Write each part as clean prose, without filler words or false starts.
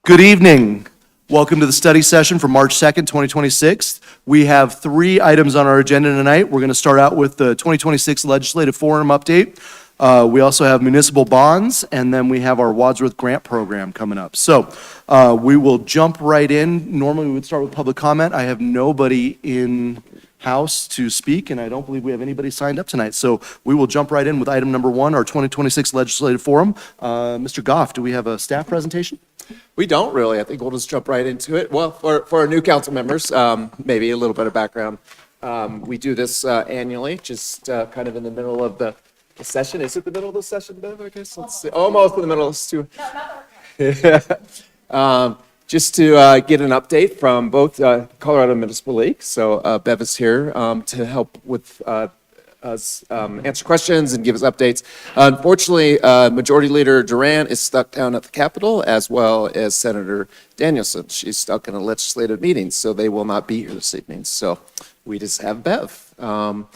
Good evening. Welcome to the study session for March 2nd, 2026. We have 3 items on our agenda tonight. We're going to start out with the 2026 Legislative Forum update. We also have municipal bonds, and then we have our Wadsworth Grant Program coming up. So we will jump right in. Normally, we would start with public comment. I have nobody in house to speak, and I don't believe we have anybody signed up tonight. So we will jump right in with item number 1, our 2026 Legislative Forum. Mr. Goff, do we have a staff presentation? We don't really. I think we'll just jump right into it. Well, for our new council members, maybe a little bit of background. We do this annually, just kind of in the middle of the session. Is it the middle of the session, Bev? I guess. Let's see. Almost in the middle. Let's do. Just to get an update from both Colorado Municipal League. So Bev is here to help with us answer questions and give us updates. Unfortunately, Majority Leader Duran is stuck down at the Capitol, as well as Senator Danielson. She's stuck in a legislative meeting, so they will not be here this evening. So we just have Bev. Not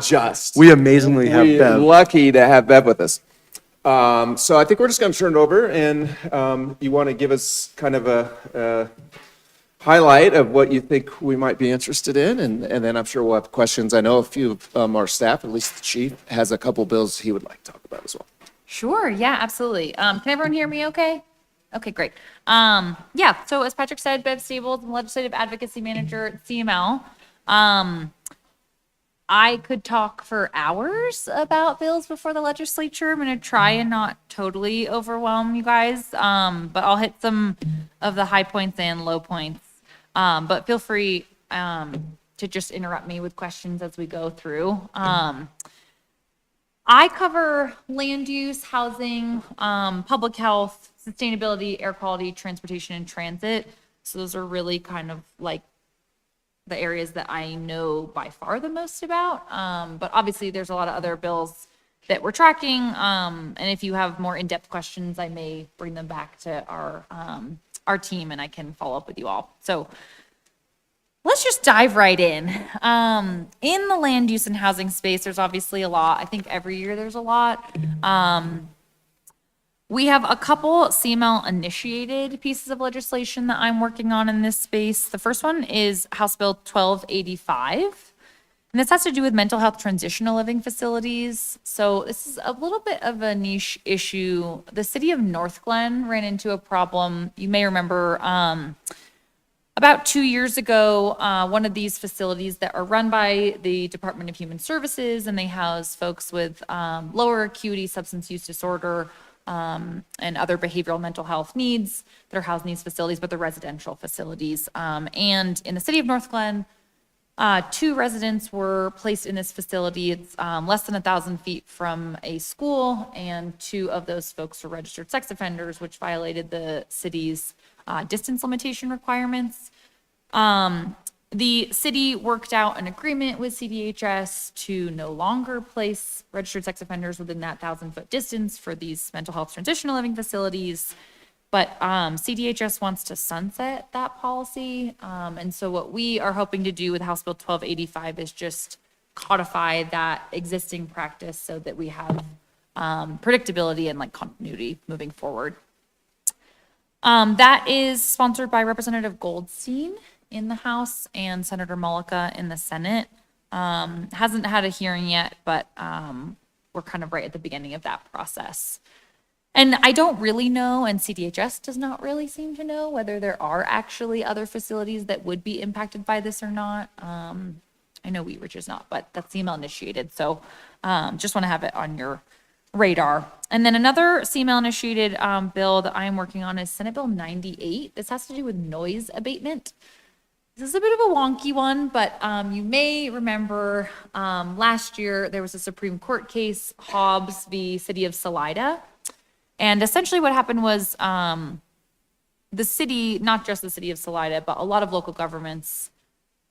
just. We amazingly have We're Bev. lucky to have Bev with us. So I think we're just going to turn it over, and you want to give us kind of a highlight of what you think we might be interested in, and then I'm sure we'll have questions. I know a few of our staff, at least the chief, has a couple bills he would like to talk about as well. Sure, yeah, absolutely. Can everyone hear me okay? Okay, great. Yeah, so as Patrick said, Bev Stables, I'm Legislative Advocacy Manager at CML. I could talk for hours about bills before the legislature. I'm going to try and not totally overwhelm you guys, but I'll hit some of the high points and low points. But feel free to just interrupt me with questions as we go through. I cover land use, housing, public health, sustainability, air quality, transportation, and transit. So those are really kind of like the areas that I know by far the most about. But obviously there's a lot of other bills that we're tracking. And if you have more in-depth questions, I may bring them back to our team and I can follow up with you all. So let's just dive right in. In the land use and housing space, there's obviously a lot. I think every year there's a lot. We have a couple CML initiated pieces of legislation that I'm working on in this space. The first one is House Bill 1285. And this has to do with mental health transitional living facilities. So this is a little bit of a niche issue. The city of North Glen ran into a problem. You may remember about 2 years ago, one of these facilities that are run by the Department of Human Services, and they house folks with lower acuity substance use disorder and other behavioral mental health needs that are housed in these facilities, but they're residential facilities. And in the city of North Glen, 2 residents were placed in this facility. It's less than 1,000 feet from a school, and 2 of those folks were registered sex offenders, which violated the city's distance limitation requirements. The city worked out an agreement with CDHS to no longer place registered sex offenders within that 1,000-foot distance for these mental health transitional living facilities. But CDHS wants to sunset that policy. And so what we are hoping to do with House Bill 1285 is just codify that existing practice so that we have predictability and like continuity moving forward. That is sponsored by Representative Goldstein in the House and Senator Mullica in the Senate. Hasn't had a hearing yet, but we're kind of right at the beginning of that process. And I don't really know, and CDHS does not really seem to know whether there are actually other facilities that would be impacted by this or not. I know Wheat Ridge is not, but that's CML initiated. So just want to have it on your radar. And then another CML initiated bill that I'm working on is Senate Bill 98. This has to do with noise abatement. This is a bit of a wonky one, but you may remember last year there was a Supreme Court case, Hobbs v. City of Salida. And essentially what happened was the city, not just the city of Salida, but a lot of local governments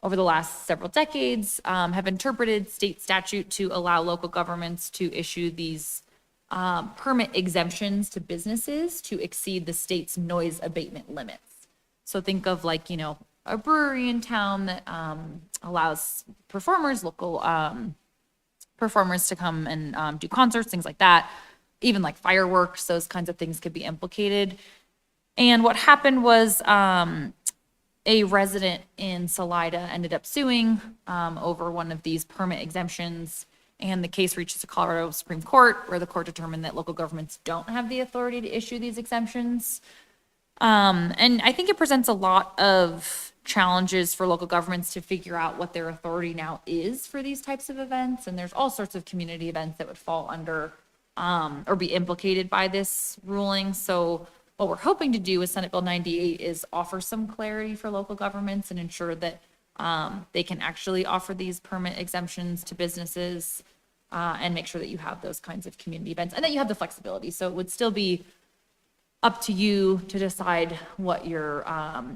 over the last several decades have interpreted state statute to allow local governments to issue these permit exemptions to businesses to exceed the state's noise abatement limits. So think of like, you know, a brewery in town that allows local performers to come and do concerts, things like that. Even like fireworks, those kinds of things could be implicated. And what happened was a resident in Salida ended up suing over one of these permit exemptions. And the case reaches the Colorado Supreme Court, where the court determined that local governments don't have the authority to issue these exemptions. And I think it presents a lot of challenges for local governments to figure out what their authority now is for these types of events. And there's all sorts of community events that would fall under or be implicated by this ruling. So what we're hoping to do with Senate Bill 98 is offer some clarity for local governments and ensure that they can actually offer these permit exemptions to businesses and make sure that you have those kinds of community events and that you have the flexibility. So it would still be up to you to decide what your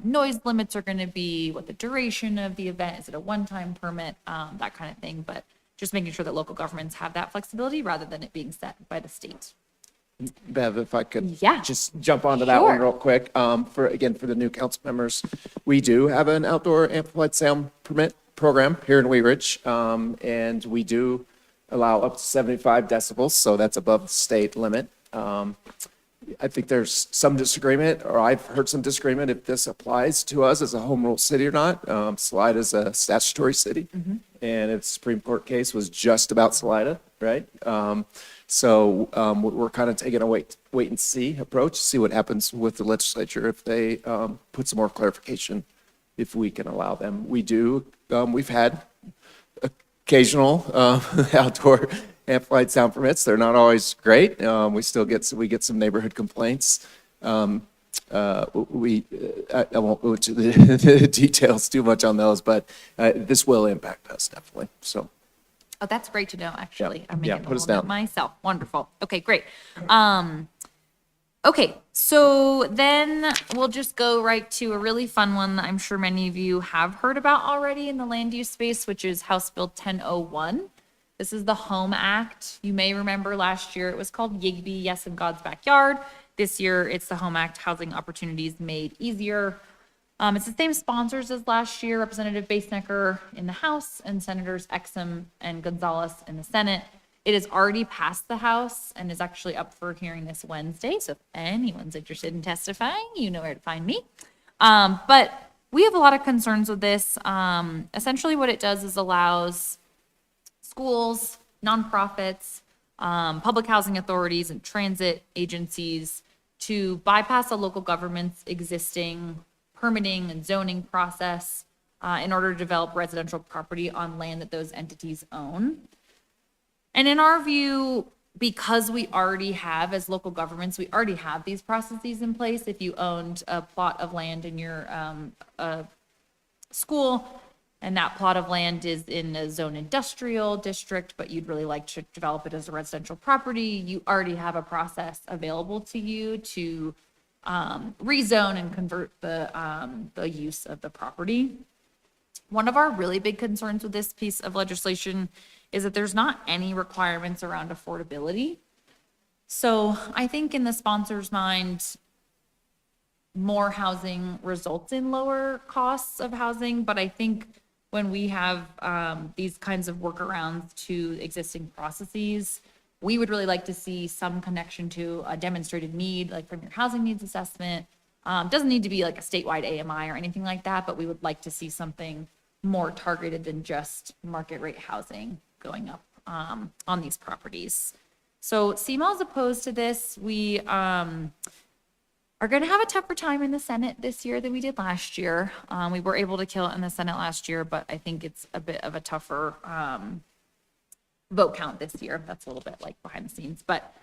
noise limits are going to be, what the duration of the event, is it a one-time permit, that kind of thing. But just making sure that local governments have that flexibility rather than it being set by the state. Bev, if I could Yeah. just jump onto that one Sure. real quick. For the new council members, we do have an outdoor amplified sound permit program here in Wheat Ridge. And we do allow up to 75 decibels, so that's above the state limit. I think there's some disagreement, or I've heard some disagreement if this applies to us as a home rule city or not. Salida is a statutory city, and its Supreme Court case was just about Salida, right? So we're kind of taking a wait and see approach, see what happens with the legislature if they put some more clarification, if we can allow them. We've had occasional outdoor amplified sound permits. They're not always great. We get some neighborhood complaints. I won't go into the details too much on those, but this will impact us definitely. So Oh, that's great to know, actually. I'm Yeah, making a put us little note down. myself. Wonderful. Okay, great. Okay, so then we'll just go right to a really fun one that I'm sure many of you have heard about already in the land use space, which is House Bill 1001. This is the Home Act. You may remember last year it was called YIGBY, Yes in God's Backyard. This year it's the Home Act, Housing Opportunities Made Easier. It's the same sponsors as last year, Representative Basenecker in the House and Senators Exum and Gonzalez in the Senate. It has already passed the House and is actually up for hearing this Wednesday. So if anyone's interested in testifying, you know where to find me. But we have a lot of concerns with this. Essentially what it does is allows schools, nonprofits, public housing authorities, and transit agencies to bypass a local government's existing permitting and zoning process in order to develop residential property on land that those entities own. And in our view, because we already have, as local governments, we already have these processes in place. If you owned a plot of land in your school, and that plot of land is in a zone industrial district, but you'd really like to develop it as a residential property, you already have a process available to you to rezone and convert the use of the property. One of our really big concerns with this piece of legislation is that there's not any requirements around affordability. So I think in the sponsor's mind, more housing results in lower costs of housing, but I think when we have these kinds of workarounds to existing processes, we would really like to see some connection to a demonstrated need, like from your housing needs assessment. Doesn't need to be like a statewide AMI or anything like that, but we would like to see something more targeted than just market rate housing going up on these properties. So CML is opposed to this. We are going to have a tougher time in the Senate this year than we did last year. We were able to kill it in the Senate last year, but I think it's a bit of a tougher vote count this year. That's a little bit like behind the scenes, but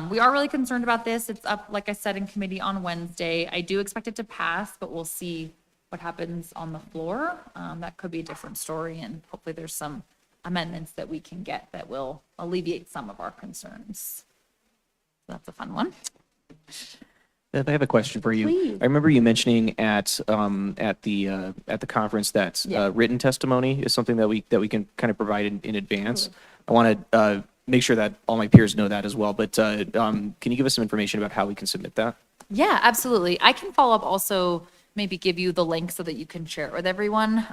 we are really concerned about this. It's up, like I said, in committee on Wednesday. I do expect it to pass, but we'll see what happens on the floor. That could be a different story, and hopefully there's some amendments that we can get that will alleviate some of our concerns. So that's a fun one. Beth, I have a question for you. Please. I remember you mentioning at the conference that Yeah. written testimony is something that we can kind of provide in advance. I want to make sure that all my peers know that as well. But can you give us some information about how we can submit that? Yeah, absolutely. I can follow up also, maybe give you the link so that you can share it with everyone.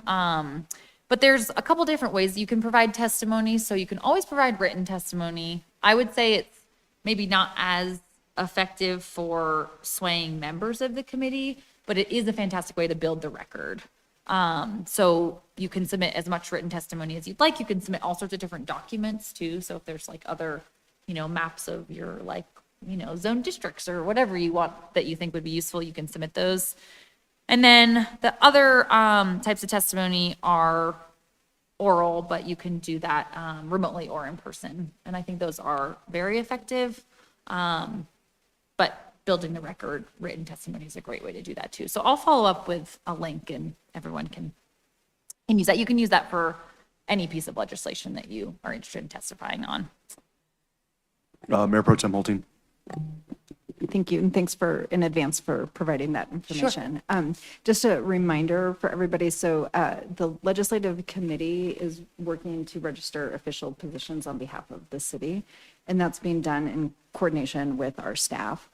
But there's a couple different ways you can provide testimony. So you can always provide written testimony. I would say it's maybe not as effective for swaying members of the committee, but it is a fantastic way to build the record. So you can submit as much written testimony as you'd like. You can submit all sorts of different documents too. So if there's like other, maps of your like, zone districts or whatever you want that you think would be useful, you can submit those. And then the other types of testimony are oral, but you can do that remotely or in person. And I think those are very effective. But building the record, written testimony is a great way to do that too. So I'll follow up with a link and everyone can use that. You can use that for any piece of legislation that you are interested in testifying on. Mayor Pro Tem Holting. Thank you, and thanks in advance for providing that information. Just a reminder for everybody, so the Legislative Committee is working to register official positions on behalf of the city, and that's being done in coordination with our staff.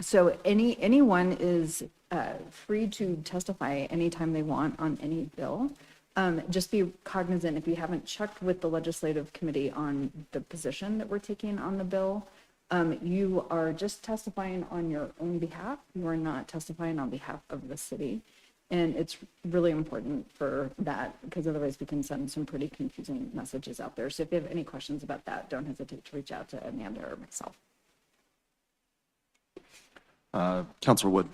So anyone is free to testify anytime they want on any bill. Just be cognizant, if you haven't checked with the Legislative Committee on the position that we're taking on the bill, you are just testifying on your own behalf. You are not testifying on behalf of the city. And it's really important for that because otherwise we can send some pretty confusing messages out there. So if you have any questions about that, don't hesitate to reach out to Amanda or myself. Councilor Wood.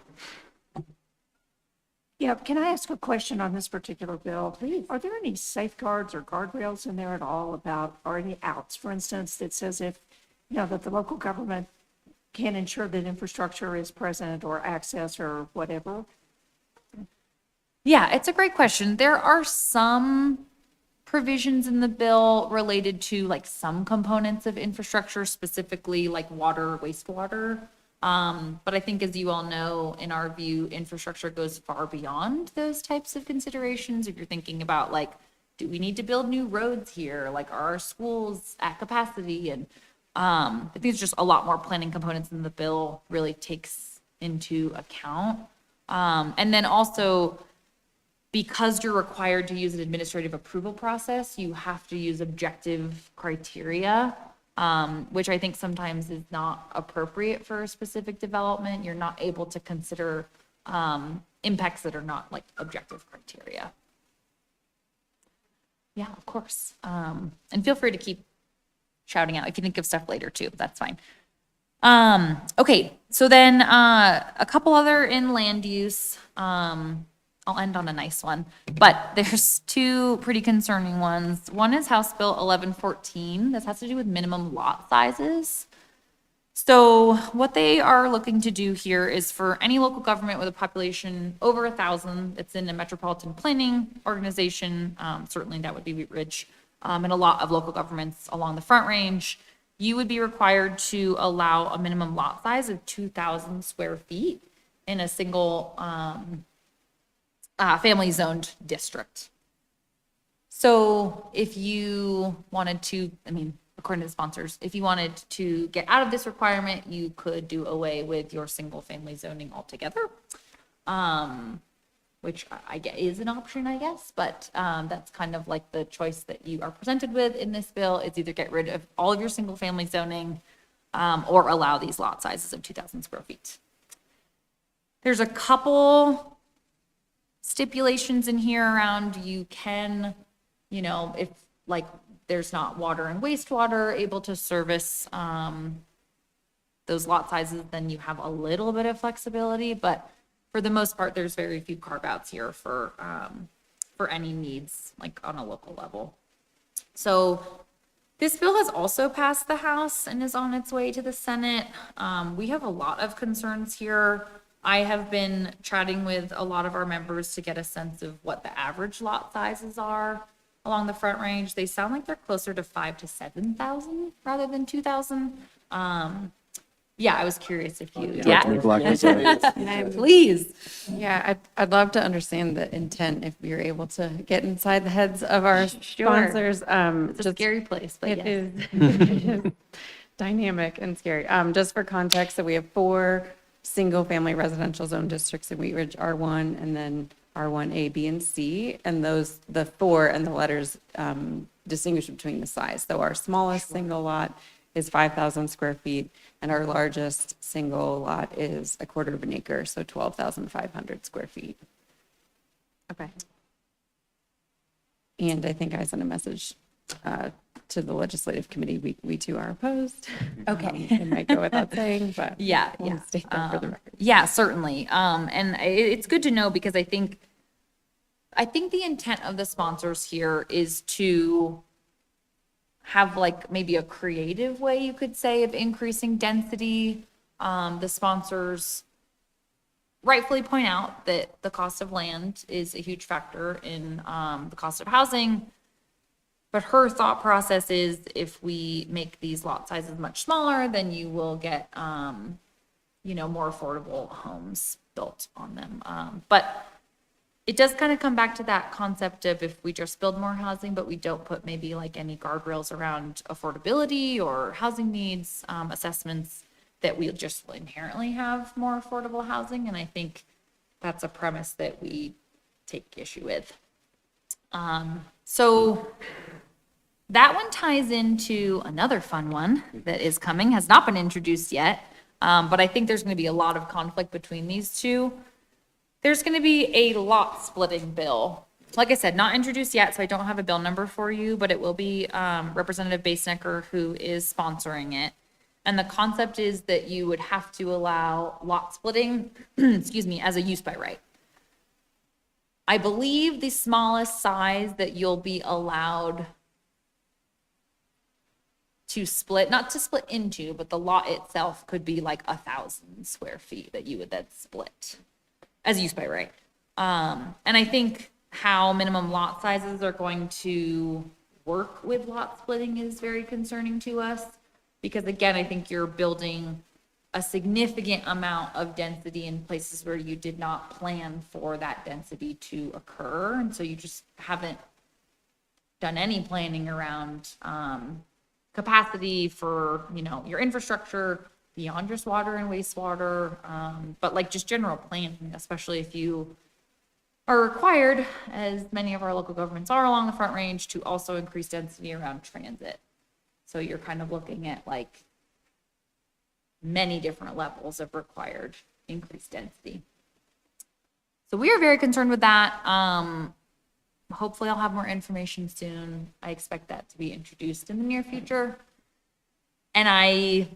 Yeah, can I ask a question on this particular bill? Please. Are there any safeguards or guardrails in there at all about, or any outs, for instance, that says if, that the local government can ensure that infrastructure is present or access or whatever? Yeah, it's a great question. There are some provisions in the bill related to like some components of infrastructure, specifically like water, wastewater. But I think, as you all know, in our view, infrastructure goes far beyond those types of considerations. If you're thinking about like, do we need to build new roads here? Like, are our schools at capacity? And I think it's just a lot more planning components than the bill really takes into account. And then also, because you're required to use an administrative approval process, you have to use objective criteria. Which I think sometimes is not appropriate for a specific development. You're not able to consider impacts that are not like objective criteria. Yeah, of course. And feel free to keep shouting out if you think of stuff later too. That's fine. Okay, so then a couple other in land use. I'll end on a nice one, but there's two pretty concerning ones. One is House Bill 1114. This has to do with minimum lot sizes. So what they are looking to do here is for any local government with a population over 1,000 that's in a metropolitan planning organization, certainly that would be Wheat Ridge, and a lot of local governments along the Front Range, you would be required to allow a minimum lot size of 2,000 square feet in a single family zoned district. So if you wanted to, according to the sponsors, if you wanted to get out of this requirement, you could do away with your single family zoning altogether, which I get is an option, I guess, but that's kind of like the choice that you are presented with in this bill. It's either get rid of all of your single family zoning or allow these lot sizes of 2,000 square feet. There's a couple stipulations in here around you can, if like there's not water and wastewater able to service those lot sizes, then you have a little bit of flexibility, but for the most part, there's very few carve outs here for any needs like on a local level. So this bill has also passed the House and is on its way to the Senate. We have a lot of concerns here. I have been chatting with a lot of our members to get a sense of what the average lot sizes are along the Front Range. They sound like they're closer to 5,000 to 7,000 rather than 2,000. Yeah, I was curious if you. Please. Yeah, I'd love to understand the intent if you're able to get inside the heads of our sponsors. It's a scary place, but It yes. is dynamic and scary. Just for context, so we have 4 single-family residential zone districts in Wheat Ridge, R1, and then R1, A, B, and C. And those, the 4 and the letters distinguish between the size. So our smallest single lot is 5,000 square feet, and our largest single lot is a quarter of an acre, so 12,500 square feet. Okay. And I think I sent a message to the legislative committee. We too are opposed. Okay. It might go without saying, but. Yeah, we'll yeah. state that for the record. Yeah, certainly. And it's good to know because I think the intent of the sponsors here is to have like maybe a creative way, you could say, of increasing density. The sponsors rightfully point out that the cost of land is a huge factor in the cost of housing. But her thought process is if we make these lot sizes much smaller, then you will get, more affordable homes built on them. But it does kind of come back to that concept of if we just build more housing, but we don't put maybe like any guardrails around affordability or housing needs assessments, that we just will inherently have more affordable housing. And I think that's a premise that we take issue with. So that one ties into another fun one that is coming, has not been introduced yet, but I think there's going to be a lot of conflict between these two. There's going to be a lot splitting bill. Like I said, not introduced yet, so I don't have a bill number for you, but it will be Representative Basenecker who is sponsoring it. And the concept is that you would have to allow lot splitting, as a use by right. I believe the smallest size that you'll be allowed to split, not to split into, but the lot itself could be like 1,000 square feet that you would then split as use by right. And I think how minimum lot sizes are going to work with lot splitting is very concerning to us. Because again, I think you're building a significant amount of density in places where you did not plan for that density to occur. And so you just haven't done any planning around capacity for, your infrastructure beyond just water and wastewater, but like just general planning, especially if you are required, as many of our local governments are along the Front Range, to also increase density around transit. So you're kind of looking at like many different levels of required increased density. So we are very concerned with that. Hopefully I'll have more information soon. I expect that to be introduced in the near future. And I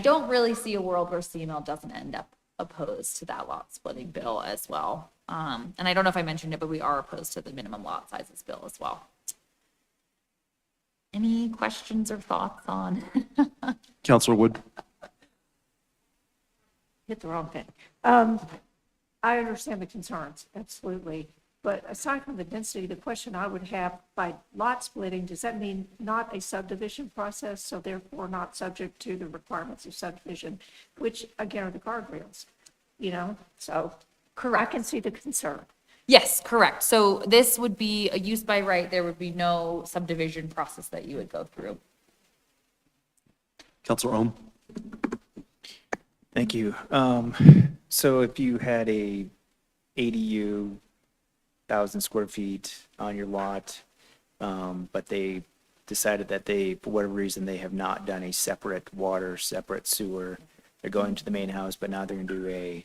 don't really see a world where CML doesn't end up opposed to that lot splitting bill as well. And I don't know if I mentioned it, but we are opposed to the minimum lot sizes bill as well. Any questions or thoughts on? Counselor Wood? Hit the wrong thing. I understand the concerns, absolutely. But aside from the density, the question I would have, by lot splitting, does that mean not a subdivision process, so therefore not subject to the requirements of subdivision, which again are the guardrails, So I can see the concern. Yes, correct. So this would be a use by right. There would be no subdivision process that you would go through. Counselor Ohm? Thank you. So if you had a ADU, 1,000 square feet on your lot, but they decided that for whatever reason, they have not done a separate water, separate sewer, they're going to the main house, but now they're going to do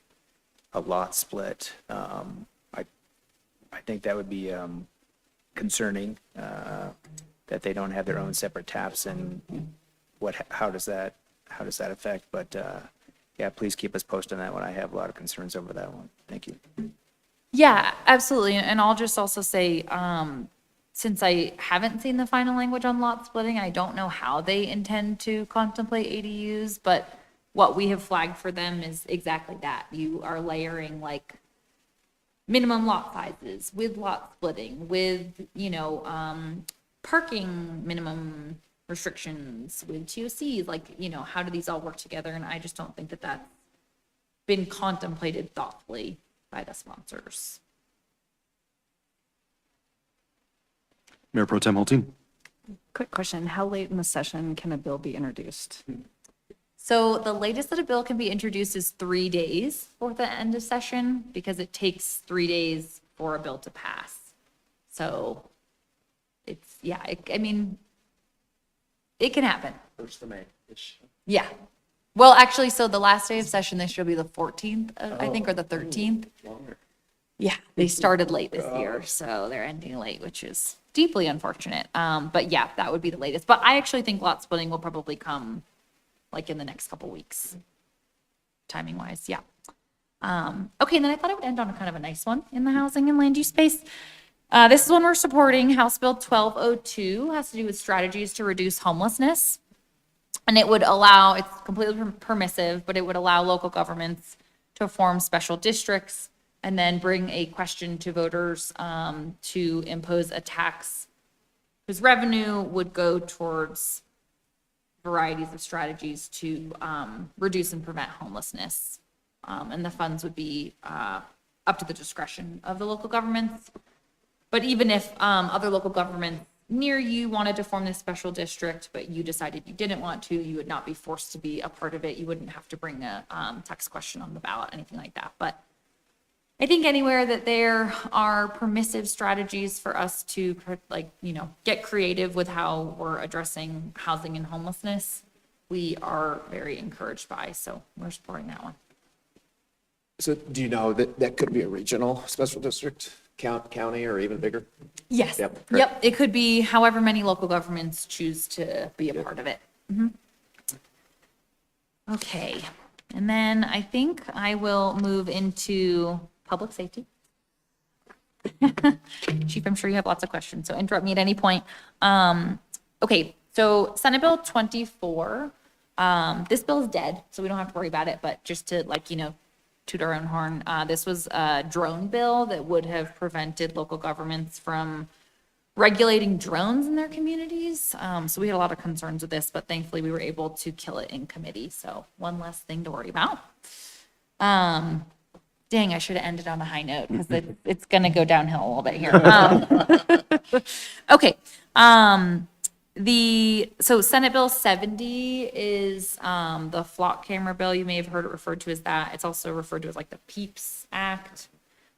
a lot split. I think that would be concerning, that they don't have their own separate taps, and how does that affect? But yeah, please keep us posted on that one. I have a lot of concerns over that one. Thank you. Yeah, absolutely. And I'll just also say, since I haven't seen the final language on lot splitting, I don't know how they intend to contemplate ADUs, but what we have flagged for them is exactly that. You are layering like minimum lot sizes with lot splitting, with, parking minimum restrictions, with TOCs, like, how do these all work together? And I just don't think that that's been contemplated thoughtfully by the sponsors. Mayor Pro Tem Hulteen? Quick question, how late in the session can a bill be introduced? So the latest that a bill can be introduced is 3 days for the end of session, because it takes 3 days for a bill to pass. So it's, it can happen. First of May-ish. Yeah. Well, actually, so the last day of session, this should be the 14th, I think, or the 13th. Longer. Yeah, they started late this year, so they're ending late, which is deeply unfortunate. But yeah, that would be the latest. But I actually think lot splitting will probably come like in the next couple weeks, timing wise, yeah. Okay, and then I thought I would end on a kind of a nice one in the housing and land use space. This is one we're supporting. House Bill 1202 has to do with strategies to reduce homelessness. And it would allow, it's completely permissive, but it would allow local governments to form special districts and then bring a question to voters to impose a tax whose revenue would go towards varieties of strategies to reduce and prevent homelessness. And the funds would be up to the discretion of the local governments. But even if other local governments near you wanted to form this special district, but you decided you didn't want to, you would not be forced to be a part of it. You wouldn't have to bring a tax question on the ballot, anything like that. But I think anywhere that there are permissive strategies for us to, like, you know, get creative with how we're addressing housing and homelessness, we are very encouraged by. So we're supporting that one. So do you know that that could be a regional special district, county, or even bigger? Yes. Yep, great. Yep. It could be however many local governments choose to be a part of it. Okay. And then I think I will move into public safety. Chief, I'm sure you have lots of questions, so interrupt me at any point. Okay, so Senate Bill 24, this bill is dead, so we don't have to worry about it, but just to, like, you know, toot our own horn, this was a drone bill that would have prevented local governments from regulating drones in their communities. So we had a lot of concerns with this, but thankfully we were able to kill it in committee. So one less thing to worry about. Dang, I should have ended on a high note because it's going to go downhill a little bit here. Okay. So Senate Bill 70 is the flock camera bill. You may have heard it referred to as that. It's also referred to as like the PEEPS Act,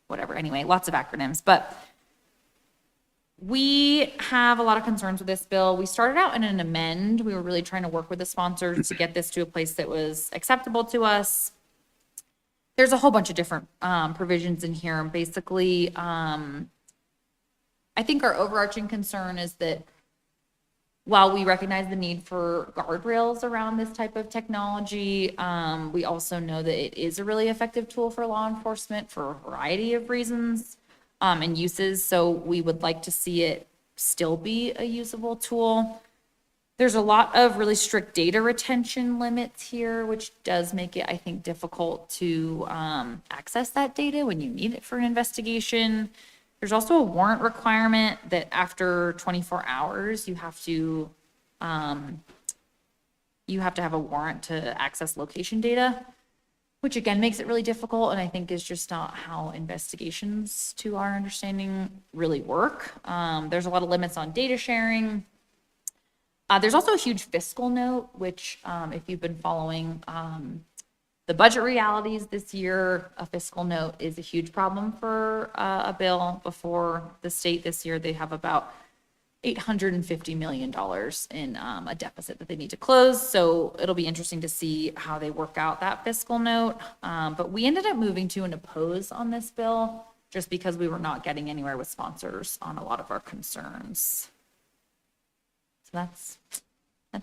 whatever. Anyway, lots of acronyms. But we have a lot of concerns with this bill. We started out in an amend. We were really trying to work with the sponsors to get this to a place that was acceptable to us. There's a whole bunch of different provisions in here. Basically, I think our overarching concern is that while we recognize the need for guardrails around this type of technology, we also know that it is a really effective tool for law enforcement for a variety of reasons and uses. So we would like to see it still be a usable tool. There's a lot of really strict data retention limits here, which does make it, I think, difficult to access that data when you need it for an investigation. There's also a warrant requirement that after 24 hours, you have to have a warrant to access location data, which again makes it really difficult and I think is just not how investigations, to our understanding, really work. There's a lot of limits on data sharing. There's also a huge fiscal note, which if you've been following the budget realities this year, a fiscal note is a huge problem for a bill. Before the state this year, they have about $850 million in a deficit that they need to close. So it'll be interesting to see how they work out that fiscal note. But we ended up moving to an oppose on this bill just because we were not getting anywhere with sponsors on a lot of our concerns. So that's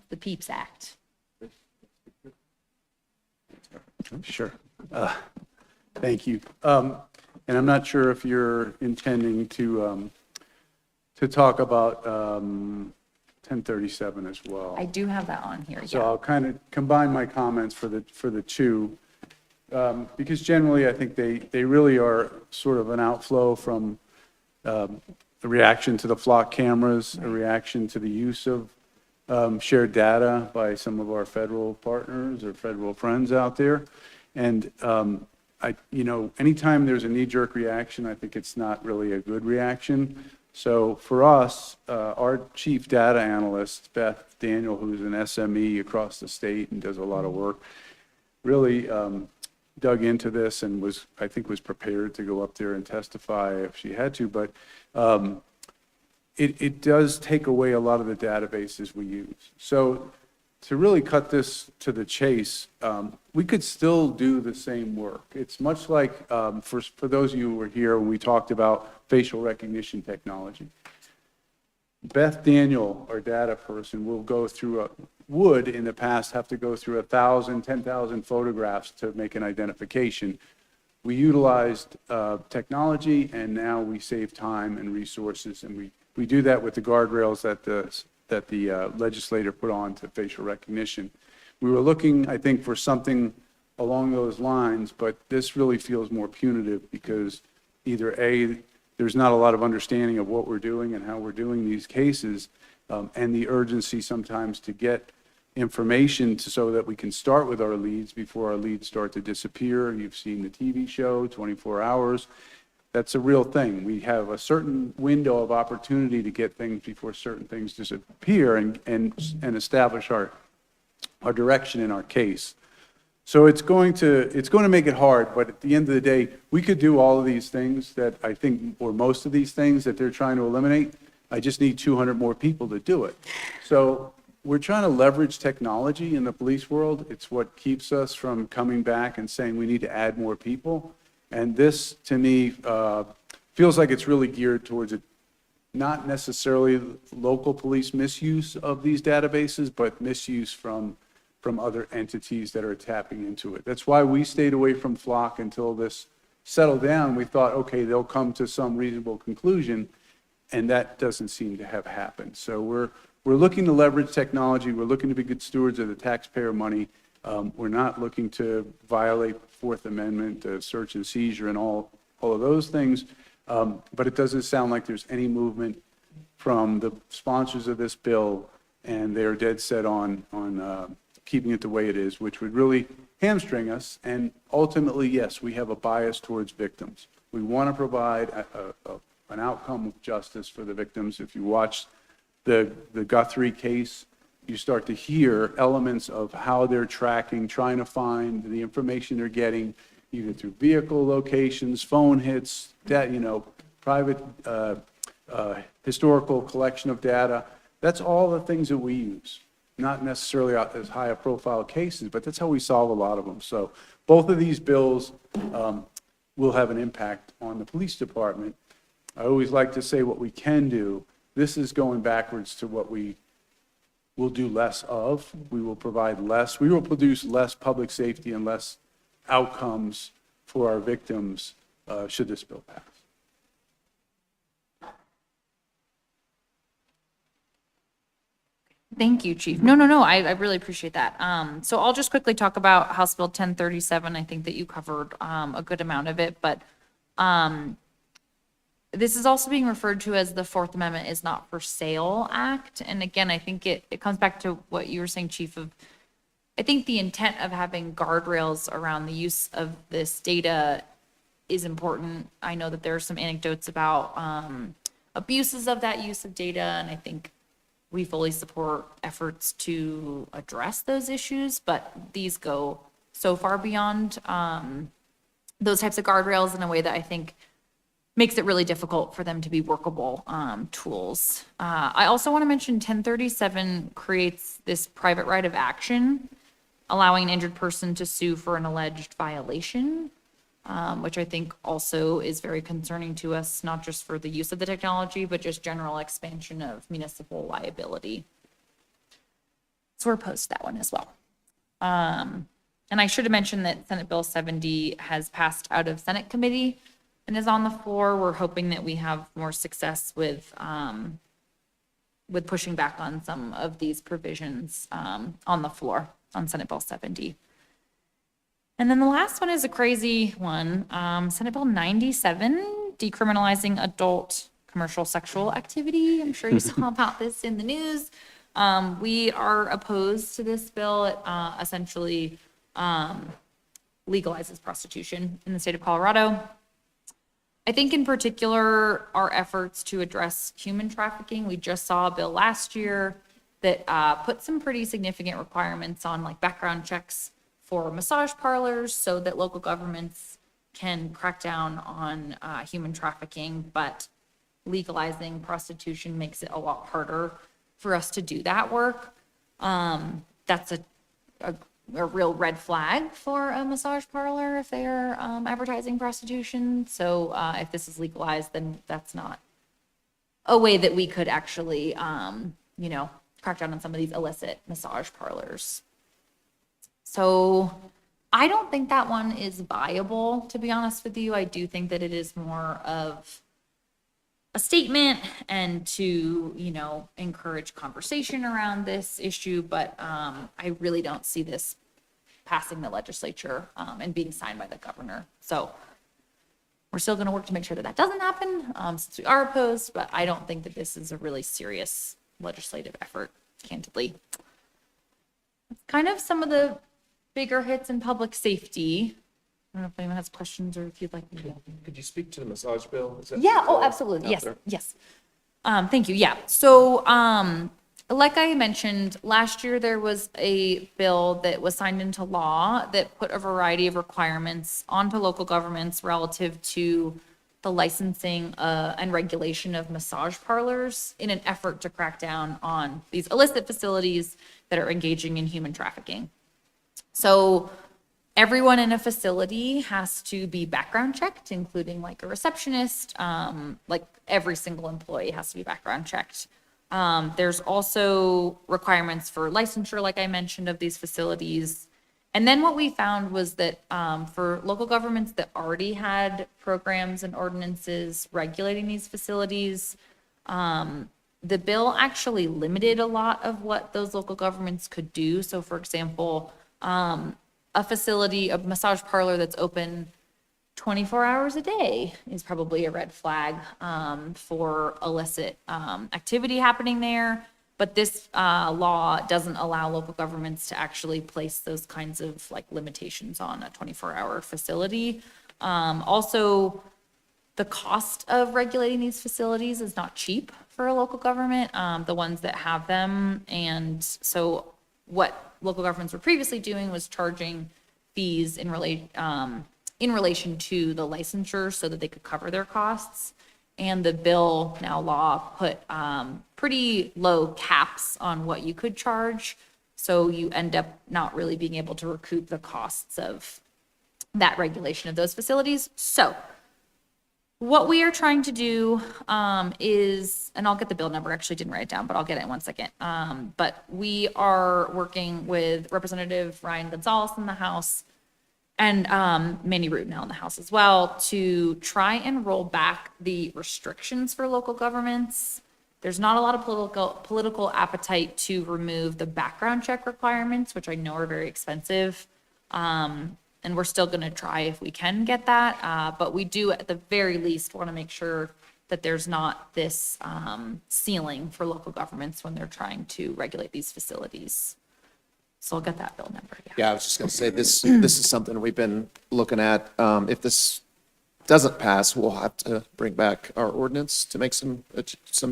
the PEEPS Act. Sure. Thank you. And I'm not sure if you're intending to talk about 1037 as well. I do have that on here, So yeah. I'll kind of combine my comments for the two, because generally I think they really are sort of an outflow from a reaction to the flock cameras, a reaction to the use of shared data by some of our federal partners or federal friends out there. And anytime there's a knee-jerk reaction, I think it's not really a good reaction. So for us, our chief data analyst, Beth Daniel, who's an SME across the state and does a lot of work, really dug into this and I think was prepared to go up there and testify if she had to. But it does take away a lot of the databases we use. So to really cut this to the chase, we could still do the same work. It's much like, for those of you who were here when we talked about facial recognition technology. Beth Daniel, our data person, will go through would in the past have to go through 1,000, 10,000 photographs to make an identification. We utilized technology, and now we save time and resources, and we do that with the guardrails that the legislator put on to facial recognition. We were looking, I think, for something along those lines, but this really feels more punitive because either A, there's not a lot of understanding of what we're doing and how we're doing these cases, and the urgency sometimes to get information so that we can start with our leads before our leads start to disappear. You've seen the TV show, 24 hours. That's a real thing. We have a certain window of opportunity to get things before certain things disappear and establish our direction in our case. So it's going to make it hard, but at the end of the day, we could do all of these things that I think, or most of these things that they're trying to eliminate. I just need 200 more people to do it. So we're trying to leverage technology in the police world. It's what keeps us from coming back and saying we need to add more people. And this, to me, feels like it's really geared towards not necessarily local police misuse of these databases, but misuse from other entities that are tapping into it. That's why we stayed away from Flock until this settled down. We thought, okay, they'll come to some reasonable conclusion, and that doesn't seem to have happened. So we're looking to leverage technology. We're looking to be good stewards of the taxpayer money. We're not looking to violate Fourth Amendment, search and seizure, and all of those things. But it doesn't sound like there's any movement from the sponsors of this bill, and they're dead set on keeping it the way it is, which would really hamstring us. And ultimately, yes, we have a bias towards victims. We want to provide an outcome of justice for the victims. If you watch the Guthrie case, you start to hear elements of how they're tracking, trying to find the information they're getting, either through vehicle locations, phone hits, private historical collection of data. That's all the things that we use. Not necessarily as high a profile cases, but that's how we solve a lot of them. So both of these bills will have an impact on the police department. I always like to say what we can do. This is going backwards to what we will do less of. We will provide less. We will produce less public safety and less outcomes for our victims should this bill pass. Thank you, Chief. No, I really appreciate that. So I'll just quickly talk about House Bill 1037. I think that you covered a good amount of it, but this is also being referred to as the Fourth Amendment is not for sale act. And again, I think it comes back to what you were saying, Chief, I think the intent of having guardrails around the use of this data is important. I know that there are some anecdotes about abuses of that use of data, and I think we fully support efforts to address those issues, but these go so far beyond those types of guardrails in a way that I think makes it really difficult for them to be workable tools. I also want to mention 1037 creates this private right of action, allowing an injured person to sue for an alleged violation, which I think also is very concerning to us, not just for the use of the technology, but just general expansion of municipal liability. So we're opposed to that one as well. And I should have mentioned that Senate Bill 70 has passed out of Senate committee and is on the floor. We're hoping that we have more success with pushing back on some of these provisions on the floor on Senate Bill 70. And then the last one is a crazy one. Senate Bill 97, decriminalizing adult commercial sexual activity. I'm sure you saw about this in the news. We are opposed to this bill. It essentially legalizes prostitution in the state of Colorado. I think in particular, our efforts to address human trafficking, we just saw a bill last year that put some pretty significant requirements on like background checks for massage parlors so that local governments can crack down on human trafficking. But legalizing prostitution makes it a lot harder for us to do that work. That's a real red flag for a massage parlor if they are advertising prostitution. So if this is legalized, then that's not a way that we could actually, crack down on some of these illicit massage parlors. So I don't think that one is viable, to be honest with you. I do think that it is more of a statement and to, encourage conversation around this issue, but I really don't see this passing the legislature and being signed by the governor. So we're still going to work to make sure that that doesn't happen since we are opposed, but I don't think that this is a really serious legislative effort, candidly. It's kind of some of the bigger hits in public safety. I don't know if anyone has questions or if you'd like me to. Could you speak to the massage bill? Is that Yeah, still oh, absolutely. out Yes, there? yes. Thank you. Yeah. So, like I mentioned, last year there was a bill that was signed into law that put a variety of requirements onto local governments relative to the licensing and regulation of massage parlors in an effort to crack down on these illicit facilities that are engaging in human trafficking. So everyone in a facility has to be background checked, including like a receptionist, like every single employee has to be background checked. There's also requirements for licensure, like I mentioned, of these facilities. And then what we found was that for local governments that already had programs and ordinances regulating these facilities, the bill actually limited a lot of what those local governments could do. So for example, a facility, a massage parlor that's open 24 hours a day is probably a red flag for illicit activity happening there. But this law doesn't allow local governments to actually place those kinds of like limitations on a 24-hour facility. Also, the cost of regulating these facilities is not cheap for a local government, the ones that have them. And so what local governments were previously doing was charging fees in relation to the licensure so that they could cover their costs. And the bill, now law, put pretty low caps on what you could charge. So you end up not really being able to recoup the costs of that regulation of those facilities. So what we are trying to do is, and I'll get the bill number, actually didn't write it down, but I'll get it in 1 second. But we are working with Representative Ryan Gonzalez in the House and Manny Root now in the House as well, to try and roll back the restrictions for local governments. There's not a lot of political appetite to remove the background check requirements, which I know are very expensive. And we're still going to try if we can get that. But we do, at the very least, want to make sure that there's not this ceiling for local governments when they're trying to regulate these facilities. So I'll get that bill number. Yeah, I was just going to say, this is something we've been looking at. If this doesn't pass, we'll have to bring back our ordinance to make some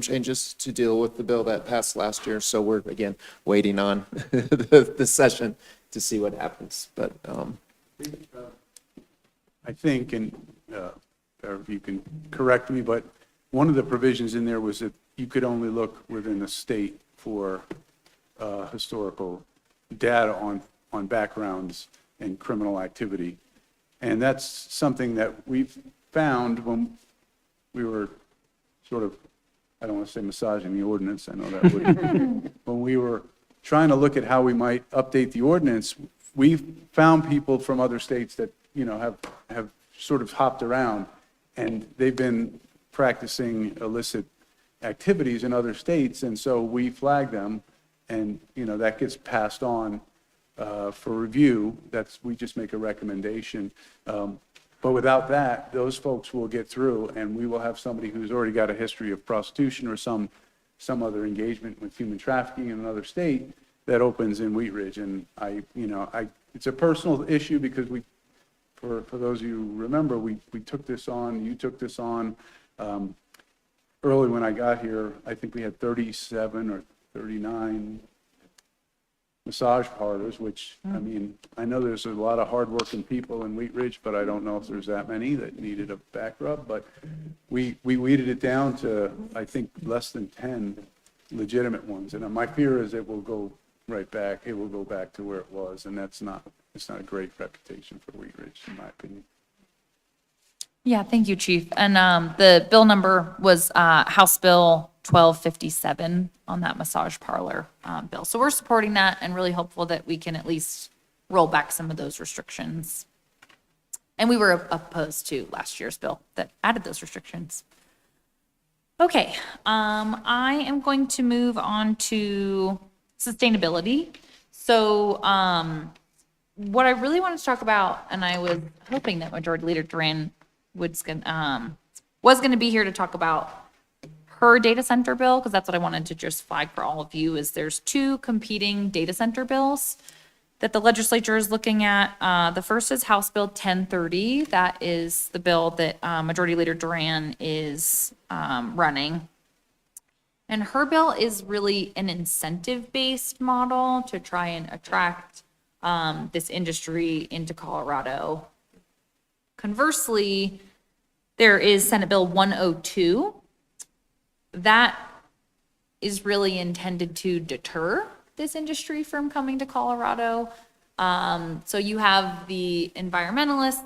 changes to deal with the bill that passed last year. So we're, again, waiting on the session to see what happens. But I think, and or you can correct me, but one of the provisions in there was that you could only look within the state for historical data on backgrounds and criminal activity. And that's something that we've found when we were sort of, I don't want to say massaging the ordinance, I know that would, when we were trying to look at how we might update the ordinance, we've found people from other states that, have sort of hopped around, and they've been practicing illicit activities in other states, and so we flag them, and, that gets passed on for review. We just make a recommendation. But without that, those folks will get through, and we will have somebody who's already got a history of prostitution or some other engagement with human trafficking in another state that opens in Wheat Ridge. And it's a personal issue because for those of you who remember, we took this on, you took this on. Early when I got here, I think we had 37 or 39 massage parlors, which, I mean, I know there's a lot of hardworking people in Wheat Ridge, but I don't know if there's that many that needed a back rub. But we weeded it down to, I think, less than 10 legitimate ones. And my fear is it will go right back. It will go back to where it was. And it's not a great reputation for Wheat Ridge, in my opinion. Yeah, thank you, Chief. And the bill number was House Bill 1257 on that massage parlor bill. So we're supporting that and really hopeful that we can at least roll back some of those restrictions. And we were opposed to last year's bill that added those restrictions. Okay, I am going to move on to sustainability. So what I really wanted to talk about, and I was hoping that Majority Leader Duran was going to be here to talk about her data center bill, because that's what I wanted to just flag for all of you, is there's two competing data center bills that the legislature is looking at. The first is House Bill 1030. That is the bill that Majority Leader Duran is running. And her bill is really an incentive-based model to try and attract this industry into Colorado. Conversely, there is Senate Bill 102. That is really intended to deter this industry from coming to Colorado. So you have the environmentalists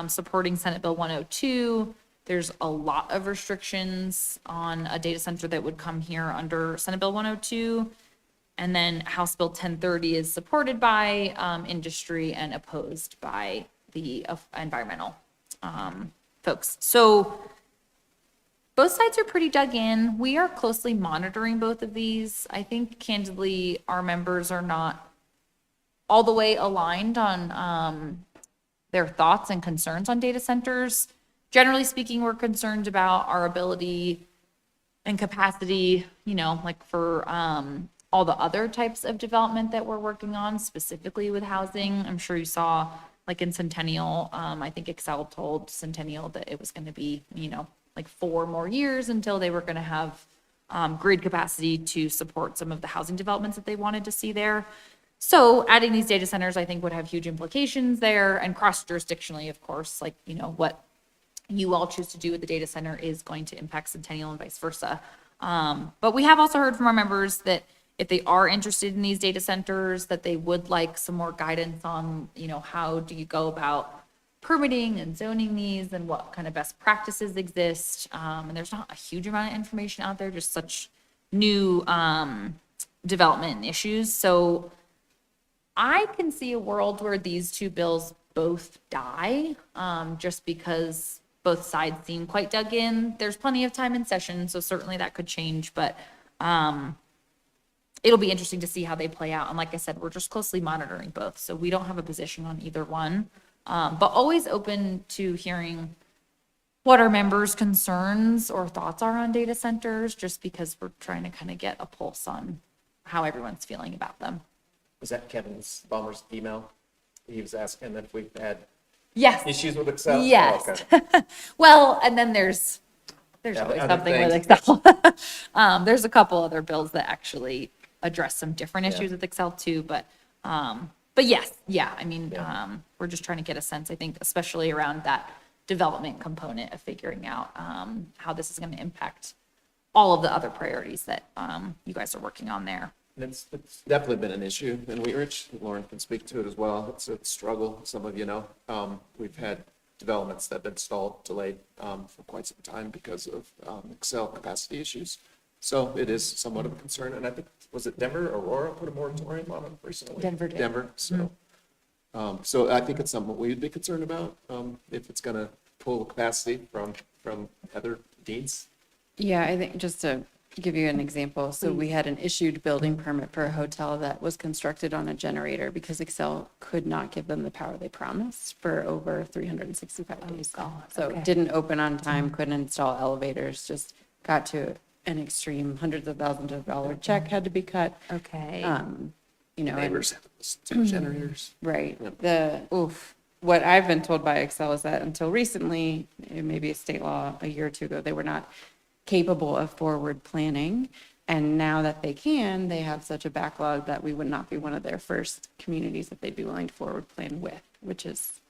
supporting Senate Bill 102. There's a lot of restrictions on a data center that would come here under Senate Bill 102. And then House Bill 1030 is supported by industry and opposed by the environmental folks. So both sides are pretty dug in. We are closely monitoring both of these. I think candidly, our members are not all the way aligned on their thoughts and concerns on data centers. Generally speaking, we're concerned about our ability and capacity, like for all the other types of development that we're working on, specifically with housing. I'm sure you saw, like in Centennial, I think Excel told Centennial that it was going to be, like 4 more years until they were going to have grid capacity to support some of the housing developments that they wanted to see there. So adding these data centers, I think, would have huge implications there, and cross-jurisdictionally, of course, like, what you all choose to do with the data center is going to impact Centennial and vice versa. But we have also heard from our members that if they are interested in these data centers, that they would like some more guidance on, how do you go about permitting and zoning these and what kind of best practices exist. And there's not a huge amount of information out there, just such new development issues. So I can see a world where these two bills both die, just because both sides seem quite dug in. There's plenty of time in session, so certainly that could change, but it'll be interesting to see how they play out. And like I said, we're just closely monitoring both, so we don't have a position on either one. But always open to hearing what our members' concerns or thoughts are on data centers, just because we're trying to kind of get a pulse on how everyone's feeling about them. Was that Kevin Ballmer's email? He was asking if we've had Yes. issues with Excel? Yes. Oh, okay. Well, and then there's Yeah, always other something with things. Excel. There's a couple other bills that actually address some different Yeah. issues with Excel too, but yes, yeah, I mean, Yeah. we're just trying to get a sense, I think, especially around that development component of figuring out how this is going to impact all of the other priorities that you guys are working on there. And it's definitely been an issue in Wheat Ridge. Lauren can speak to it as well. It's a struggle, some of you know. We've had developments that have been stalled, delayed for quite some time because of Excel capacity issues. So it is somewhat of a concern. And I think, was it Denver, Aurora put a moratorium on it recently? Denver did. Denver, so. So I think it's something we would be concerned about if it's going to pull capacity from other deeds. Yeah, I think just to give you an example, so we had an issued building permit for a hotel that was constructed on a generator because Excel could not give them the power they promised for over 365 days. God, So okay. it didn't open on time, couldn't install elevators, just got to an extreme hundreds of thousands of dollar check had to be cut. Okay. You know, and- Neighbors have generators. Right. Yep. What I've been told by Excel is that until recently, maybe a state law a year or two ago, they were not capable of forward planning. And now that they can, they have such a backlog that we would not be one of their first communities that they'd be willing to forward plan with, which is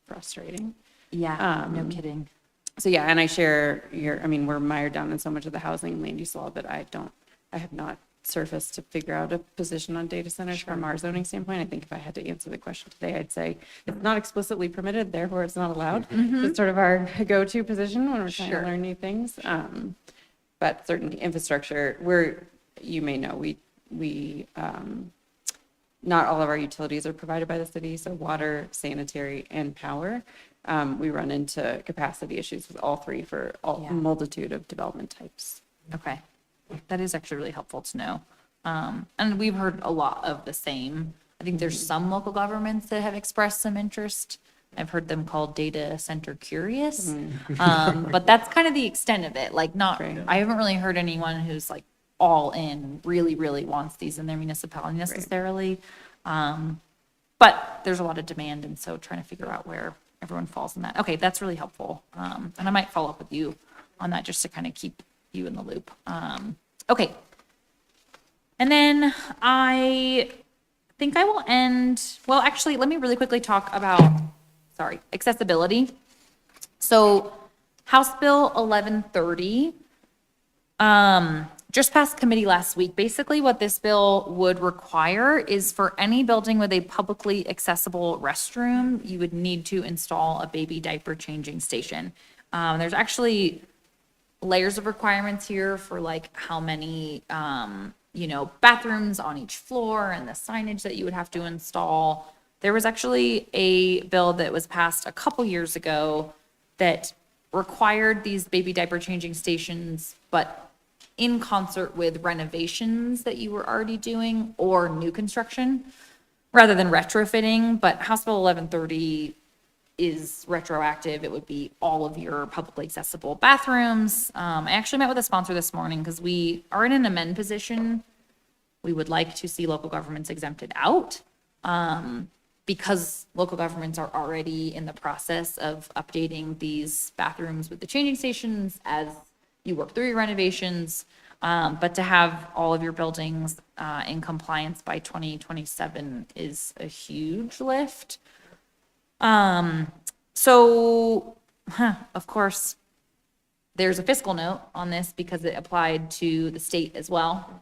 frustrating. Yeah, no kidding. So yeah, and I share I mean, we're mired down in so much of the housing and land use law that I have not surfaced to figure out a position on data centers from our zoning standpoint. I think if I had to answer the question today, I'd say it's not explicitly permitted, therefore it's not allowed. It's sort of our go-to position when we're trying to learn new things. But certainly infrastructure, you may know, not all of our utilities are provided by the city, so water, sanitary, and power. We run into capacity issues with all three for a multitude of development types. Okay. That is actually really helpful to know. And we've heard a lot of the same. I think there's some local governments that have expressed some interest. I've heard them called data center curious. But that's kind of the extent of it. Like I haven't really heard anyone who's like all in, really, really wants these in their municipality necessarily. But there's a lot of demand. And so trying to figure out where everyone falls in that. Okay, that's really helpful. And I might follow up with you on that just to kind of keep you in the loop. Okay. And then I think I will end, well, actually, let me really quickly talk about, accessibility. So House Bill 1130, just passed committee last week. Basically, what this bill would require is for any building with a publicly accessible restroom, you would need to install a baby diaper changing station. There's actually layers of requirements here for like how many, bathrooms on each floor and the signage that you would have to install. There was actually a bill that was passed a couple years ago that required these baby diaper changing stations, but in concert with renovations that you were already doing or new construction rather than retrofitting. But House Bill 1130 is retroactive. It would be all of your publicly accessible bathrooms. I actually met with a sponsor this morning because we are in an amend position. We would like to see local governments exempted out because local governments are already in the process of updating these bathrooms with the changing stations as you work through your renovations. But to have all of your buildings in compliance by 2027 is a huge lift. Of course, there's a fiscal note on this because it applied to the state as well.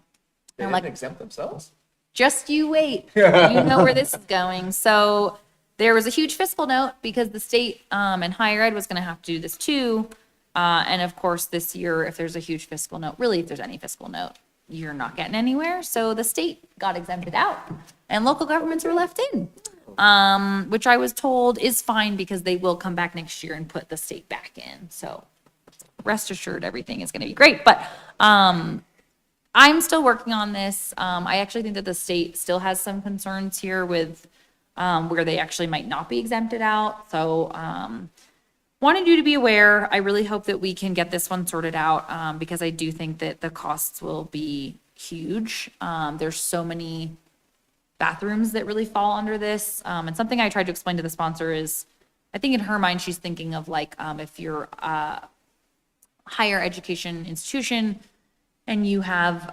They didn't exempt themselves. Just you wait. You know where this is going. So there was a huge fiscal note because the state and higher ed was going to have to do this too. And of course, this year, if there's a huge fiscal note, really, if there's any fiscal note, you're not getting anywhere. So the state got exempted out and local governments were left in. Which I was told is fine because they will come back next year and put the state back in. So rest assured, everything is going to be great. But I'm still working on this. I actually think that the state still has some concerns here with where they actually might not be exempted out. So wanted you to be aware. I really hope that we can get this one sorted out because I do think that the costs will be huge. There's so many bathrooms that really fall under this. And something I tried to explain to the sponsor is, I think in her mind, she's thinking of like, if you're a higher education institution and you have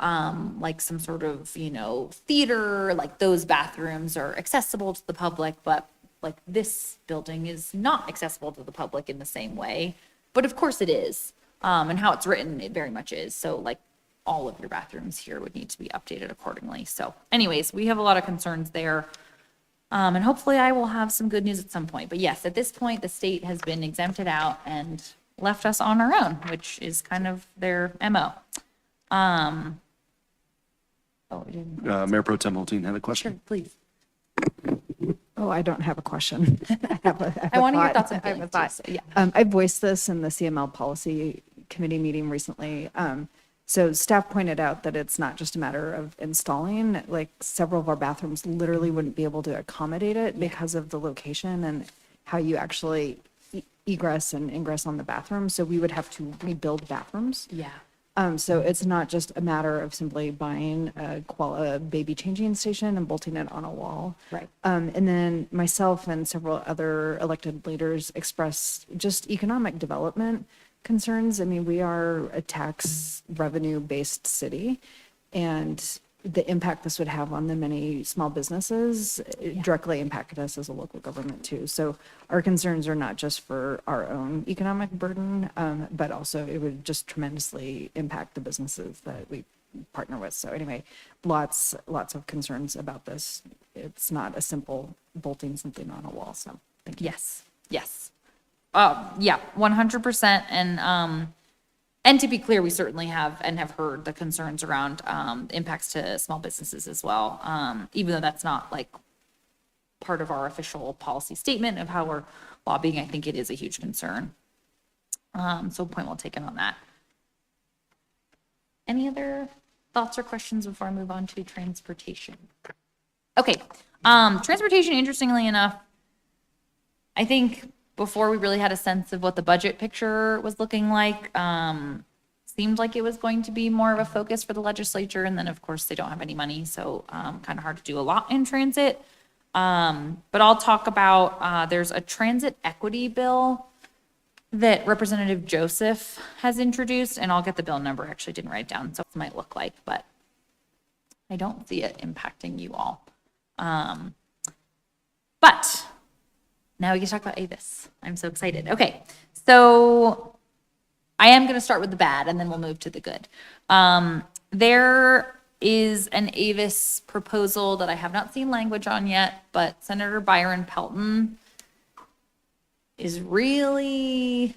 like some sort of, theater, like those bathrooms are accessible to the public, but like this building is not accessible to the public in the same way. But of course it is. And how it's written, it very much is. So like, all of your bathrooms here would need to be updated accordingly. So anyways, we have a lot of concerns there. And hopefully I will have some good news at some point. But yes, at this point, the state has been exempted out and left us on our own, which is kind of their MO. Mayor Pro Tem Holteen had a question. Sure, please. Oh, I don't have a question. I want to hear your thoughts on I have a feelings thought. too, so yeah. I voiced this in the CML policy committee meeting recently. So staff pointed out that it's not just a matter of installing, like several of our bathrooms literally wouldn't be able to accommodate it because of the location and how you actually egress and ingress on the bathroom. So we would have to rebuild bathrooms. Yeah. So it's not just a matter of simply buying a baby changing station and bolting it on a wall. Right. And then myself and several other elected leaders expressed just economic development concerns. I mean, we are a tax revenue-based city, and the impact this would have on the many small businesses directly impacted us as a local government too. So our concerns are not just for our own economic burden, but also it would just tremendously impact the businesses that we partner with. So anyway, lots of concerns about this. It's not a simple bolting something on a wall. So thank you. Yes, yes. Yeah, 100%. And to be clear, we certainly have heard the concerns around impacts to small businesses as well. Even though that's not like part of our official policy statement of how we're lobbying, I think it is a huge concern. So point well taken on that. Any other thoughts or questions before I move on to transportation? Okay, transportation, interestingly enough, I think before we really had a sense of what the budget picture was looking like, seemed like it was going to be more of a focus for the legislature. And then, of course, they don't have any money, so kind of hard to do a lot in transit. But I'll talk about, there's a transit equity bill that Representative Joseph has introduced, and I'll get the bill number. Actually, didn't write it down, so it might look like, but I don't see it impacting you all. But now we can talk about Avis. I'm so excited. Okay, so I am going to start with the bad, and then we'll move to the good. There is an Avis proposal that I have not seen language on yet, but Senator Byron Pelton is really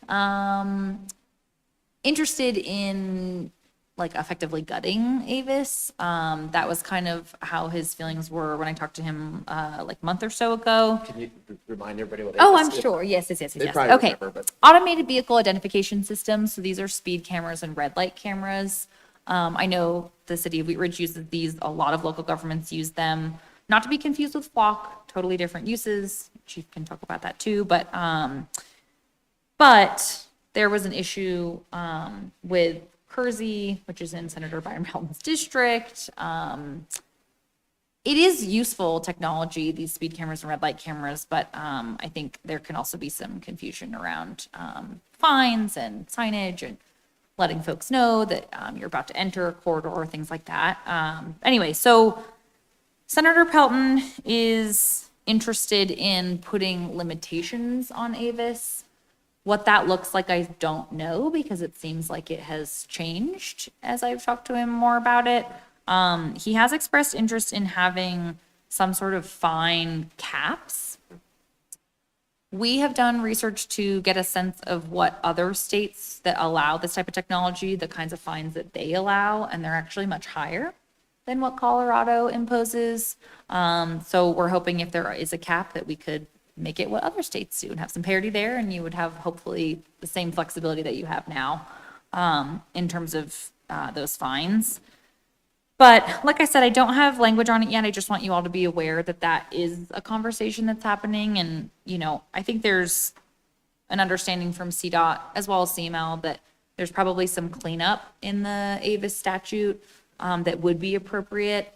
interested in like effectively gutting Avis. That was kind of how his feelings were when I talked to him like a month or so ago. Can you remind everybody what? Oh, Avis I'm is? sure. Yes. They probably Okay. remember, but- Automated vehicle identification systems. So these are speed cameras and red light cameras. I know the city of Wheat Ridge uses these. A lot of local governments use them. Not to be confused with Flock, totally different uses. Chief can talk about that too. But there was an issue with Kersey, which is in Senator Byron Pelton's district. It is useful technology, these speed cameras and red light cameras, but I think there can also be some confusion around fines and signage and letting folks know that you're about to enter a corridor, things like that. Anyway, so Senator Pelton is interested in putting limitations on Avis. What that looks like, I don't know, because it seems like it has changed as I've talked to him more about it. He has expressed interest in having some sort of fine caps. We have done research to get a sense of what other states that allow this type of technology, the kinds of fines that they allow, and they're actually much higher than what Colorado imposes. So we're hoping if there is a cap that we could make it what other states do and have some parity there, and you would have hopefully the same flexibility that you have now in terms of those fines. But like I said, I don't have language on it yet. I just want you all to be aware that that is a conversation that's happening. And, you know, I think there's an understanding from CDOT as well as CML that there's probably some cleanup in the Avis statute that would be appropriate.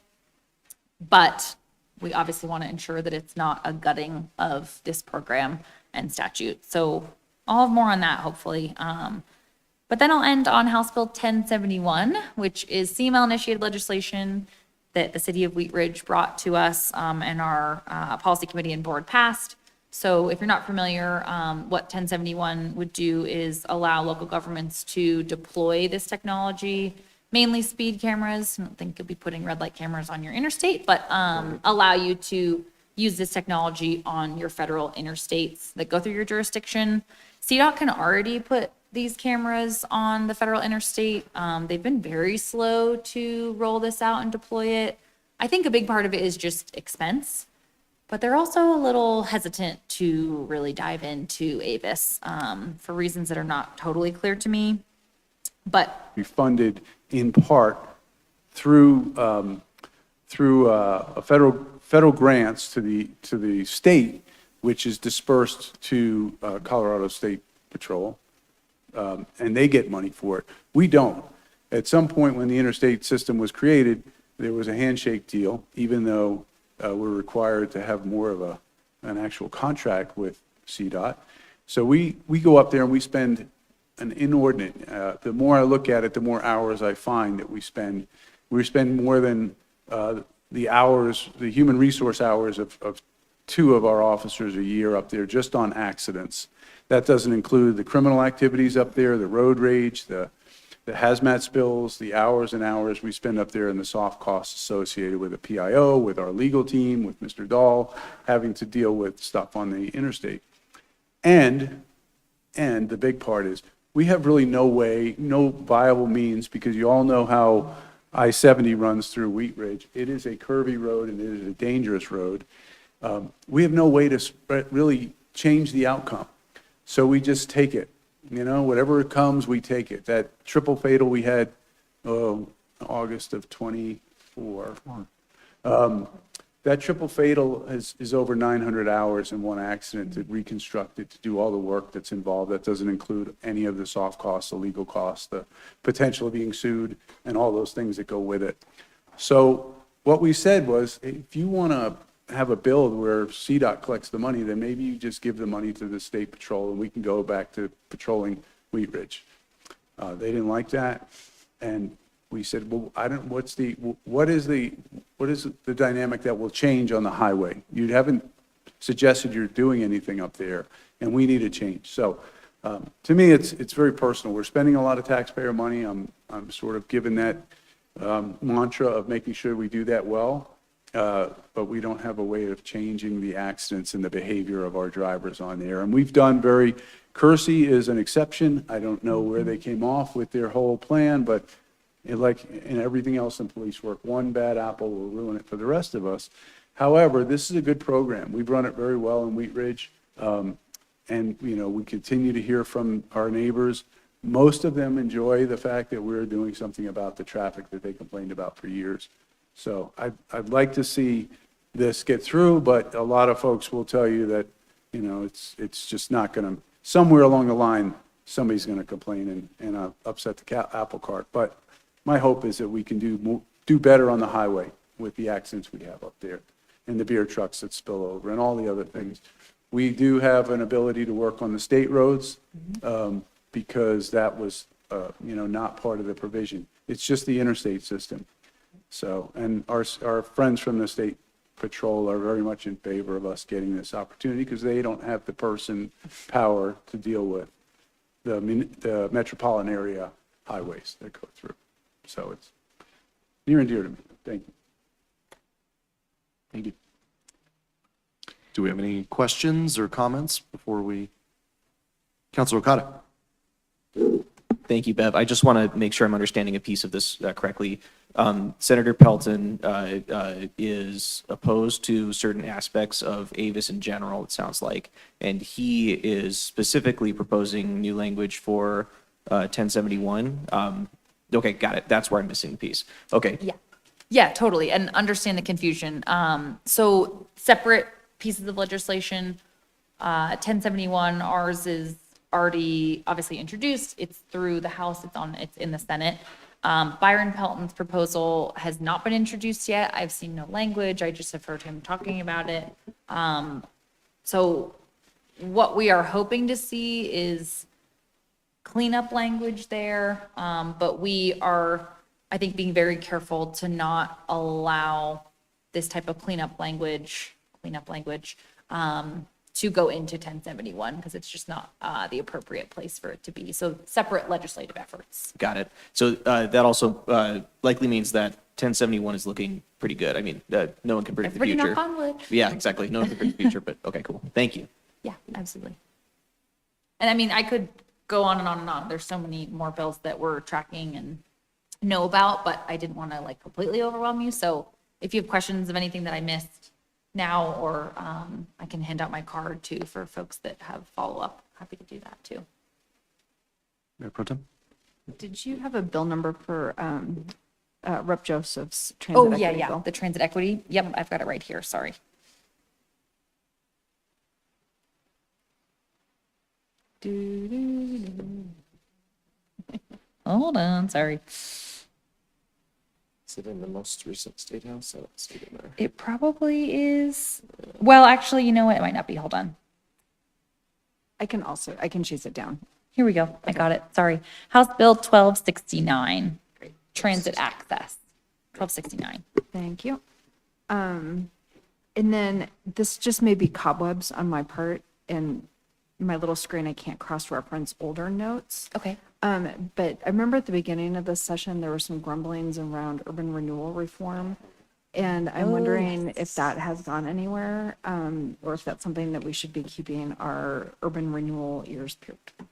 But we obviously want to ensure that it's not a gutting of this program and statute. So I'll have more on that, hopefully. But then I'll end on House Bill 1071, which is CML-initiated legislation that the city of Wheat Ridge brought to us and our policy committee and board passed. So if you're not familiar, what 1071 would do is allow local governments to deploy this technology, mainly speed cameras. I don't think you'll be putting red light cameras on your interstate, but allow you to use this technology on your federal interstates that go through your jurisdiction. CDOT can already put these cameras on the federal interstate. They've been very slow to roll this out and deploy it. I think a big part of it is just expense, but they're also a little hesitant to really dive into Avis for reasons that are not totally clear to me. But Be funded in part through a federal grants to the state, which is dispersed to Colorado State Patrol, and they get money for it. We don't. At some point when the interstate system was created, there was a handshake deal, even though we're required to have more of an actual contract with CDOT. So we go up there and we spend an inordinate, the more I look at it, the more hours I find that we spend. We spend more than the hours, the human resource hours of 2 of our officers a year up there just on accidents. That doesn't include the criminal activities up there, the road rage, the hazmat spills, the hours and hours we spend up there, and the soft costs associated with the PIO, with our legal team, with Mr. Dahl, having to deal with stuff on the interstate. And the big part is, we have really no way, no viable means, because you all know how I-70 runs through Wheat Ridge. It is a curvy road and it is a dangerous road. We have no way to really change the outcome. So we just take it. You know, whatever it comes, we take it. That triple fatal we had, August of '24. That triple fatal is over 900 hours in one accident to reconstruct it, to do all the work that's involved. That doesn't include any of the soft costs, the legal costs, the potential of being sued, and all those things that go with it. So what we said was, if you want to have a build where CDOT collects the money, then maybe you just give the money to the state patrol and we can go back to patrolling Wheat Ridge. They didn't like that, and we said, well, what is the dynamic that will change on the highway? You haven't suggested you're doing anything up there, and we need a change. So to me, it's very personal. We're spending a lot of taxpayer money. I'm sort of given that mantra of making sure we do that well. But we don't have a way of changing the accidents and the behavior of our drivers on there. And we've done Kersey is an exception. I don't know where they came off with their whole plan, but like in everything else in police work, one bad apple will ruin it for the rest of us. However, this is a good program. We've run it very well in Wheat Ridge. And, you know, we continue to hear from our neighbors. Most of them enjoy the fact that we're doing something about the traffic that they complained about for years. So I'd like to see this get through, but a lot of folks will tell you that, you know, it's just not going to, somewhere along the line, somebody's going to complain and upset the apple cart. But my hope is that we can do better on the highway with the accidents we have up there and the beer trucks that spill over and all the other things. We do have an ability to work on the state roads because that was, you know, not part of the provision. It's just the interstate system. So, and our friends from the state patrol are very much in favor of us getting this opportunity because they don't have the power to deal with the metropolitan area highways that go through. So it's near and dear to me. Thank you. Thank you. Do we have any questions or comments before we? Councilor Okada. Thank you, Bev. I just want to make sure I'm understanding a piece of this correctly. Senator Pelton is opposed to certain aspects of Avis in general, it sounds like, and he is specifically proposing new language for 1071. Okay, got it. That's where I'm missing the piece. Okay. Yeah. Yeah, totally. And understand the confusion. So separate pieces of legislation, 1071, ours is already obviously introduced. It's through the House. It's in the Senate. Byron Pelton's proposal has not been introduced yet. I've seen no language. I just have heard him talking about it. So what we are hoping to see is cleanup language there. But we are, I think, being very careful to not allow this type of cleanup language, to go into 1071 because it's just not the appropriate place for it to be. So separate legislative efforts. Got it. So that also likely means that 1071 is looking pretty good. I mean, no one can predict the Everybody future. knock on wood. Yeah, exactly. No one can predict the future, but okay, cool. Thank you. Yeah, absolutely. And I mean, I could go on and on and on. There's so many more bills that we're tracking and know about, but I didn't want to like completely overwhelm you. So if you have questions of anything that I missed now, or I can hand out my card too for folks that have follow-up. Happy to do that too. Mayor Pro Tem? Did you have a bill number for Rep. Joseph's transit Oh, equity yeah, bill? the transit equity. Yep, I've got it right here, sorry. Hold on, sorry. Is it in the most recent State House? I don't see it in there. It probably is. Well, actually, you know what? It might not be. Hold on. I can chase it down. Here we go. I got it. Sorry. House Bill 1269, transit access. 1269. Thank you. And then this just may be cobwebs on my part, and my little screen, I can't cross-reference older notes. Okay. But I remember at the beginning of this session, there were some grumblings around urban renewal reform. And I'm wondering if that has gone anywhere, or if that's something that we should be keeping our urban renewal ears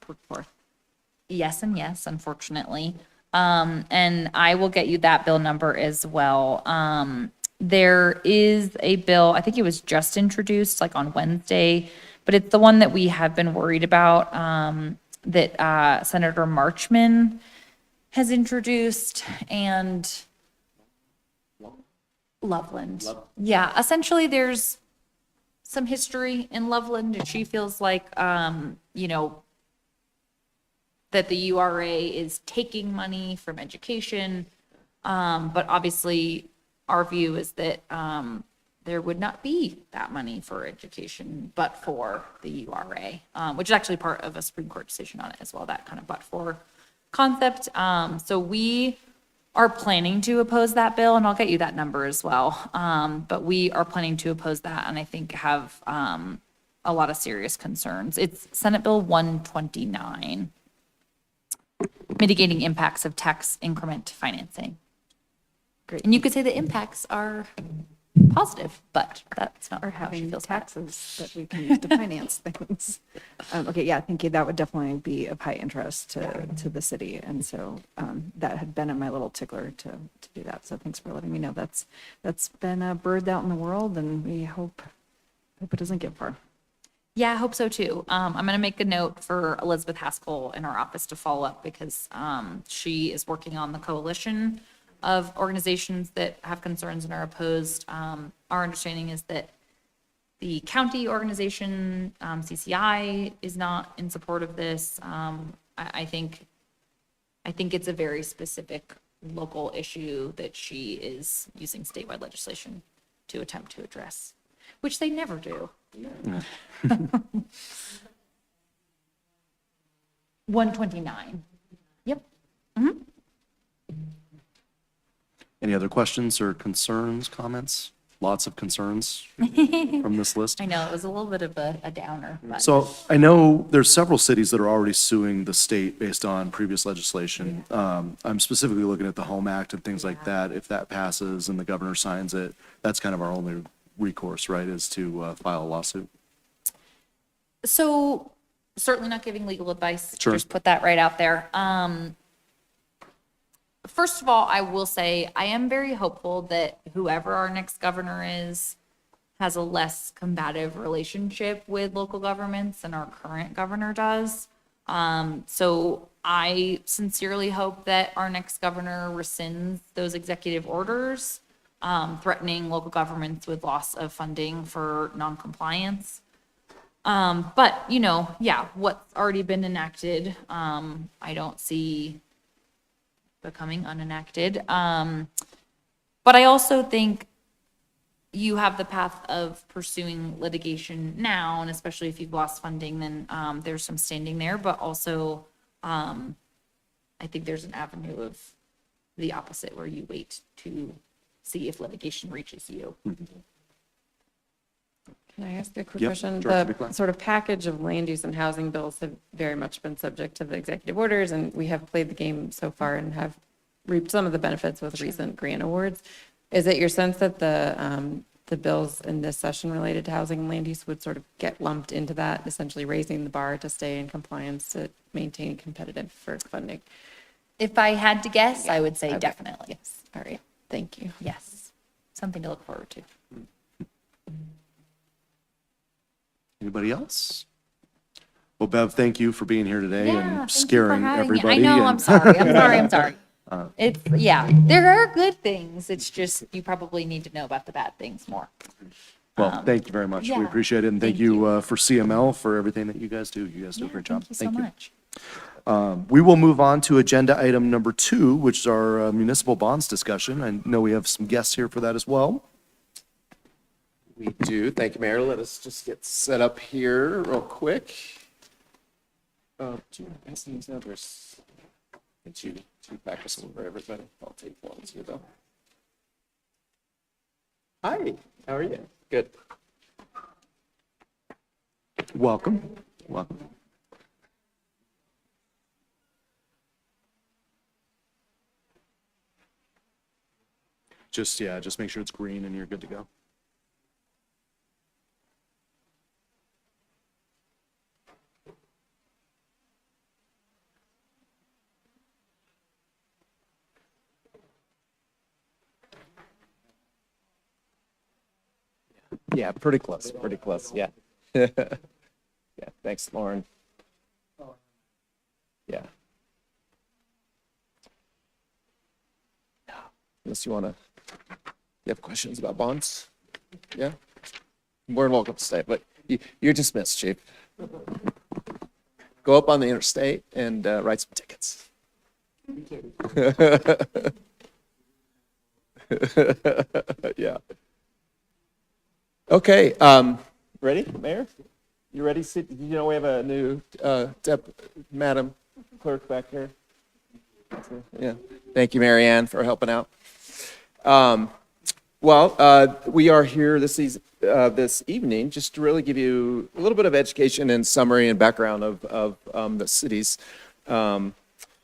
perked for. Yes and yes, unfortunately. And I will get you that bill number as well. There is a bill, I think it was just introduced like on Wednesday, but it's the one that we have been worried about, that Senator Marchman has introduced, and Loveland. Yeah, essentially there's some history in Loveland, and she feels like, you know, that the URA is taking money from education. But obviously, our view is that there would not be that money for education but for the URA, which is actually part of a Supreme Court decision on it as well, that kind of but for concept. So we are planning to oppose that bill, and I'll get you that number as well. But we are planning to oppose that, and I think have a lot of serious concerns. It's Senate Bill 129. Mitigating impacts of tax increment financing. Great. And you could say the impacts are positive, but that's not Or how she having feels about it. taxes that we can use to finance things. Okay, yeah, thank you. That would definitely be of high interest to the city. And so that had been in my little tickler to do that. So thanks for letting me know. That's been a bird out in the world, and we hope it doesn't get far. Yeah, I hope so too. I'm going to make a note for Elizabeth Haskell in our office to follow up, because she is working on the coalition of organizations that have concerns and are opposed. Our understanding is that the county organization, CCI, is not in support of this. I think it's a very specific local issue that she is using statewide legislation to attempt to address, which they never do. 129. Yep. Any other questions or concerns, comments? Lots of concerns from this list. I know, it was a little bit of a downer, but. So I know there's several cities that are already suing the state based on previous legislation. I'm specifically looking at the Home Act and things like that. If that passes and the governor signs it, that's kind of our only recourse, right, is to file a lawsuit. So certainly not giving legal advice. Sure. Just put that right out there. First of all, I will say I am very hopeful that whoever our next governor is has a less combative relationship with local governments than our current governor does. So I sincerely hope that our next governor rescinds those executive orders threatening local governments with loss of funding for noncompliance. But, you know, yeah, what's already been enacted, I don't see becoming unenacted. But I also think you have the path of pursuing litigation now, and especially if you've lost funding, then there's some standing there. But also, I think there's an avenue of the opposite where you wait to see if litigation reaches you. Can I ask a quick Yep, question? Director The Duquesne. sort of package of land use and housing bills have very much been subject to the executive orders, and we have played the game so far and have reaped some of the benefits with recent grant awards. Is it your sense that the bills in this session related to housing and land use would sort of get lumped into that, essentially raising the bar to stay in compliance, to maintain competitive for funding? If I had to guess, I would say Okay. definitely. Yes, all right, thank you. Yes. Something to look forward to. Anybody else? Well, Bev, thank you for being here today Yeah, and thank you for scaring having me. everybody. I know, I'm and- sorry, I'm sorry. It's, yeah, there are good things. It's just, you probably need to know about the bad things more. Well, thank you very much. We yeah, appreciate it. And thank thank you. you for CML for everything that you guys do. You guys do a great job. Thank you so much. We will move on to agenda item number 2, which is our municipal bonds discussion. I know we have some guests here for that as well. We do. Thank you, Mayor. Let us just get set up here real quick. Do you want to pass these out, or get you to practice for everybody? I'll take ones here, though. Hi, how are you? Good. Welcome. Welcome. Just make sure it's green and you're good to go. Yeah, pretty close, yeah. Yeah, thanks, Lauren. Yeah. Unless you want to, you have questions about bonds? Yeah? More than welcome to stay, but you're dismissed, Chief. Go up on the interstate and write some tickets. Yeah. Okay, ready, Mayor? You ready? You know we have a new Madam Clerk back here. Yeah, thank you, Mary Ann, for helping out. We are here this evening just to really give you a little bit of education and summary and background of the city's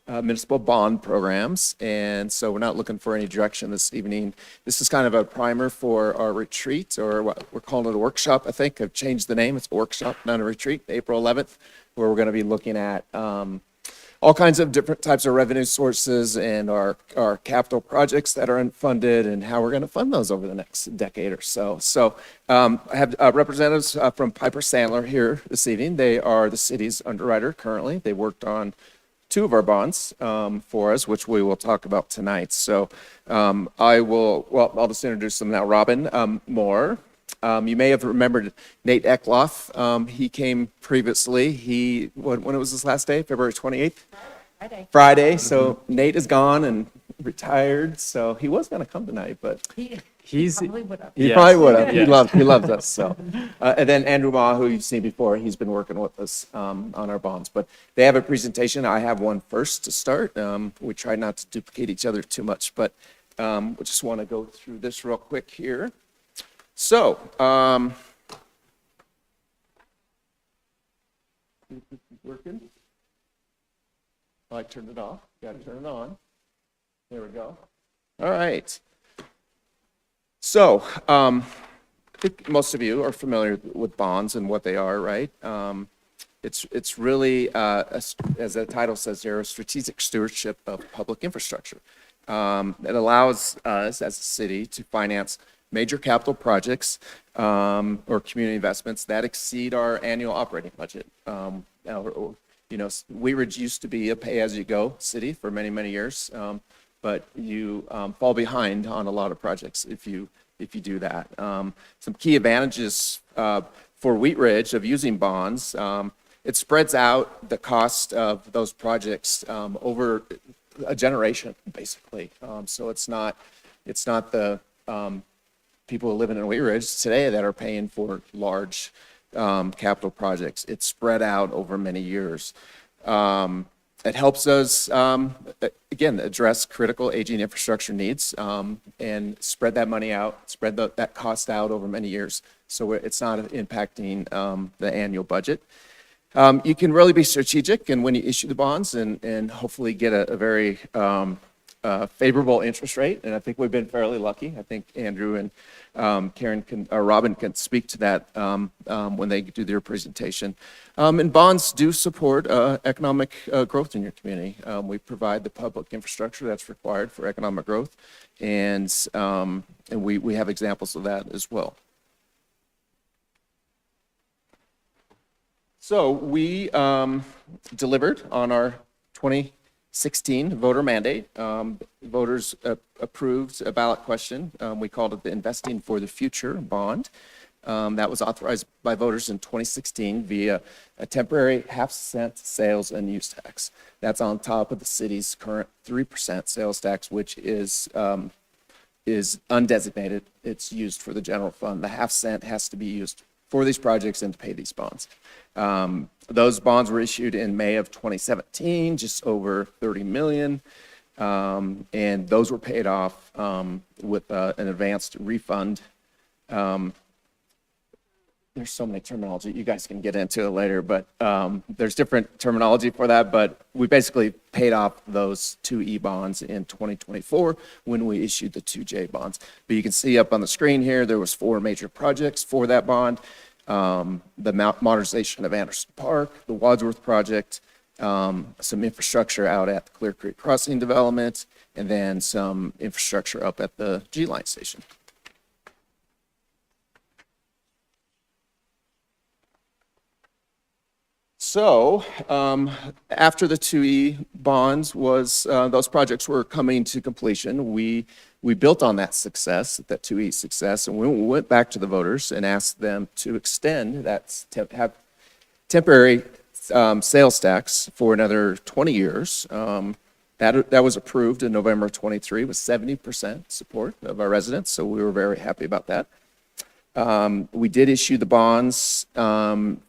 municipal bond programs. And so we're not looking for any direction this evening. This is kind of a primer for our retreat, or what we're calling it a workshop, I think. I've changed the name. It's a workshop, not a retreat, April 11th, where we're going to be looking at all kinds of different types of revenue sources and our capital projects that are unfunded and how we're going to fund those over the next decade or so. So I have representatives from Piper Sandler here this evening. They are the city's underwriter currently. They worked on 2 of our bonds for us, which we will talk about tonight. So I'll just introduce them now. Robin Moore. You may have remembered Nate Eckloff. He came previously. When it was his last day, February 28th? Friday. So Nate is gone and retired. So he was going to come tonight, but he probably would have. He loves us. So, and then Andrew Ma, who you've seen before, he's been working with us on our bonds. But they have a presentation. I have one first to start. We try not to duplicate each other too much, but we just want to go through this real quick here. So, working? Oh, I turned it off. Got to turn it on. There we go. All right. So, I think most of you are familiar with bonds and what they are, right? It's really, as the title says here, a strategic stewardship of public infrastructure. It allows us as a city to finance major capital projects or community investments that exceed our annual operating budget. Wheat Ridge used to be a pay-as-you-go city for many, many years, but you fall behind on a lot of projects if you do that. Some key advantages for Wheat Ridge of using bonds: it spreads out the cost of those projects over a generation, basically. So it's not the people living in Wheat Ridge today that are paying for large capital projects. It's spread out over many years. It helps us, again, address critical aging infrastructure needs and spread that money out, spread that cost out over many years, so it's not impacting the annual budget. You can really be strategic and when you issue the bonds and hopefully get a very favorable interest rate, and I think we've been fairly lucky. I think Andrew and Robin can speak to that when they do their presentation. And bonds do support economic growth in your community. We provide the public infrastructure that's required for economic growth, and we have examples of that as well. So we delivered on our 2016 voter mandate. Voters approved a ballot question. We called it the Investing for the Future bond. that was authorized by voters in 2016 via a temporary half-cent sales and use tax. That's on top of the city's current 3% sales tax, which is undesignated. It's used for the general fund. The half cent has to be used for these projects and to pay these bonds. Those bonds were issued in May of 2017, just over 30 million. And those were paid off with an advanced refund. There's so many terminology, you guys can get into it later, but there's different terminology for that, but we basically paid off those 2E bonds in 2024 when we issued the 2J bonds. But you can see up on the screen here, there was 4 major projects for that bond. The modernization of Anderson Park, the Wadsworth project, some infrastructure out at the Clear Creek Crossing development, and then some infrastructure up at the G-Line station. So after the 2E bonds those projects were coming to completion, we built on that success, that 2E success, and we went back to the voters and asked them to extend that temporary sales tax for another 20 years. That was approved in November of 23 with 70% support of our residents, so we were very happy about that. We did issue the bonds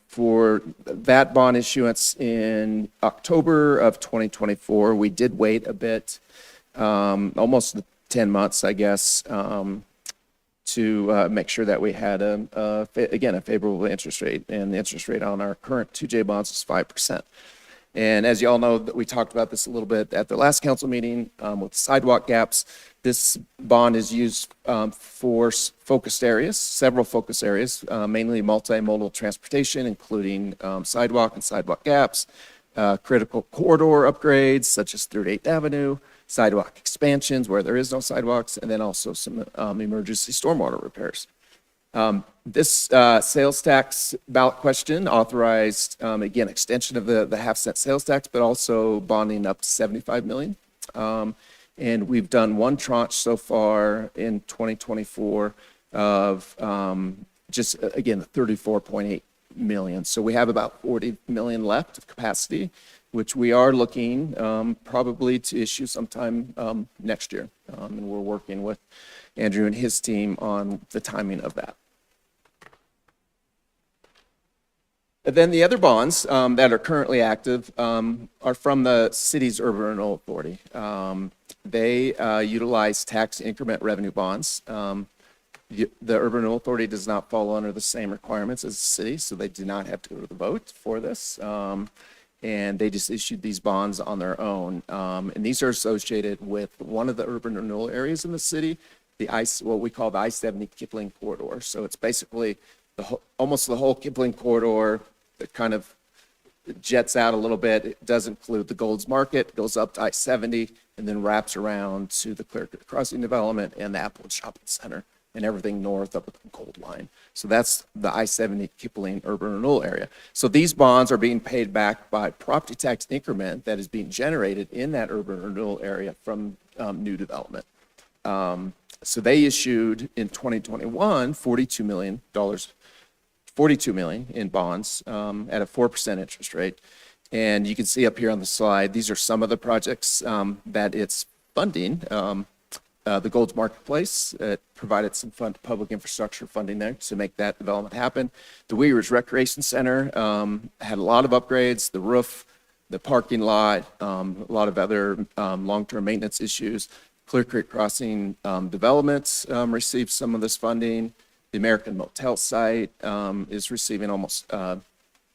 for that bond issuance in October of 2024. We did wait a bit, almost 10 months, I guess, to make sure that we had, again, a favorable interest rate. And the interest rate on our current 2J bonds is 5%. And as you all know, we talked about this a little bit at the last council meeting with sidewalk gaps. This bond is used for focused areas, several focus areas, mainly multimodal transportation, including sidewalk and sidewalk gaps, critical corridor upgrades such as 38th Avenue, sidewalk expansions where there is no sidewalks, and then also some emergency stormwater repairs. This sales tax ballot question authorized, again, extension of the half-cent sales tax, but also bonding up to 75 million. And we've done one tranche so far in 2024 of just, again, 34.8 million. So we have about 40 million left of capacity, which we are looking probably to issue sometime next year. And we're working with Andrew and his team on the timing of that. And then the other bonds that are currently active are from the city's urban renewal authority. They utilize tax increment revenue bonds. The urban renewal authority does not fall under the same requirements as the city, so they do not have to go to the vote for this. And they just issued these bonds on their own. And these are associated with one of the urban renewal areas in the city, what we call the I-70 Kipling corridor. So it's basically almost the whole Kipling corridor that kind of jets out a little bit. It does include the Gold's Market, goes up to I-70, and then wraps around to the Clear Creek Crossing development and the Applewood Shopping Center and everything north of the Gold Line. So that's the I-70 Kipling urban renewal area. So these bonds are being paid back by property tax increment that is being generated in that urban renewal area from new development. So they issued in 2021 $42 million in bonds at a 4% interest rate. And you can see up here on the slide, these are some of the projects that it's funding. The Gold's Marketplace provided some public infrastructure funding there to make that development happen. The Uyghurs Recreation Center had a lot of upgrades, the roof, the parking lot, a lot of other long-term maintenance issues. Clear Creek Crossing developments received some of this funding. The American Motel site is receiving almost $9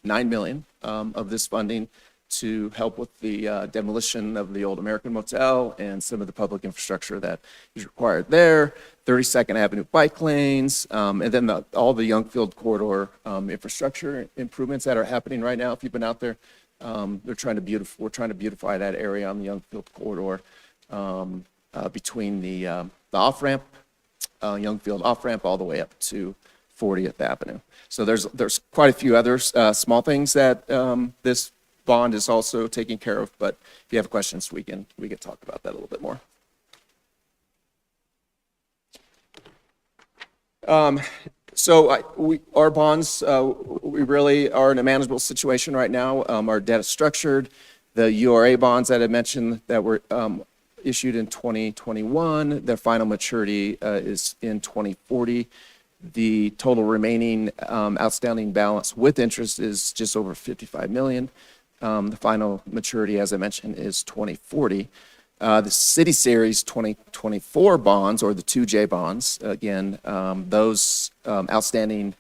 million of this funding to help with the demolition of the old American Motel and some of the public infrastructure that is required there. 32nd Avenue bike lanes, and then all the Youngfield corridor infrastructure improvements that are happening right now. If you've been out there, we're trying to beautify that area on the Youngfield corridor between the off-ramp, Youngfield off-ramp all the way up to 40th Avenue. So there's quite a few other small things that this bond is also taking care of, but if you have questions, we can talk about that a little bit more. So our bonds, we really are in a manageable situation right now. Our debt is structured. The URA bonds that I mentioned that were issued in 2021, their final maturity is in 2040. The total remaining outstanding balance with interest is just over 55 million. The final maturity, as I mentioned, is 2040. The City Series 2024 bonds, or the 2J bonds, again, those outstanding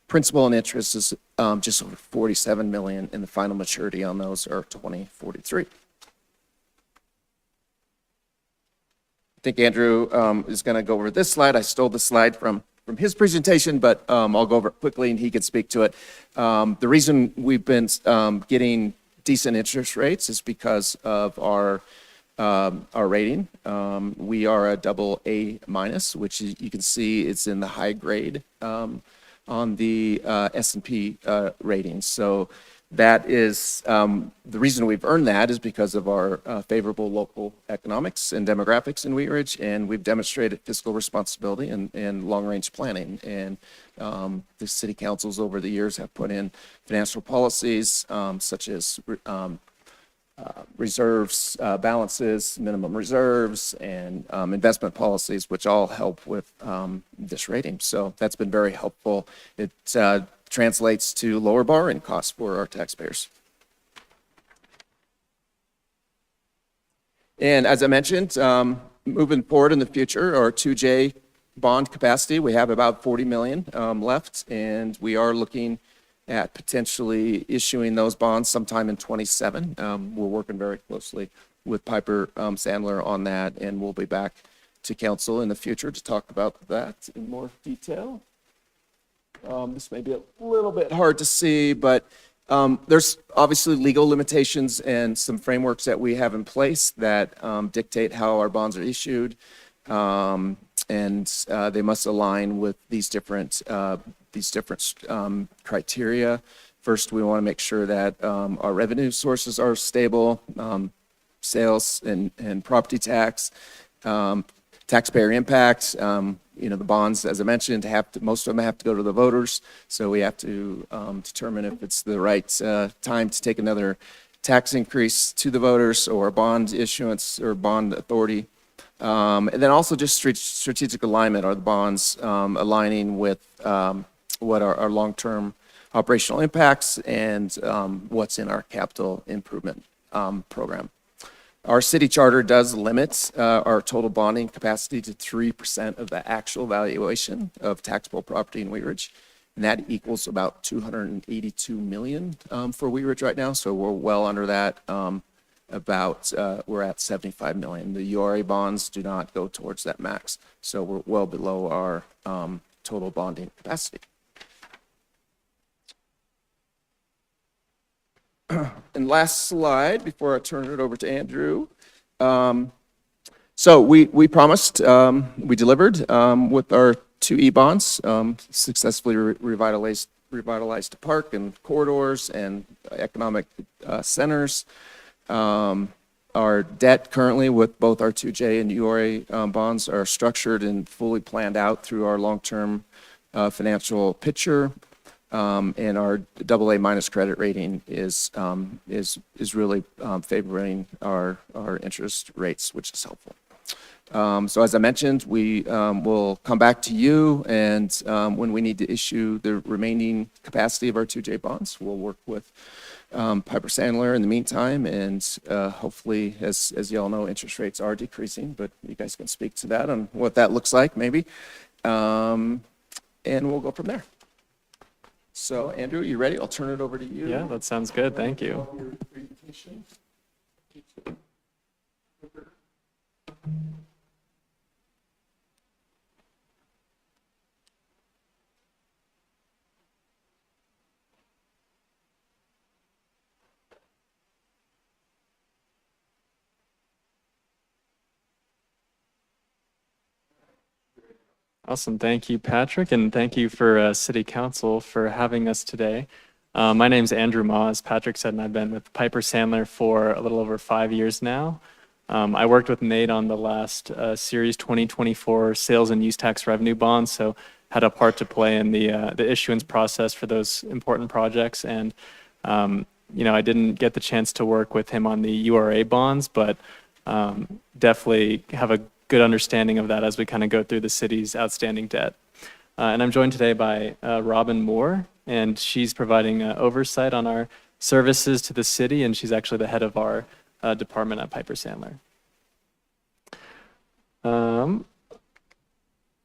principal and interest is just over 47 million, and the final maturity on those are 2043. I think Andrew is going to go over this slide. I stole the slide from his presentation, but I'll go over it quickly and he can speak to it. The reason we've been getting decent interest rates is because of our rating. We are a AA-, which you can see it's in the high grade on the S&P ratings. So that is the reason we've earned that is because of our favorable local economics and demographics in Wheat Ridge, and we've demonstrated fiscal responsibility and long-range planning. And the city councils over the years have put in financial policies such as reserves, balances, minimum reserves, and investment policies, which all help with this rating. So that's been very helpful. It translates to lower borrowing costs for our taxpayers. And as I mentioned, moving forward in the future, our 2J bond capacity, we have about 40 million left, and we are looking at potentially issuing those bonds sometime in 27. We're working very closely with Piper Sandler on that, and we'll be back to council in the future to talk about that in more detail. This may be a little bit hard to see, but there's obviously legal limitations and some frameworks that we have in place that dictate how our bonds are issued, and they must align with these different criteria. First, we want to make sure that our revenue sources are stable, sales and property tax, taxpayer impact. The bonds, as I mentioned, most of them have to go to the voters. So we have to determine if it's the right time to take another tax increase to the voters or a bond issuance or bond authority. And then also just strategic alignment. Are the bonds aligning with what are our long-term operational impacts and what's in our capital improvement program? Our city charter does limit our total bonding capacity to 3% of the actual valuation of taxable property in Wheat Ridge, and that equals about 282 million for Wheat Ridge right now. So we're well under that. We're at 75 million. The URA bonds do not go towards that max, so we're well below our total bonding capacity. And last slide before I turn it over to Andrew. So we promised, we delivered with our 2E bonds, successfully revitalized the park and corridors and economic centers. Our debt currently with both our 2J and URA bonds are structured and fully planned out through our long-term financial picture. And our AA- credit rating is really favoring our interest rates, which is helpful. So as I mentioned, we will come back to you, and when we need to issue the remaining capacity of our 2J bonds, we'll work with Piper Sandler in the meantime, and hopefully, as you all know, interest rates are decreasing, but you guys can speak to that and what that looks like maybe, and we'll go from there. So, Andrew, you ready? I'll turn it over to you. Yeah, that sounds good. Thank you. Awesome. Thank you, Patrick, and thank you for City Council for having us today. My name's Andrew Ma, as Patrick said, and I've been with Piper Sandler for a little over 5 years now. I worked with Nate on the last Series 2024 sales and use tax revenue bonds, so had a part to play in the issuance process for those important projects. And I didn't get the chance to work with him on the URA bonds, but definitely have a good understanding of that as we kind of go through the city's outstanding debt. And I'm joined today by Robin Moore, and she's providing oversight on our services to the city, and she's actually the head of our department at Piper Sandler.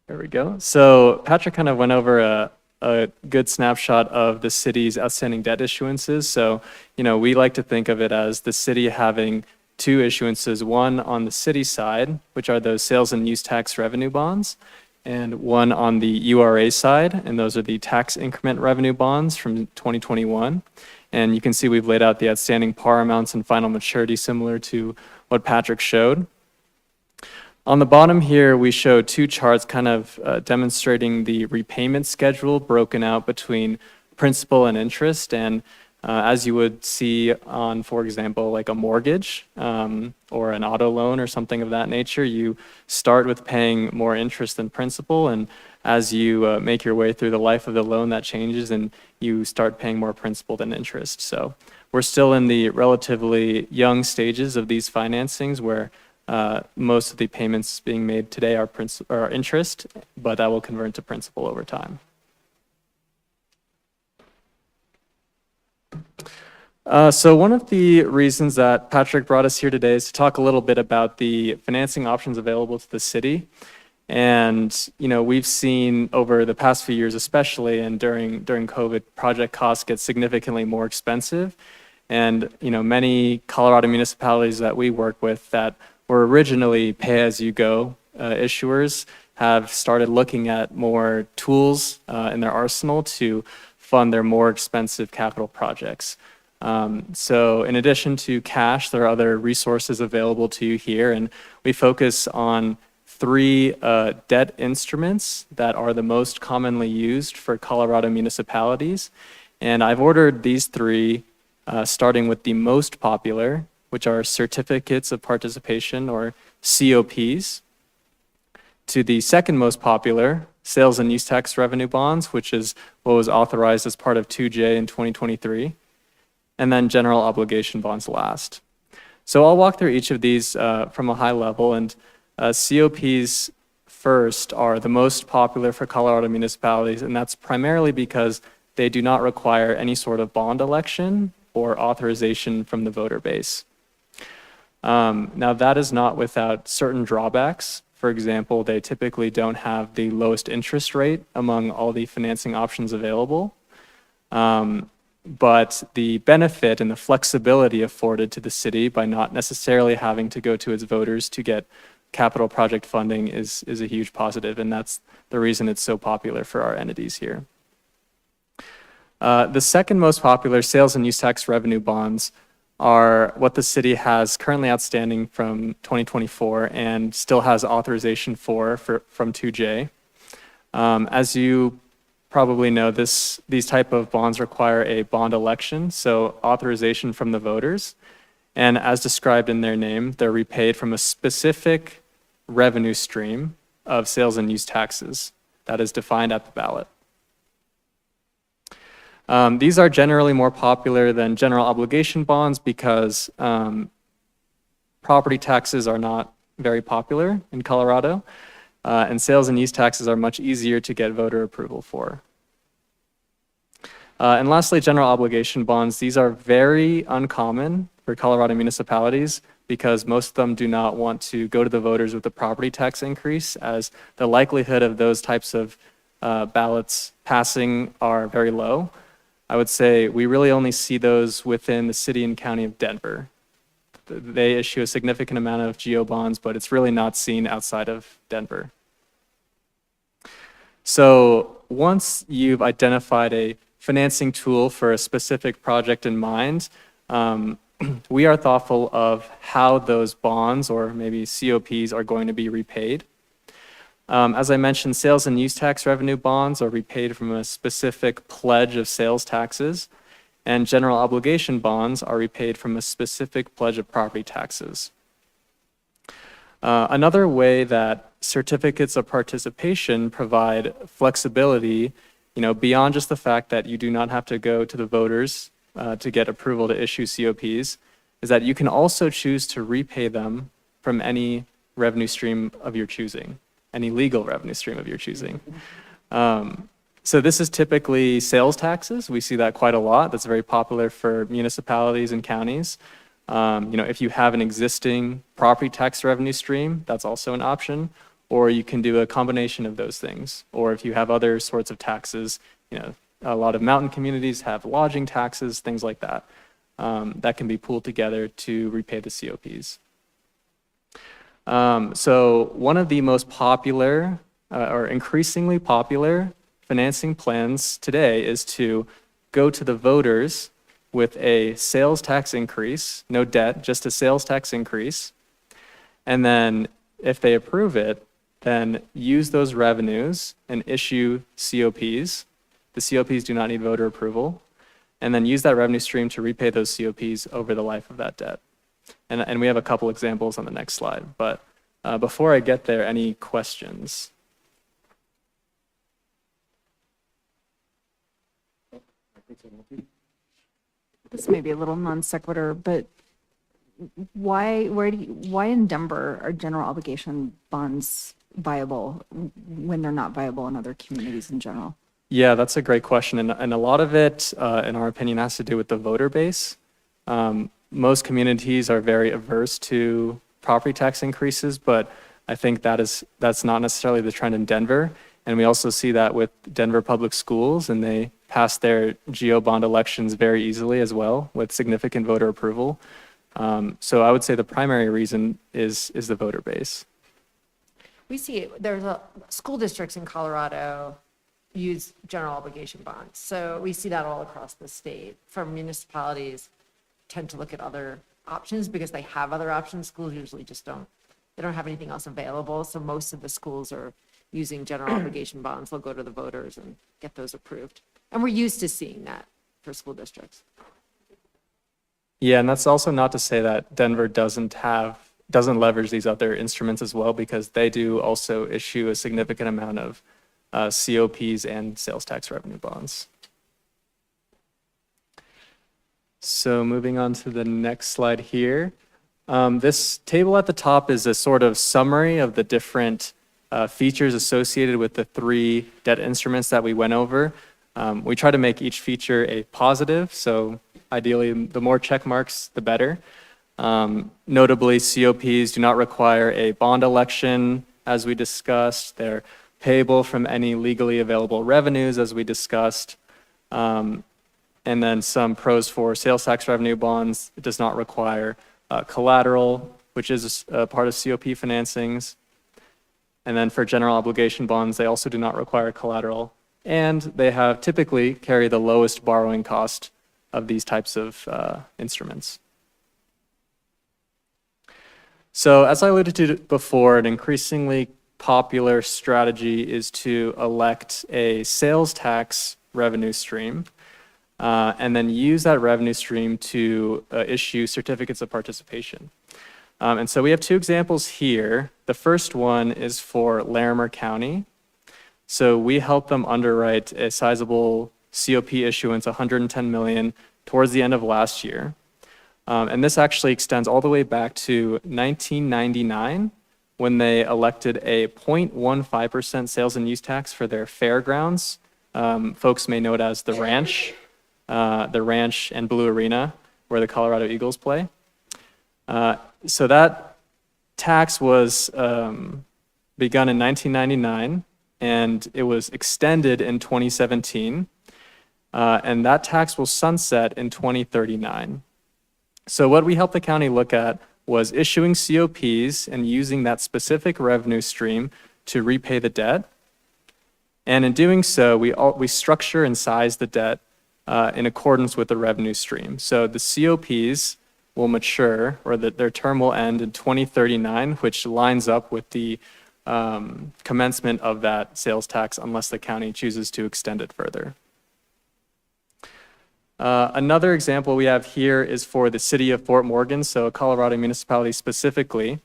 There we go. So Patrick kind of went over a good snapshot of the city's outstanding debt issuances. So, we like to think of it as the city having two issuances, one on the city side, which are those sales and use tax revenue bonds, and one on the URA side, and those are the tax increment revenue bonds from 2021. And you can see we've laid out the outstanding par amounts and final maturity similar to what Patrick showed. On the bottom here, we show two charts kind of demonstrating the repayment schedule broken out between principal and interest. And as you would see on, for example, like a mortgage or an auto loan or something of that nature, you start with paying more interest than principal. And as you make your way through the life of the loan, that changes and you start paying more principal than interest. So we're still in the relatively young stages of these financings where most of the payments being made today are interest, but that will convert to principal over time. So one of the reasons that Patrick brought us here today is to talk a little bit about the financing options available to the city. And, we've seen over the past few years, especially and during COVID, project costs get significantly more expensive. And, many Colorado municipalities that we work with that were originally pay-as-you-go issuers have started looking at more tools in their arsenal to fund their more expensive capital projects. So in addition to cash, there are other resources available to you here, and we focus on three debt instruments that are the most commonly used for Colorado municipalities. And I've ordered these three, starting with the most popular, which are certificates of participation or COPs, to the second most popular, sales and use tax revenue bonds, which is what was authorized as part of 2J in 2023, and then general obligation bonds last. So I'll walk through each of these from a high level, and COPs first are the most popular for Colorado municipalities, and that's primarily because they do not require any sort of bond election or authorization from the voter base. Now that is not without certain drawbacks. For example, they typically don't have the lowest interest rate among all the financing options available. But the benefit and the flexibility afforded to the city by not necessarily having to go to its voters to get capital project funding is a huge positive, and that's the reason it's so popular for our entities here. The second most popular, sales and use tax revenue bonds, are what the city has currently outstanding from 2024 and still has authorization from 2J. As you probably know, these type of bonds require a bond election, so authorization from the voters. And as described in their name, they're repaid from a specific revenue stream of sales and use taxes that is defined at the ballot. These are generally more popular than general obligation bonds because property taxes are not very popular in Colorado, and sales and use taxes are much easier to get voter approval for. And lastly, general obligation bonds. These are very uncommon for Colorado municipalities because most of them do not want to go to the voters with a property tax increase, as the likelihood of those types of ballots passing are very low. I would say we really only see those within the city and county of Denver. They issue a significant amount of GO bonds, but it's really not seen outside of Denver. So once you've identified a financing tool for a specific project in mind, we are thoughtful of how those bonds or maybe COPs are going to be repaid. As I mentioned, sales and use tax revenue bonds are repaid from a specific pledge of sales taxes, and general obligation bonds are repaid from a specific pledge of property taxes. Another way that certificates of participation provide flexibility, beyond just the fact that you do not have to go to the voters to get approval to issue COPs, is that you can also choose to repay them from any revenue stream of your choosing, any legal revenue stream of your choosing. So this is typically sales taxes. We see that quite a lot. That's very popular for municipalities and counties. If you have an existing property tax revenue stream, that's also an option. Or you can do a combination of those things. Or if you have other sorts of taxes, a lot of mountain communities have lodging taxes, things like that, that can be pooled together to repay the COPs. So one of the most popular or increasingly popular financing plans today is to go to the voters with a sales tax increase, no debt, just a sales tax increase. And then if they approve it, then use those revenues and issue COPs. The COPs do not need voter approval. And then use that revenue stream to repay those COPs over the life of that debt. And we have a couple examples on the next slide. But before I get there, any questions? This may be a little non sequitur, but why in Denver are general obligation bonds viable when they're not viable in other communities in general? Yeah, that's a great question. And a lot of it, in our opinion, has to do with the voter base. Most communities are very averse to property tax increases, but I think that's not necessarily the trend in Denver. And we also see that with Denver Public Schools, and they pass their GO bond elections very easily as well with significant voter approval. So I would say the primary reason is the voter base. We see there's school districts in Colorado use general obligation bonds. So we see that all across the state. From municipalities tend to look at other options because they have other options. Schools usually just don't have anything else available. So most of the schools are using general obligation bonds. They'll go to the voters and get those approved. And we're used to seeing that for school districts. Yeah, and that's also not to say that Denver doesn't leverage these other instruments as well, because they do also issue a significant amount of COPs and sales tax revenue bonds. So moving on to the next slide here. This table at the top is a sort of summary of the different features associated with the 3 debt instruments that we went over. We try to make each feature a positive, so ideally the more check marks, the better. Notably, COPs do not require a bond election, as we discussed. They're payable from any legally available revenues, as we discussed. And then some pros for sales tax revenue bonds. It does not require collateral, which is a part of COP financings. And then for general obligation bonds, they also do not require collateral. And they typically carry the lowest borrowing cost of these types of instruments. So as I alluded to before, an increasingly popular strategy is to elect a sales tax revenue stream and then use that revenue stream to issue certificates of participation. And so we have 2 examples here. The first one is for Larimer County. So we helped them underwrite a sizable COP issuance, $110 million, towards the end of last year. And this actually extends all the way back to 1999, when they elected a 0.15% sales and use tax for their fairgrounds. Folks may know it as the Ranch and Blue Arena, where the Colorado Eagles play. So that tax was begun in 1999, and it was extended in 2017. And that tax will sunset in 2039. So what we helped the county look at was issuing COPs and using that specific revenue stream to repay the debt. And in doing so, we structure and size the debt in accordance with the revenue stream. So the COPs will mature, or their term will end in 2039, which lines up with the commencement of that sales tax, unless the county chooses to extend it further. Another example we have here is for the city of Fort Morgan, so a Colorado municipality specifically.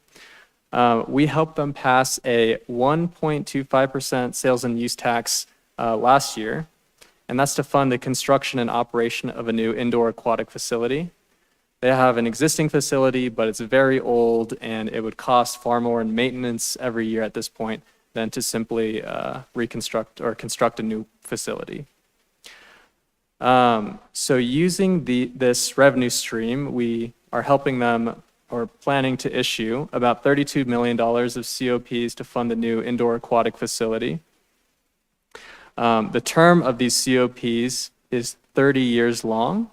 We helped them pass a 1.25% sales and use tax last year, and that's to fund the construction and operation of a new indoor aquatic facility. They have an existing facility, but it's very old, and it would cost far more in maintenance every year at this point than to simply reconstruct or construct a new facility. So using this revenue stream, we are helping them or planning to issue about $32 million of COPs to fund the new indoor aquatic facility. The term of these COPs is 30 years long.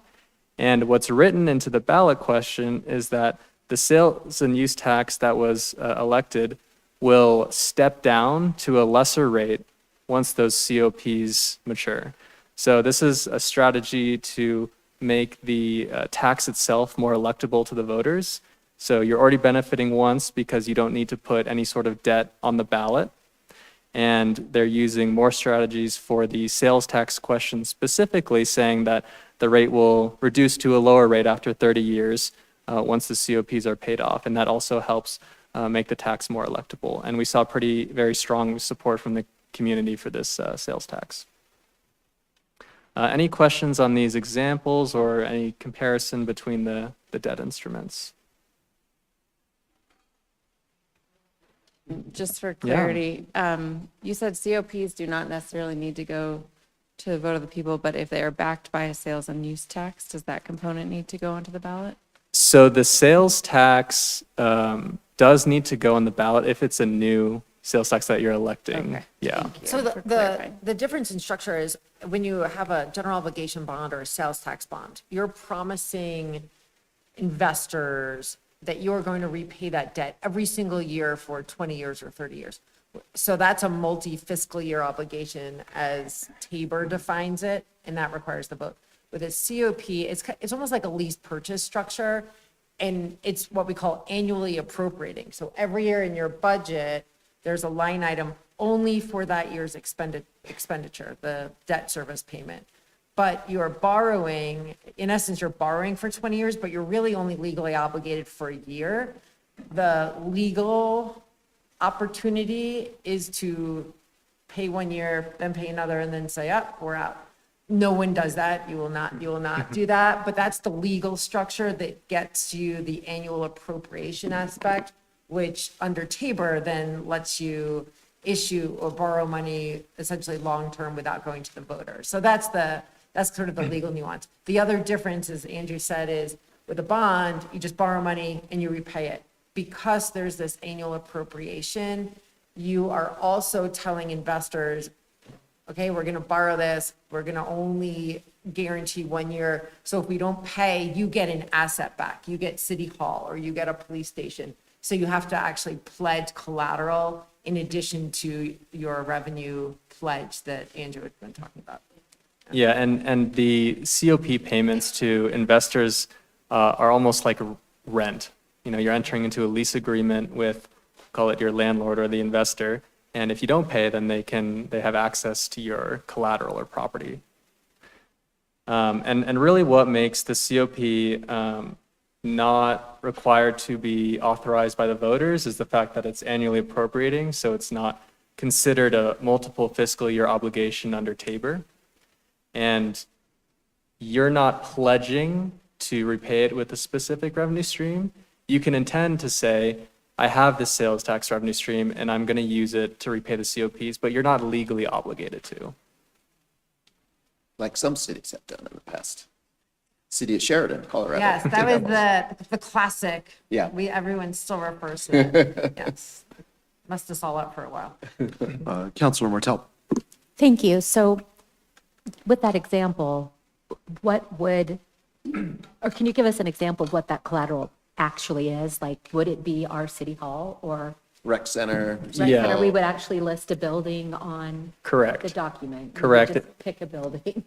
And what's written into the ballot question is that the sales and use tax that was elected will step down to a lesser rate once those COPs mature. So this is a strategy to make the tax itself more electable to the voters. So you're already benefiting once because you don't need to put any sort of debt on the ballot. And they're using more strategies for the sales tax question, specifically saying that the rate will reduce to a lower rate after 30 years once the COPs are paid off. And that also helps make the tax more electable. And we saw very strong support from the community for this sales tax. Any questions on these examples or any comparison between the debt instruments? Just for clarity, you said COPs do not necessarily need to go to the vote of the people, but if they are backed by a sales and use tax, does that component need to go onto the ballot? So the sales tax does need to go on the ballot if it's a new sales tax that you're electing. Okay. Yeah. Thank you So for clarifying. the difference in structure is when you have a general obligation bond or a sales tax bond, you're promising investors that you're going to repay that debt every single year for 20 years or 30 years. So that's a multi-fiscal year obligation as Tabor defines it, and that requires the vote. With a COP, it's almost like a lease purchase structure, and it's what we call annually appropriating. So every year in your budget, there's a line item only for that year's expenditure, the debt service payment. But you're borrowing, in essence, you're borrowing for 20 years, but you're really only legally obligated for a year. The legal opportunity is to pay 1 year, then pay another, and then say, up, we're out. No one does that. You will not do that. But that's the legal structure that gets you the annual appropriation aspect, which under Tabor then lets you issue or borrow money essentially long-term without going to the voter. So that's sort of the legal nuance. The other difference, as Andrew said, is with a bond, you just borrow money and you repay it. Because there's this annual appropriation, you are also telling investors, okay, we're going to borrow this, we're going to only guarantee 1 year. So if we don't pay, you get an asset back. You get City Hall or you get a police station. So you have to actually pledge collateral in addition to your revenue pledge that Andrew had been talking about. Yeah, and the COP payments to investors are almost like rent. You know, you're entering into a lease agreement with, call it your landlord or the investor, and if you don't pay, then they have access to your collateral or property. And really what makes the COP not required to be authorized by the voters is the fact that it's annually appropriating, so it's not considered a multiple fiscal year obligation under Tabor. And you're not pledging to repay it with a specific revenue stream. You can intend to say, I have this sales tax revenue stream and I'm going to use it to repay the COPs, but you're not legally obligated to. Like some cities have done in the past. City of Sheridan, Colorado. Yes, that was the classic. Yeah. Everyone still refers to it. Yes. Messed us all up for a while. Councilor Martell. Thank you. So with that example, or can you give us an example of what that collateral actually is? Like, would it be our city hall or? Rec center. Yeah. Or we would actually list a building on Correct. the document? We would Correct. just pick a building.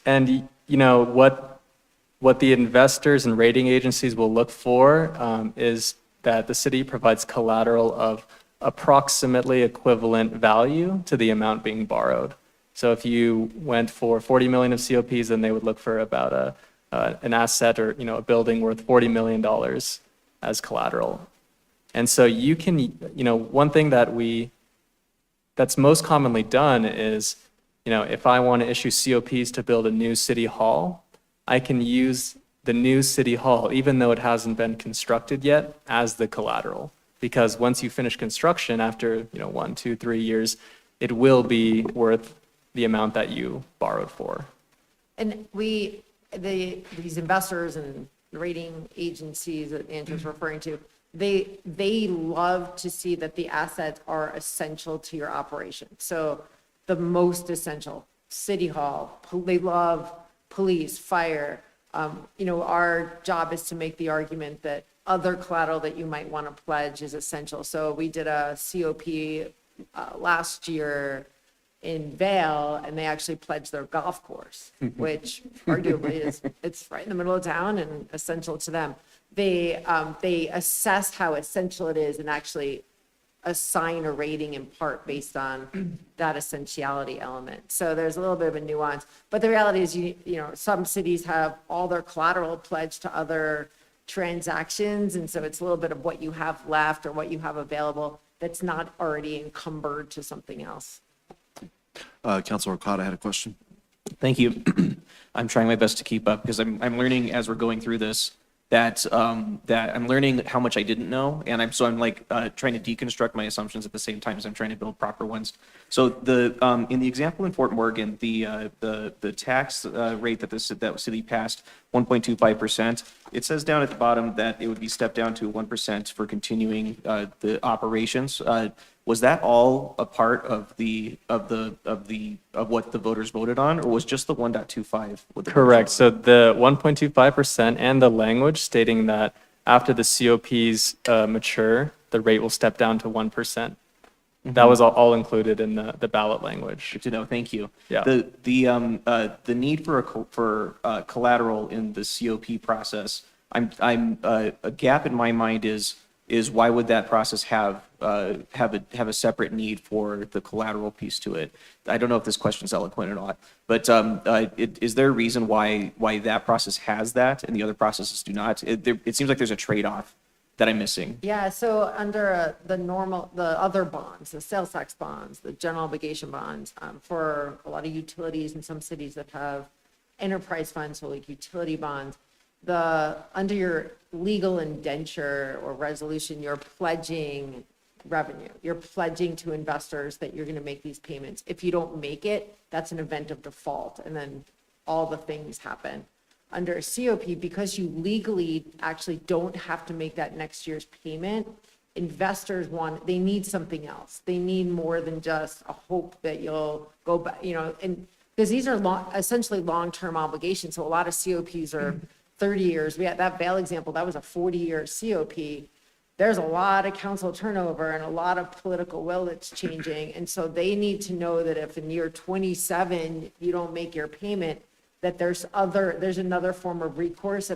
And you know, what the investors and rating agencies will look for is that the city provides collateral of approximately equivalent value to the amount being borrowed. So if you went for 40 million of COPs, then they would look for about an asset or, you know, a building worth $40 million as collateral. And so you can, one thing that's most commonly done is, if I want to issue COPs to build a new city hall, I can use the new city hall, even though it hasn't been constructed yet, as the collateral. Because once you finish construction after, 1, 2, 3 years, it will be worth the amount that you borrowed for. And these investors and rating agencies that Andrew's referring to, they love to see that the assets are essential to your operation. So the most essential, city hall, they love police, fire. Our job is to make the argument that other collateral that you might want to pledge is essential. So we did a COP last year in Vail, and they actually pledged their golf course, which arguably it's right in the middle of town and essential to them. They assess how essential it is and actually assign a rating in part based on that essentiality element. So there's a little bit of a nuance, but the reality is, some cities have all their collateral pledged to other transactions, and so it's a little bit of what you have left or what you have available that's not already encumbered to something else. Councilor Okada had a question. Thank you. I'm trying my best to keep up because I'm learning as we're going through this that I'm learning how much I didn't know, and I'm trying to deconstruct my assumptions at the same time as I'm trying to build proper ones. So in the example in Fort Morgan, the tax rate that city passed, 1.25%. It says down at the bottom that it would be stepped down to 1% for continuing the operations. Was that all a part of what the voters voted on, or was just the 1.25? Correct. So the 1.25% and the language stating that after the COPs mature, the rate will step down to 1%. That was all included in the ballot language. Good to know. Thank you. Yeah. The need for collateral in the COP process, a gap in my mind is why would that process have a separate need for the collateral piece to it? I don't know if this question's eloquent or not, but is there a reason why that process has that and the other processes do not? It seems like there's a trade-off that I'm missing. Yeah, so under the other bonds, the sales tax bonds, the general obligation bonds, for a lot of utilities in some cities that have enterprise funds, so like utility bonds, under your legal indenture or resolution, you're pledging revenue. You're pledging to investors that you're going to make these payments. If you don't make it, that's an event of default, and then all the things happen. Under a COP, because you legally actually don't have to make that next year's payment, investors they need something else. They need more than just a hope that you'll go back, and because these are essentially long-term obligations. So a lot of COPs are 30 years. We had that Vail example, that was a 40-year COP. There's a lot of council turnover and a lot of political will that's changing. And so they need to know that if in year 27, you don't make your payment, that there's another form of recourse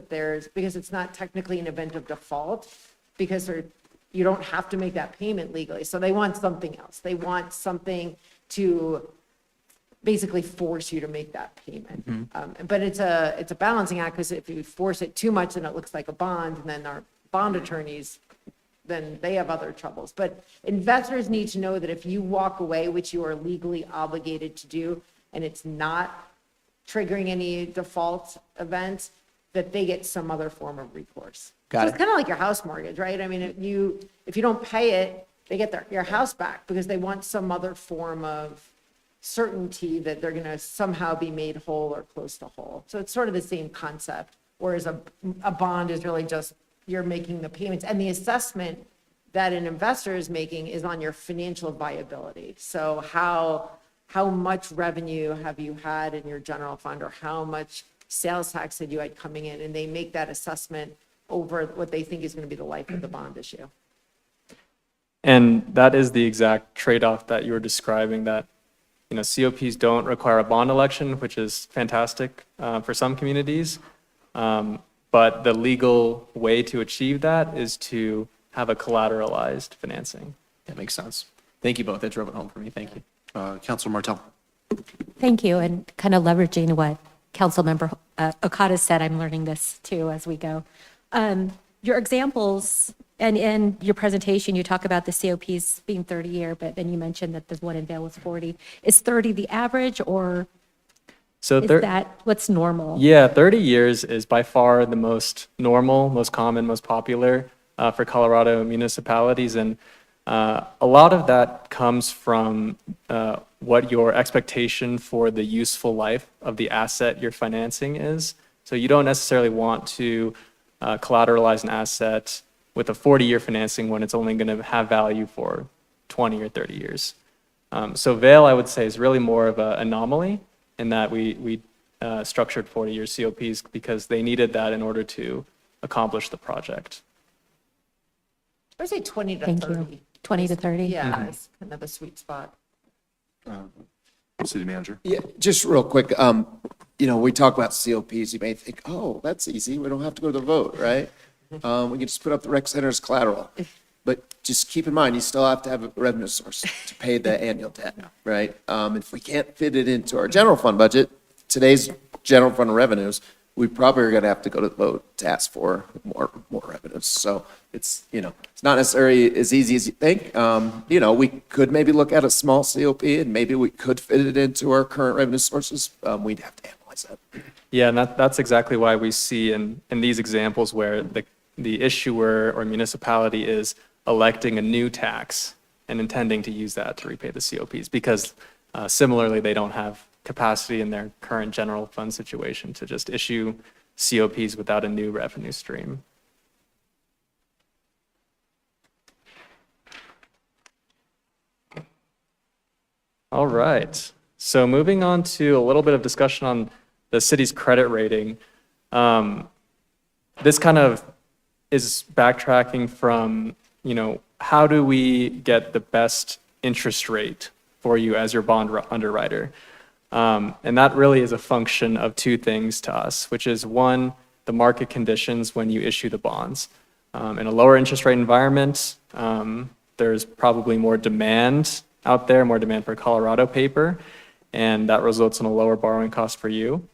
because it's not technically an event of default, because you don't have to make that payment legally. So they want something else. They want something to basically force you to make that payment. But it's a balancing act, because if you force it too much, then it looks like a bond, and then our bond attorneys, then they have other troubles. But investors need to know that if you walk away, which you are legally obligated to do, and it's not triggering any default events, that they get some other form of recourse. So it's kind of like your house mortgage, right? I mean, if you don't pay it, they get your house back because they want some other form of certainty that they're going to somehow be made whole or close to whole. So it's sort of the same concept, whereas a bond is really just you're making the payments, and the assessment that an investor is making is on your financial viability. So how much revenue have you had in your general fund, or how much sales tax had you had coming in, and they make that assessment over what they think is going to be the life of the bond issue. And that is the exact trade-off that you were describing, that COPs don't require a bond election, which is fantastic for some communities. But the legal way to achieve that is to have a collateralized financing. That makes sense. Thank you both. That drove it home for me. Thank you. Councilor Martel. Thank you. And kind of leveraging what Councilmember Okada said, I'm learning this too as we go. Your examples And in your presentation, you talk about the COPs being 30-year, but then you mentioned that the one in Vail was 40. Is 30 the average, or So is that what's normal? yeah, 30 years is by far the most normal, most common, most popular for Colorado municipalities. And a lot of that comes from what your expectation for the useful life of the asset you're financing is. So you don't necessarily want to collateralize an asset with a 40-year financing when it's only going to have value for 20 or 30 years. So Vail, I would say, is really more of an anomaly in that we structured 40-year COPs because they needed that in order to accomplish the project. I would say 20 to Thank 30. you. 20 to 30? Yeah, it's kind of a sweet spot. City manager. Yeah, just real quick, we talk about COPs, you may think, oh, that's easy, we don't have to go to the vote, right? We can just put up the rec center's collateral. But just keep in mind, you still have to have a revenue source to pay the annual debt, right? If we can't fit it into our general fund budget, today's general fund revenues, we probably are gonna have to go to the vote to ask for more revenues. So it's not necessarily as easy as you think. We could maybe look at a small COP and maybe we could fit it into our current revenue sources. We'd have to analyze that. Yeah, and that's exactly why we see in these examples where the issuer or municipality is electing a new tax and intending to use that to repay the COPs, because similarly, they don't have capacity in their current general fund situation to just issue COPs without a new revenue stream. All right, so moving on to a little bit of discussion on the city's credit rating. This kind of is backtracking from, how do we get the best interest rate for you as your bond underwriter? And that really is a function of two things to us, which is one, the market conditions when you issue the bonds. In a lower interest rate environment, there's probably more demand out there, more demand for Colorado paper, and that results in a lower borrowing cost for you.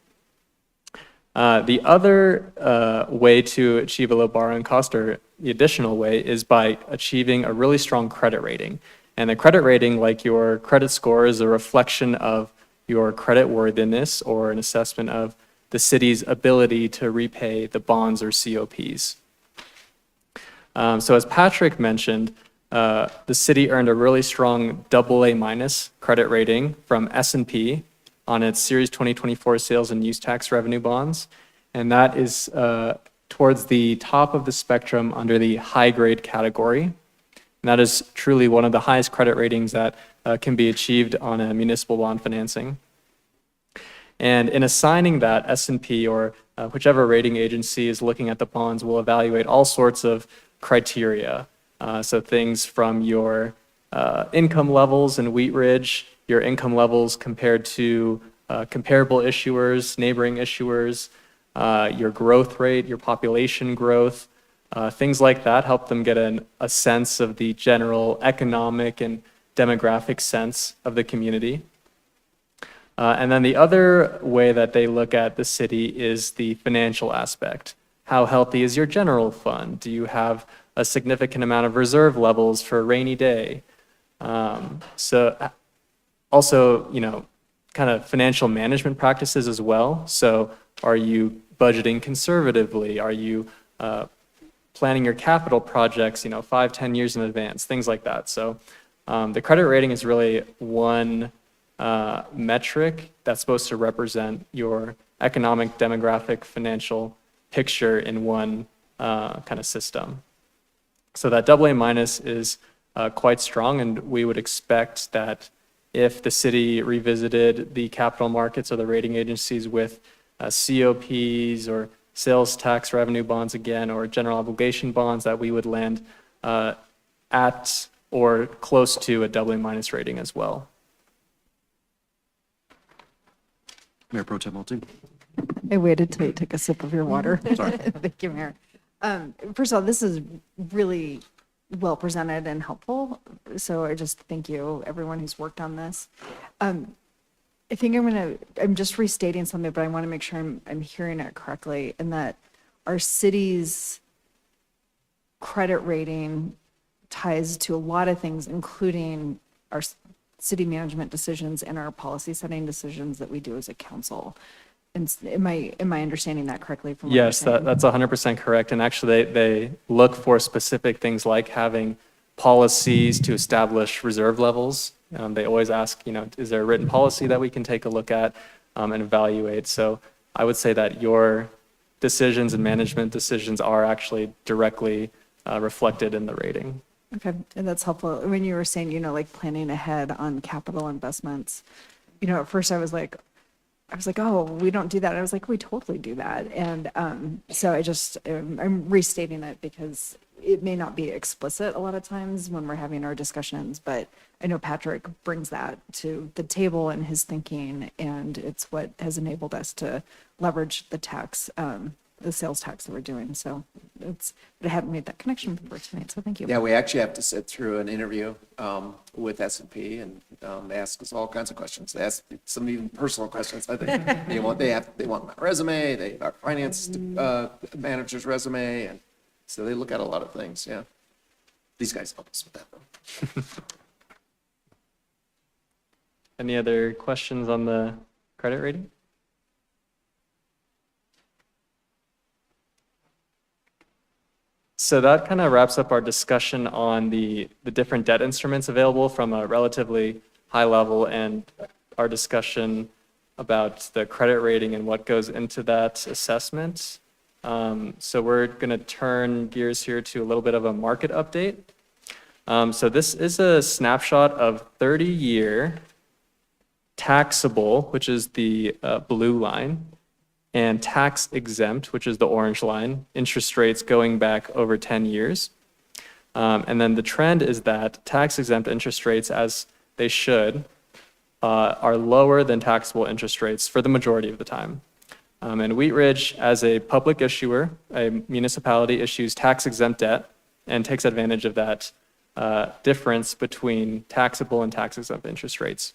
The other way to achieve a low borrowing cost, or the additional way, is by achieving a really strong credit rating. And the credit rating, like your credit score, is a reflection of your credit worthiness or an assessment of the city's ability to repay the bonds or COPs. So as Patrick mentioned, the city earned a really strong AA- credit rating from S&P on its Series 2024 sales and use tax revenue bonds. And that is towards the top of the spectrum under the high grade category. And that is truly one of the highest credit ratings that can be achieved on a municipal bond financing. And in assigning that, S&P or whichever rating agency is looking at the bonds will evaluate all sorts of criteria. So things from your income levels in Wheat Ridge, your income levels compared to comparable issuers, neighboring issuers, your growth rate, your population growth, things like that help them get a sense of the general economic and demographic sense of the community. And then the other way that they look at the city is the financial aspect. How healthy is your general fund? Do you have a significant amount of reserve levels for a rainy day? So also, kind of financial management practices as well. So are you budgeting conservatively? Are you planning your capital projects, 5-10 years in advance, things like that. So the credit rating is really one metric that's supposed to represent your economic, demographic, financial picture in one kind of system. So that AA- is quite strong, and we would expect that if the city revisited the capital markets or the rating agencies with COPs or sales tax revenue bonds again, or general obligation bonds, that we would land at or close to a AA- rating as well. Mayor Pro Tem Malting. I waited till you took a sip of your water. Sorry. Thank you, Mayor. First of all, this is really well presented and helpful. So I just thank you, everyone who's worked on this. I think I'm just restating something, but I want to make sure I'm hearing it correctly, and that our city's credit rating ties to a lot of things, including our city management decisions and our policy setting decisions that we do as a council. And am I understanding that correctly from what you're Yes, saying? that's 100% correct. And actually, they look for specific things like having policies to establish reserve levels. They always ask, is there a written policy that we can take a look at and evaluate? So I would say that your decisions and management decisions are actually directly reflected in the rating. Okay, and that's helpful. When you were saying, like planning ahead on capital investments, at first I was like, oh, we don't do that. I was like, we totally do that. And so I'm restating it because it may not be explicit a lot of times when we're having our discussions, but I know Patrick brings that to the table in his thinking, and it's what has enabled us to leverage the sales tax that we're doing. So but I hadn't made that connection before tonight, so thank you. Yeah, we actually have to sit through an interview with S&P, and they ask us all kinds of questions. They ask some even personal questions. I think they want my resume, our finance manager's resume, and so they look at a lot of things. Yeah, these guys help us with that though. Any other questions on the credit rating? So that kind of wraps up our discussion on the different debt instruments available from a relatively high level, and our discussion about the credit rating and what goes into that assessment. So we're going to turn gears here to a little bit of a market update. So this is a snapshot of 30-year taxable, which is the blue line, and tax exempt, which is the orange line, interest rates going back over 10 years. And then the trend is that tax exempt interest rates, as they should, are lower than taxable interest rates for the majority of the time. And Wheat Ridge, as a public issuer, a municipality issues tax exempt debt and takes advantage of that difference between taxable and tax exempt interest rates.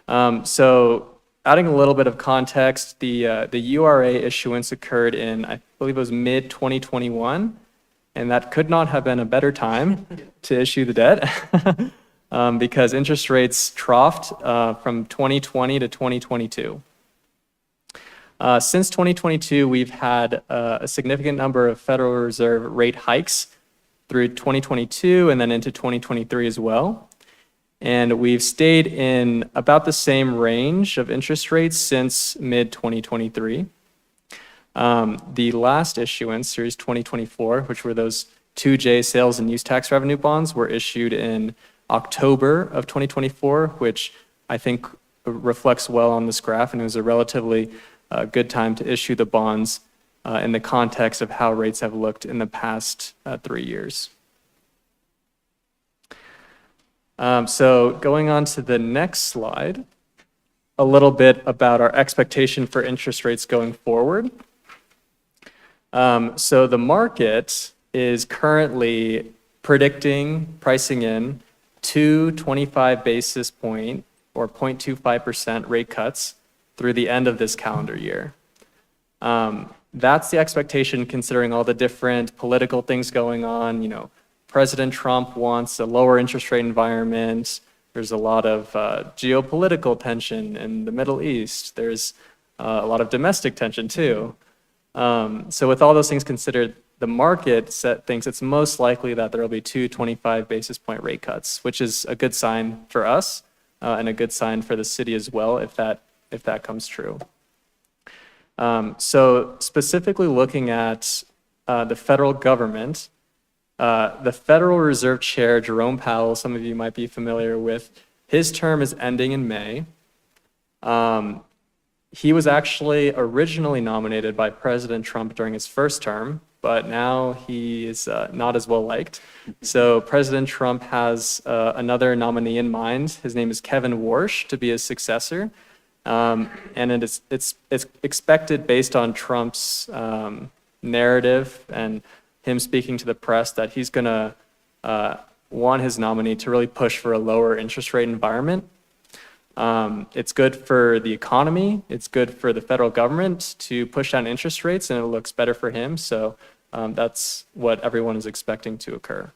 So adding a little bit of context, the URA issuance occurred in, I believe it was mid-2021, and that could not have been a better time to issue the debt because interest rates troughed from 2020 to 2022. Since 2022, we've had a significant number of Federal Reserve rate hikes through 2022 and then into 2023 as well. And we've stayed in about the same range of interest rates since mid-2023. The last issuance, Series 2024, which were those 2J sales and use tax revenue bonds, were issued in October of 2024, which I think reflects well on this graph, and it was a relatively good time to issue the bonds in the context of how rates have looked in the past 3 years. So going on to the next slide, a little bit about our expectation for interest rates going forward. So the market is currently pricing in 2 25 basis point or 0.25% rate cuts through the end of this calendar year. That's the expectation considering all the different political things going on. You know, President Trump wants a lower interest rate environment. There's a lot of geopolitical tension in the Middle East. There's a lot of domestic tension too. So with all those things considered, the market thinks it's most likely that there will be 2 25 basis point rate cuts, which is a good sign for us and a good sign for the city as well if that comes true. So specifically looking at the federal government, the Federal Reserve Chair, Jerome Powell, some of you might be familiar with, his term is ending in May. He was actually originally nominated by President Trump during his first term, but now he is not as well liked. So President Trump has another nominee in mind. His name is Kevin Warsh to be his successor. And it's expected based on Trump's narrative and him speaking to the press that he's going to want his nominee to really push for a lower interest rate environment. It's good for the economy. It's good for the federal government to push down interest rates, and it looks better for him. So That's what everyone is expecting to occur.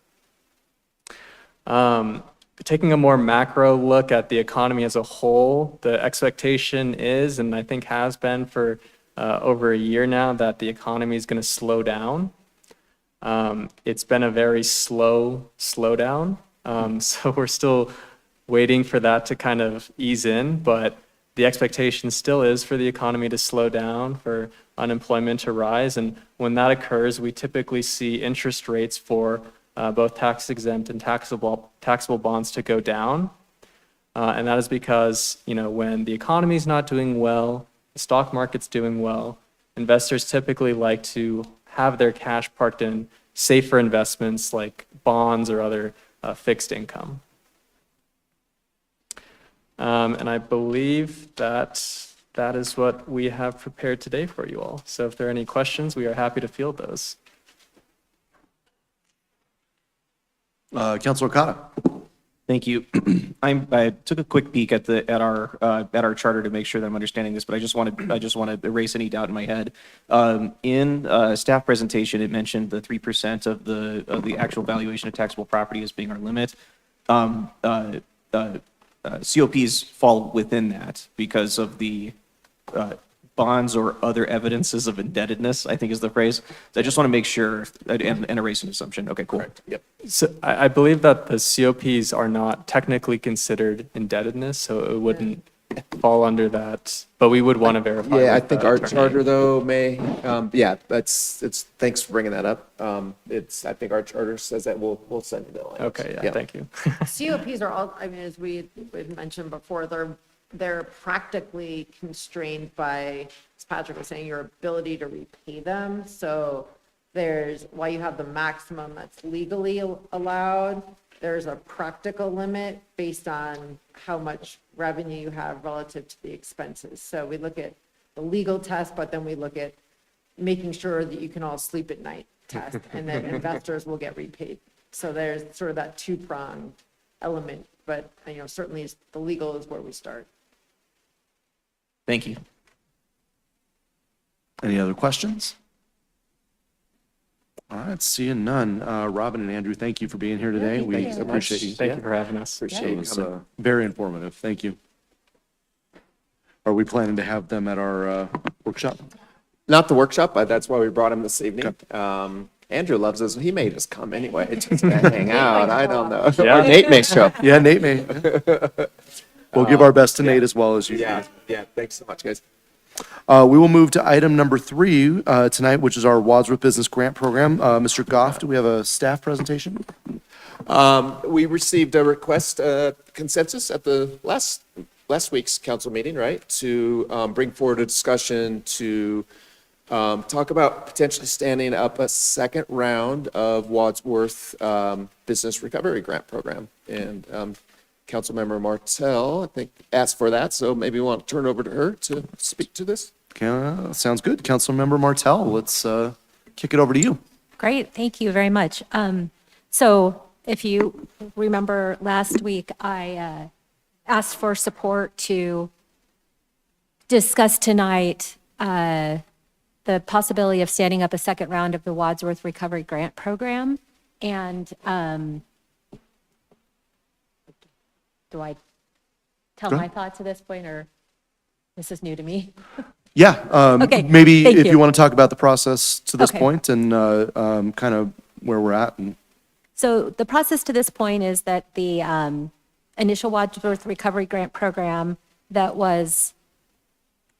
Taking a more macro look at the economy as a whole, the expectation is, and I think has been for over a year now, that the economy is going to slow down. It's been a very slow slowdown, so we're still waiting for that to kind of ease in, but the expectation still is for the economy to slow down, for unemployment to rise, and when that occurs, we typically see interest rates for both tax-exempt and taxable bonds to go down. And that is because, when the economy is not doing well, the stock market's doing well, investors typically like to have their cash parked in safer investments like bonds or other fixed income. And I believe that is what we have prepared today for you all. So if there are any questions, we are happy to field those. Councilor Okada. Thank you. I took a quick peek at our charter to make sure that I'm understanding this, but I just want to erase any doubt in my head. In staff presentation, it mentioned the 3% of the actual valuation of taxable property as being our limit. COPs fall within that because of the bonds or other evidences of indebtedness, I think is the phrase. So I just want to make sure and erase an assumption. Okay, cool. Yep. So I believe that the COPs are not technically considered indebtedness, so it wouldn't fall under that, but we would want to verify. Yeah, I with think the our attorney. charter though may, thanks for bringing that up. I think our charter says that we'll send it to. Okay, yeah, thank you. COPs are all, I mean, as we had mentioned before, they're practically constrained by, as Patrick was saying, your ability to repay them. So while you have the maximum that's legally allowed, there's a practical limit based on how much revenue you have relative to the expenses. So we look at the legal test, but then we look at making sure that you can all sleep at night test, and that investors will get repaid. So there's sort of that two-pronged element, but certainly the legal is where we start. Thank you. Any other questions? All right, seeing none. Robin and Andrew, thank you for being here today. thank We you so much. appreciate you. Thank you for having us. Appreciate It you was coming. very informative. Thank you. Are we planning to have them at our workshop? Not the workshop, but that's why we brought him this evening. Andrew loves us. He made us come anyway, just to hang out. I don't know. Yeah. Or Nate may show. Yeah, Nate may. We'll give our best to Nate as well as you. Yeah. Thanks so much, guys. We will move to item number 3 tonight, which is our Wadsworth Business Grant Program. Mr. Goff, do we have a staff presentation? We received a request, consensus at the last week's council meeting, right? To bring forward a discussion to talk about potentially standing up a second round of Wadsworth Business Recovery Grant Program. And Councilmember Martell, I think, asked for that, so maybe we want to turn over to her to speak to this. Sounds good. Councilmember Martell, let's kick it over to you. Great, thank you very much. So if you remember last week, I asked for support to discuss tonight the possibility of standing up a second round of the Wadsworth Recovery Grant Program. And do I tell Go my ahead. thoughts at this point, or this is new to me? Yeah, Okay, maybe thank if you. you want to talk about the process to this Okay. point and kind of where we're at. And So the process to this point is that the initial Wadsworth Recovery Grant Program that was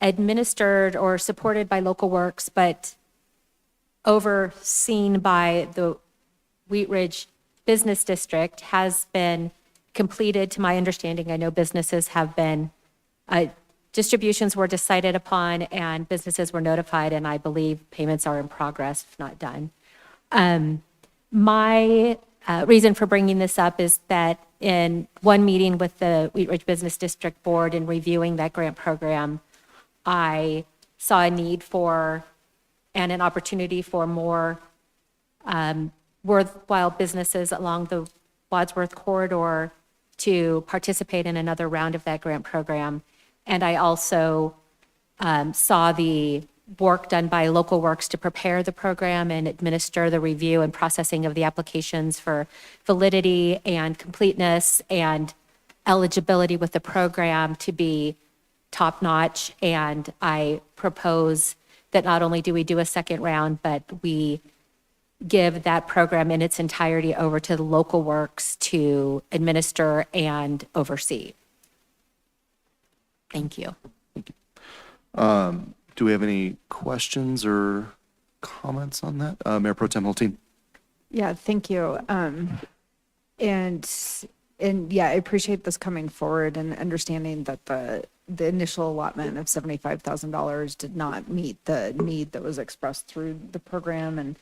administered or supported by Local Works, but overseen by the Wheat Ridge Business District has been completed, to my understanding. I know businesses have been, distributions were decided upon and businesses were notified, and I believe payments are in progress, if not done. My reason for bringing this up is that in one meeting with the Wheat Ridge Business District Board and reviewing that grant program, I saw a need for and an opportunity for more worthwhile businesses along the Wadsworth corridor to participate in another round of that grant program. And I also saw the work done by Local Works to prepare the program and administer the review and processing of the applications for validity and completeness and eligibility with the program to be top-notch. And I propose that not only do we do a second round, but we give that program in its entirety over to the Local Works to administer and oversee. Thank you. Do we have any questions or comments on that? Mayor Pro Tem Hulteen? Yeah, thank you. And yeah, I appreciate this coming forward and understanding that the initial allotment of $75,000 did not meet the need that was expressed through the program,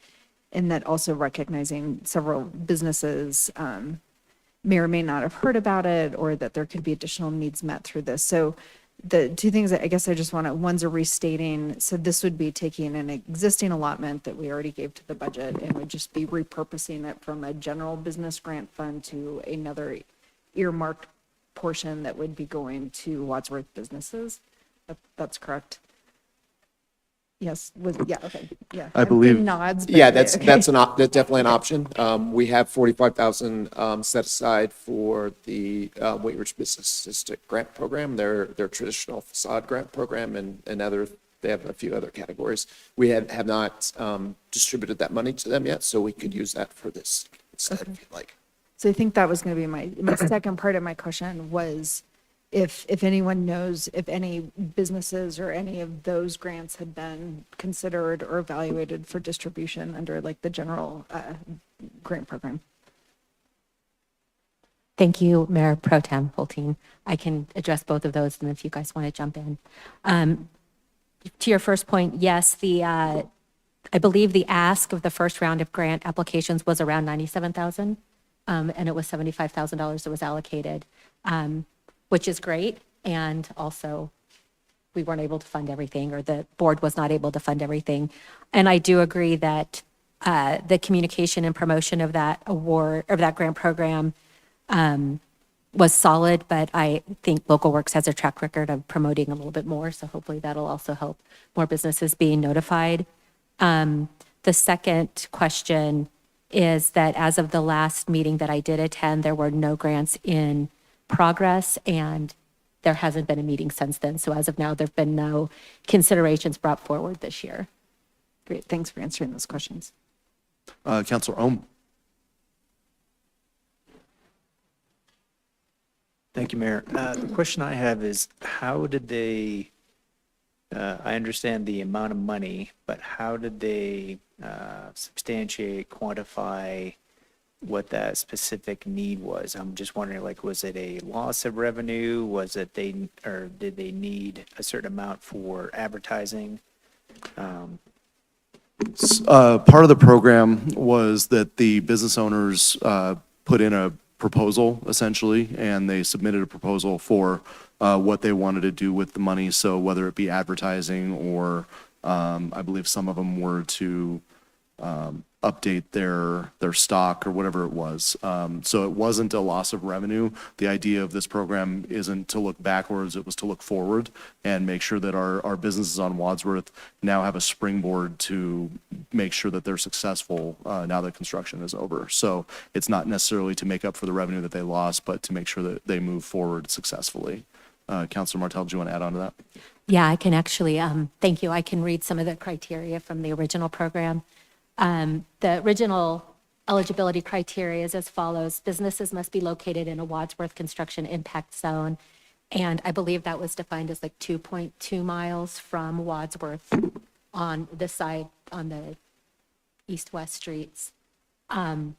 and that also recognizing several businesses may or may not have heard about it, or that there could be additional needs met through this. So the two things that I guess I just want to, one's a restating. So this would be taking an existing allotment that we already gave to the budget and would just be repurposing it from a general business grant fund to another earmarked portion that would be going to Wadsworth businesses. That's correct. Yes, yeah, okay, yeah. I believe- Nods. but- Yeah, that's okay. that's definitely an option. We have 45,000 set aside for the Wheat Ridge Business District Grant Program, their traditional facade grant program, and they have a few other categories. We have not distributed that money to them yet, so we could use that for this instead, if you'd like. So I think that was going to be my second part of my question was if anyone knows if any businesses or any of those grants had been considered or evaluated for distribution under like the general grant program. Thank you, Mayor Pro Tem Hulteen. I can address both of those, and if you guys want to jump in. To your first point, yes, I believe the ask of the first round of grant applications was around $97,000, and it was $75,000 that was allocated, which is great. And also, we weren't able to fund everything, or the board was not able to fund everything. And I do agree that the communication and promotion of that award, or that grant program, was solid, but I think Local Works has a track record of promoting a little bit more, so hopefully that'll also help more businesses being notified. The second question is that as of the last meeting that I did attend, there were no grants in progress, and there hasn't been a meeting since then. So as of now, there've been no considerations brought forward this year. Great, thanks for answering those questions. Counselor Ohm? Thank you, Mayor. The question I have is, how did they, I understand the amount of money, but how did they substantiate, quantify what that specific need was? I'm just wondering, like, was it a loss of revenue? Was it or did they need a certain amount for advertising? Part of the program was that the business owners put in a proposal, essentially, and they submitted a proposal for what they wanted to do with the money. So whether it be advertising or I believe some of them were to update their stock or whatever it was. So it wasn't a loss of revenue. The idea of this program isn't to look backwards, it was to look forward and make sure that our businesses on Wadsworth now have a springboard to make sure that they're successful now that construction is over. So it's not necessarily to make up for the revenue that they lost, but to make sure that they move forward successfully. Councilor Martell, do you want to add on to that? Yeah, I can actually, thank you. I can read some of the criteria from the original program. The original eligibility criteria is as follows. Businesses must be located in a Wadsworth construction impact zone. And I believe that was defined as like 2.2 miles from Wadsworth on this side, on the east-west streets. But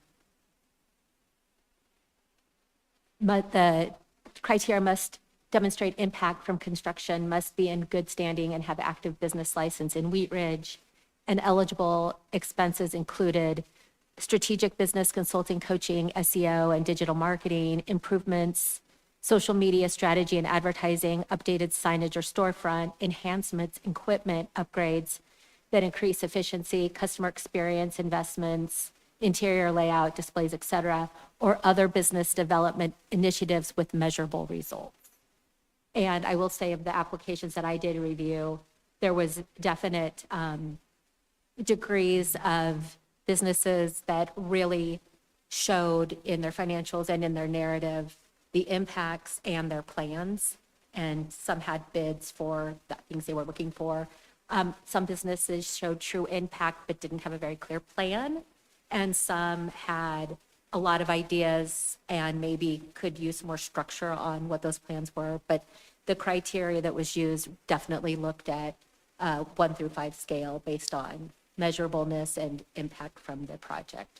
the criteria must demonstrate impact from construction, must be in good standing and have active business license in Wheat Ridge, and eligible expenses included strategic business consulting, coaching, SEO and digital marketing, improvements, social media strategy and advertising, updated signage or storefront, enhancements, equipment upgrades that increase efficiency, customer experience investments, interior layout, displays, et cetera, or other business development initiatives with measurable results. And I will say of the applications that I did review, there was definite degrees of businesses that really showed in their financials and in their narrative the impacts and their plans. And some had bids for the things they were looking for. Some businesses showed true impact but didn't have a very clear plan. And some had a lot of ideas and maybe could use more structure on what those plans were. But the criteria that was used definitely looked at 1 through 5 scale based on measurableness and impact from the project.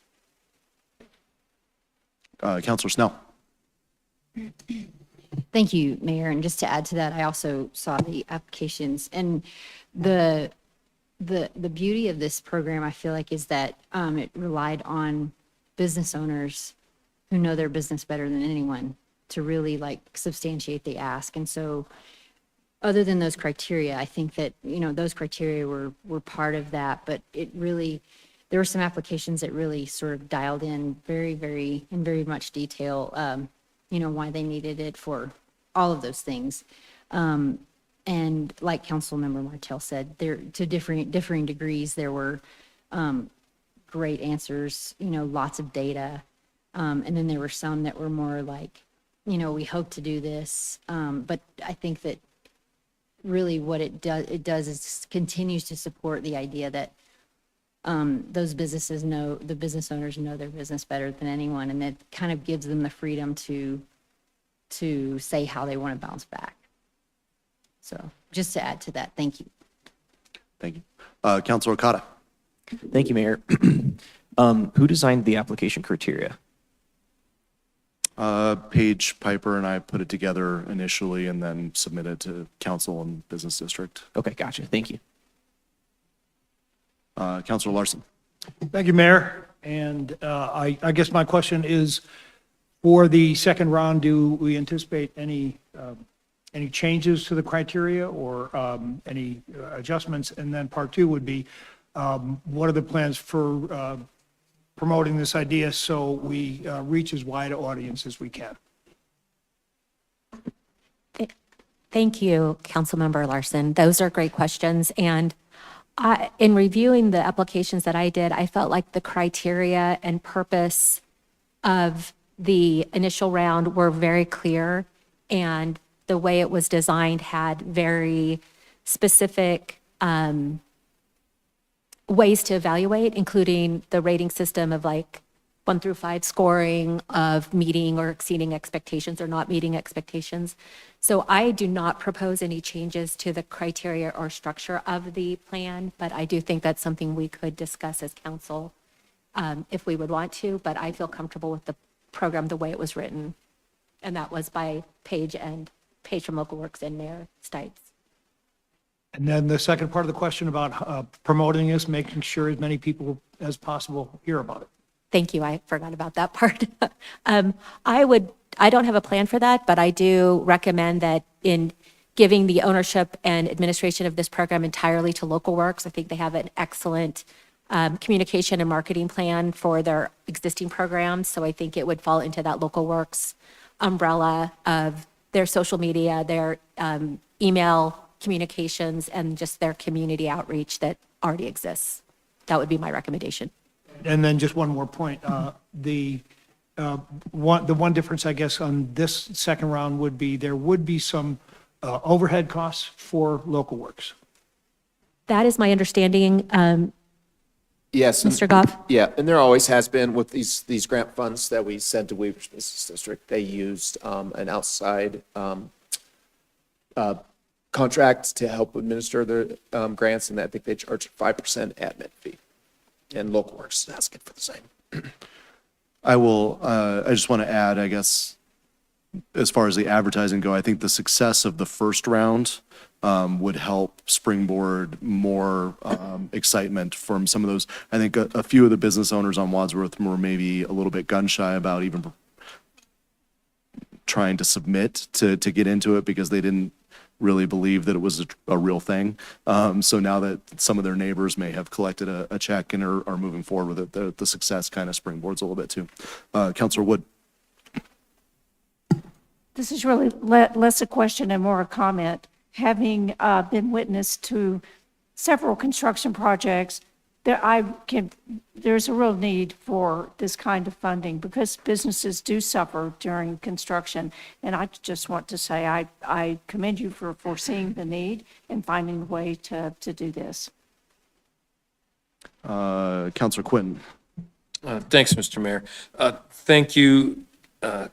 Counselor Snell. Thank you, Mayor. And just to add to that, I also saw the applications, and the beauty of this program, I feel like, is that it relied on business owners who know their business better than anyone to really like substantiate the ask. And so other than those criteria, I think that, those criteria were part of that, but there were some applications that really sort of dialed in very much detail, why they needed it for all of those things. And like Councilmember Martell said, there to differing degrees, there were great answers, lots of data. And then there were some that were more like, we hope to do this. But I think that really what it does is continues to support the idea that those businesses the business owners know their business better than anyone, and that kind of gives them the freedom to say how they want to bounce back. So just to add to that, thank you. Thank you. Counselor Okada. Thank you, Mayor. Who designed the application criteria? Paige Piper and I put it together initially and then submitted to council and business district. Okay, gotcha. Thank you. Counselor Larson. Thank you, Mayor. And I guess my question is, for the second round, do we anticipate any changes to the criteria or any adjustments? And then part 2 would be, what are the plans for promoting this idea so we reach as wide an audience as we can? Thank you, Councilmember Larson. Those are great questions. And in reviewing the applications that I did, I felt like the criteria and purpose of the initial round were very clear, and the way it was designed had very specific ways to evaluate, including the rating system of like 1 through 5 scoring of meeting or exceeding expectations or not meeting expectations. So I do not propose any changes to the criteria or structure of the plan, but I do think that's something we could discuss as council if we would want to, but I feel comfortable with the program the way it was written. And that was by Paige from Local Works and Mayor Stites. And then the second part of the question about promoting this, making sure as many people as possible hear about it. Thank you. I forgot about that part. I don't have a plan for that, but I do recommend that in giving the ownership and administration of this program entirely to Local Works, I think they have an excellent communication and marketing plan for their existing programs. So I think it would fall into that Local Works umbrella of their social media, their email communications, and just their community outreach that already exists. That would be my recommendation. And then just one more point. The one difference, I guess, on this second round would be there would be some overhead costs for Local Works. That is my understanding, Yes. Mr. Goff. Yeah, and there always has been with these grant funds that we sent to Weaver Business District. They used an outside contract to help administer their grants, and I think they charge a 5% admin fee. And Local Works is asking for the same. I just want to add, I guess, as far as the advertising go, I think the success of the first round would help springboard more excitement from some of those. I think a few of the business owners on Wadsworth were maybe a little bit gun shy about even trying to submit to get into it because they didn't really believe that it was a real thing. So now that some of their neighbors may have collected a check and are moving forward with it, the success kind of springboards a little bit too. Councilor Wood. This is really less a question and more a comment. having been witness to several construction projects, there's a real need for this kind of funding because businesses do suffer during construction. And I just want to say I commend you for foreseeing the need and finding a way to do this. Counselor Quinton. Thanks, Mr. Mayor. Thank you,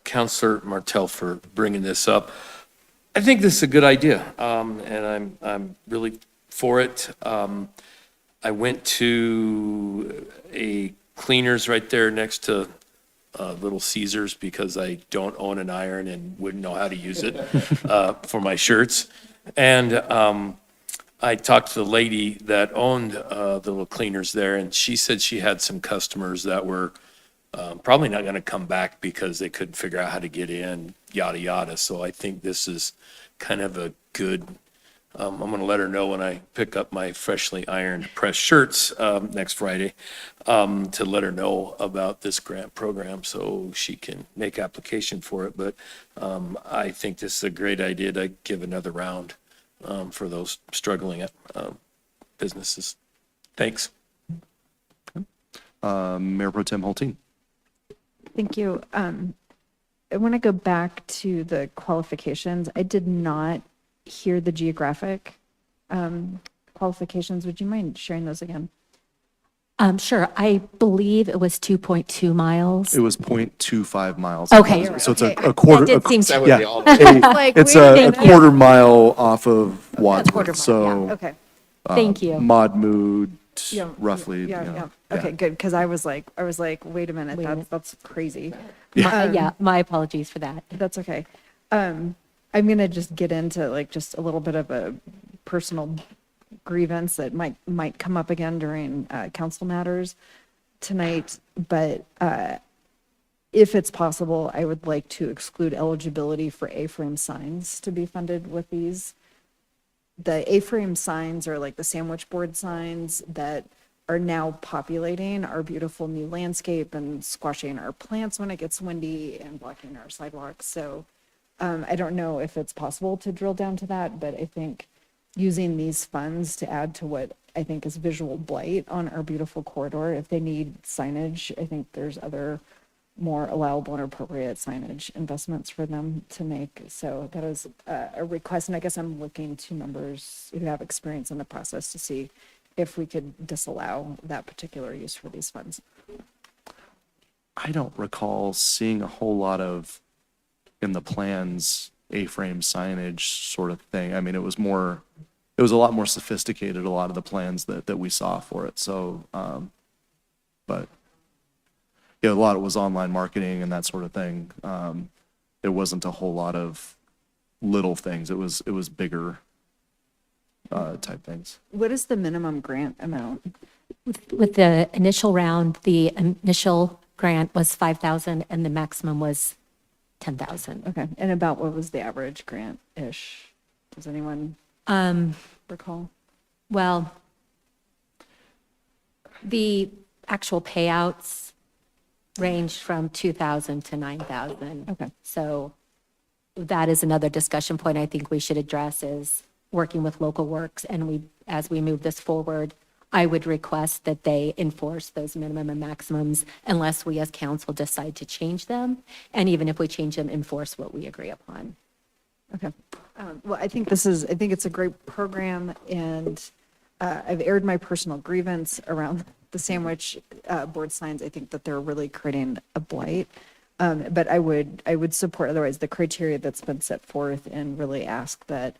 Counselor Martell, for bringing this up. I think this is a good idea, and I'm really for it. I went to a cleaners right there next to Little Caesars because I don't own an iron and wouldn't know how to use it for my shirts. And I talked to the lady that owned the little cleaners there, and she said she had some customers that were probably not going to come back because they couldn't figure out how to get in, yada, yada. So I think this is kind of a good, I'm going to let her know when I pick up my freshly ironed pressed shirts next Friday to let her know about this grant program so she can make application for it. But I think this is a great idea to give another round for those struggling businesses. Thanks. Mayor Pro Tem Holteen. Thank you. I want to go back to the qualifications. I did not hear the geographic qualifications. Would you mind sharing those again? Sure. I believe it was 2.2 miles. It was 0.25 miles. Okay, you're right. So it's Okay. a quarter. That did seem That would Yeah, be all. Like, it's wait a a minute. quarter mile off of Quarter Wadsworth. mile, So yeah, okay. Thank you. Mod Mood, Yeah, roughly. Yeah, you yeah. know, Okay, good, because I was like, wait a minute, that's crazy. Yeah, my apologies for that. That's okay. I'm gonna just get into like just a little bit of a personal grievance that might come up again during council matters tonight, but if it's possible, I would like to exclude eligibility for A-frame signs to be funded with these. The A-frame signs are like the sandwich board signs that are now populating our beautiful new landscape and squashing our plants when it gets windy and blocking our sidewalks. So I don't know if it's possible to drill down to that, but I think using these funds to add to what I think is visual blight on our beautiful corridor, if they need signage, I think there's other more allowable and appropriate signage investments for them to make. So that is a request, and I guess I'm looking to members who have experience in the process to see if we could disallow that particular use for these funds. I don't recall seeing a whole lot of in the plans A-frame signage sort of thing. I mean, it was a lot more sophisticated, a lot of the plans that we saw for it. So, but yeah, a lot of it was online marketing and that sort of thing. There wasn't a whole lot of little things. It was bigger type things. What is the minimum grant amount? With the initial round, the initial grant was 5,000 and the maximum was 10,000. Okay, and about what was the average grant-ish? Does anyone recall? Well, the actual payouts ranged from 2,000 to 9,000. Okay. So that is another discussion point I think we should address is working with Local Works. And as we move this forward, I would request that they enforce those minimum and maximums unless we as council decide to change them. And even if we change them, enforce what we agree upon. Okay. Well, I think it's a great program, and I've aired my personal grievance around the sandwich board signs. I think that they're really creating a blight. But I would support otherwise the criteria that's been set forth and really ask that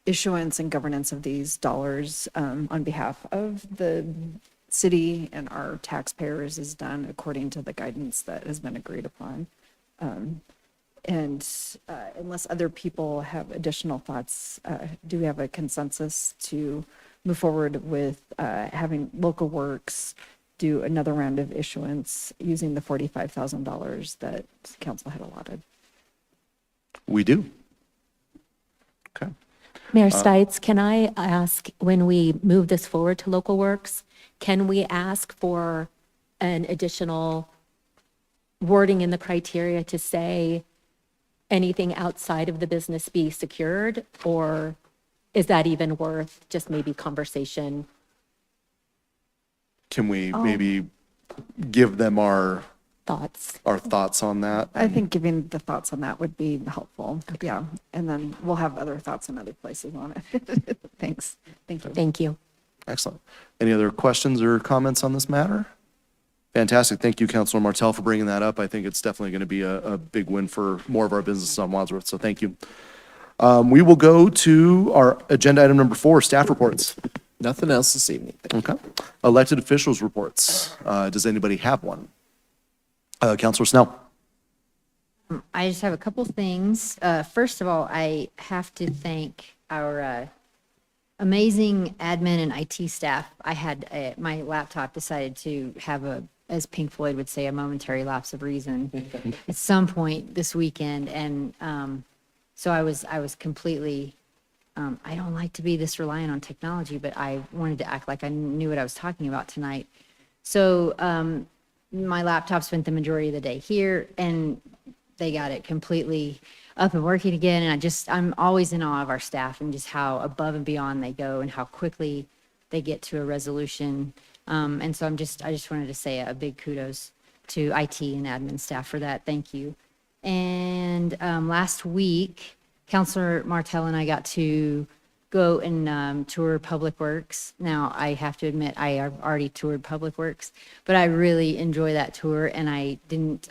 issuance and governance of these dollars on behalf of the city and our taxpayers is done according to the guidance that has been agreed upon. And unless other people have additional thoughts, do we have a consensus to move forward with having Local Works do another round of issuance using the $45,000 that council had allotted? We do. Okay. Mayor Stites, can I ask, when we move this forward to Local Works, can we ask for an additional wording in the criteria to say anything outside of the business be secured? Or is that even worth just maybe conversation? Can we maybe give them our Thoughts? thoughts on that? I think giving the thoughts on that would be helpful. Yeah. And then we'll have other thoughts in other places on it. Thanks. Thank you. Thank you. Excellent. Any other questions or comments on this matter? Fantastic. Thank you, Councilor Martell, for bringing that up. I think it's definitely going to be a big win for more of our businesses on Wadsworth, so thank you. We will go to our agenda item number 4, staff reports. Nothing else this evening. Okay. Elected officials reports. Does anybody have one? Councilor Snell. I just have a couple things. First of all, I have to thank our amazing admin and IT staff. I had my laptop decided to have as Pink Floyd would say, a momentary lapse of reason at some point this weekend, and so I was completely. I don't like to be this reliant on technology, but I wanted to act like I knew what I was talking about tonight. So my laptop spent the majority of the day here, and they got it completely up and working again. And I'm always in awe of our staff and just how above and beyond they go and how quickly they get to a resolution. And so I just wanted to say a big kudos to IT and admin staff for that. Thank you. And last week, Councilor Martell and I got to go and tour Public Works. Now, I have to admit, I have already toured Public Works, but I really enjoy that tour, and I don't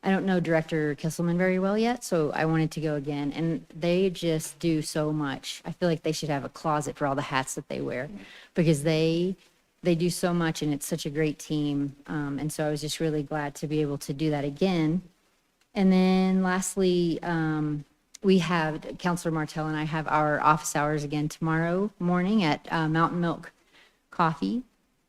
know Director Kisselman very well yet, so I wanted to go again, and they just do so much. I feel like they should have a closet for all the hats that they wear, because they do so much, and it's such a great team, and so I was just really glad to be able to do that again. And then lastly, we have, Councilor Martell and I have our office hours again tomorrow morning at Mountain Milk Coffee.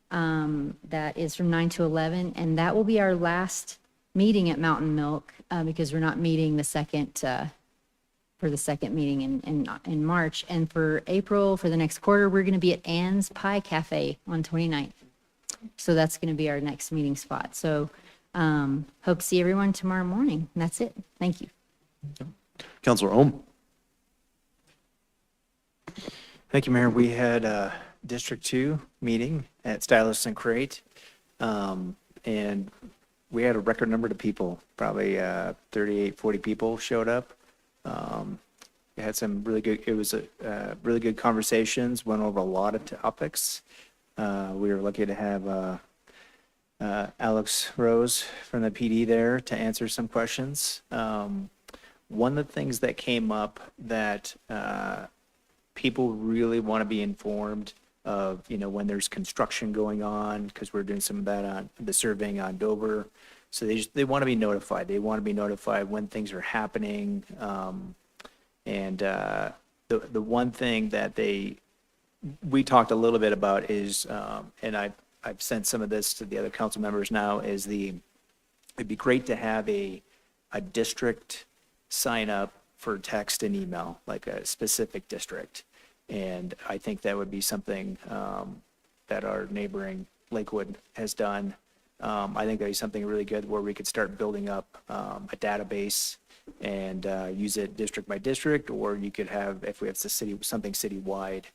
That is from 9 to 11, and that will be our last meeting at Mountain Milk because we're not meeting for the second meeting in March. And for April, for the next quarter, we're going to be at Ann's Pie Cafe on 29th. So that's going to be our next meeting spot. So hope to see everyone tomorrow morning. And that's it. Thank you. Councilor Ohm. Thank you, Mayor. We had a District 2 meeting at Stylus and Crate, and we had a record number of people, probably 38, 40 people showed up. We had some really good, it was really good conversations, went over a lot of topics. We were lucky to have Alex Rose from the PD there to answer some questions. One of the things that came up that people really want to be informed of, when there's construction going on, because we're doing some of that on the surveying on Dover. So they want to be notified. They want to be notified when things are happening. And the one thing that we talked a little bit about is, and I've sent some of this to the other council members now, is it'd be great to have a district sign up for text and email, like a specific district. And I think that would be something that our neighboring Lakewood has done. I think that'd be something really good where we could start building up a database and use it district by district, or you could have, if we have something citywide,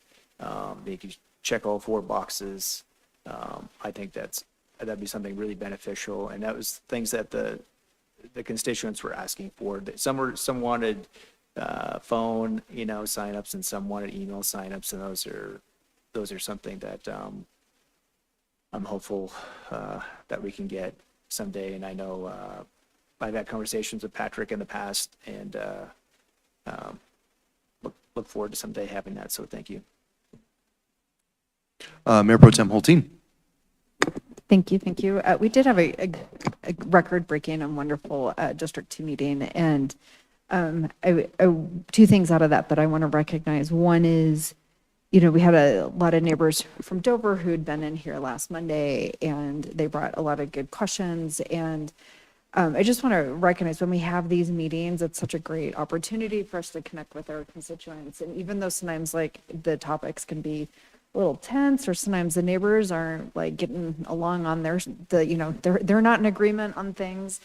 you could check all 4 boxes. I think that'd be something really beneficial, and that was things that the constituents were asking for. Some wanted phone, signups, and some wanted email signups, and those are something that I'm hopeful that we can get someday. And I know I've had conversations with Patrick in the past, and look forward to someday having that. So thank you. Mayor Pro Tem Holteen. Thank you. We did have a record-breaking and wonderful District 2 meeting, and 2 things out of that I want to recognize. One is, we had a lot of neighbors from Dover who had been in here last Monday, and they brought a lot of good questions. And I just want to recognize when we have these meetings, it's such a great opportunity for us to connect with our constituents. And even though sometimes the topics can be a little tense, or sometimes the neighbors aren't getting along on they're not in agreement on things,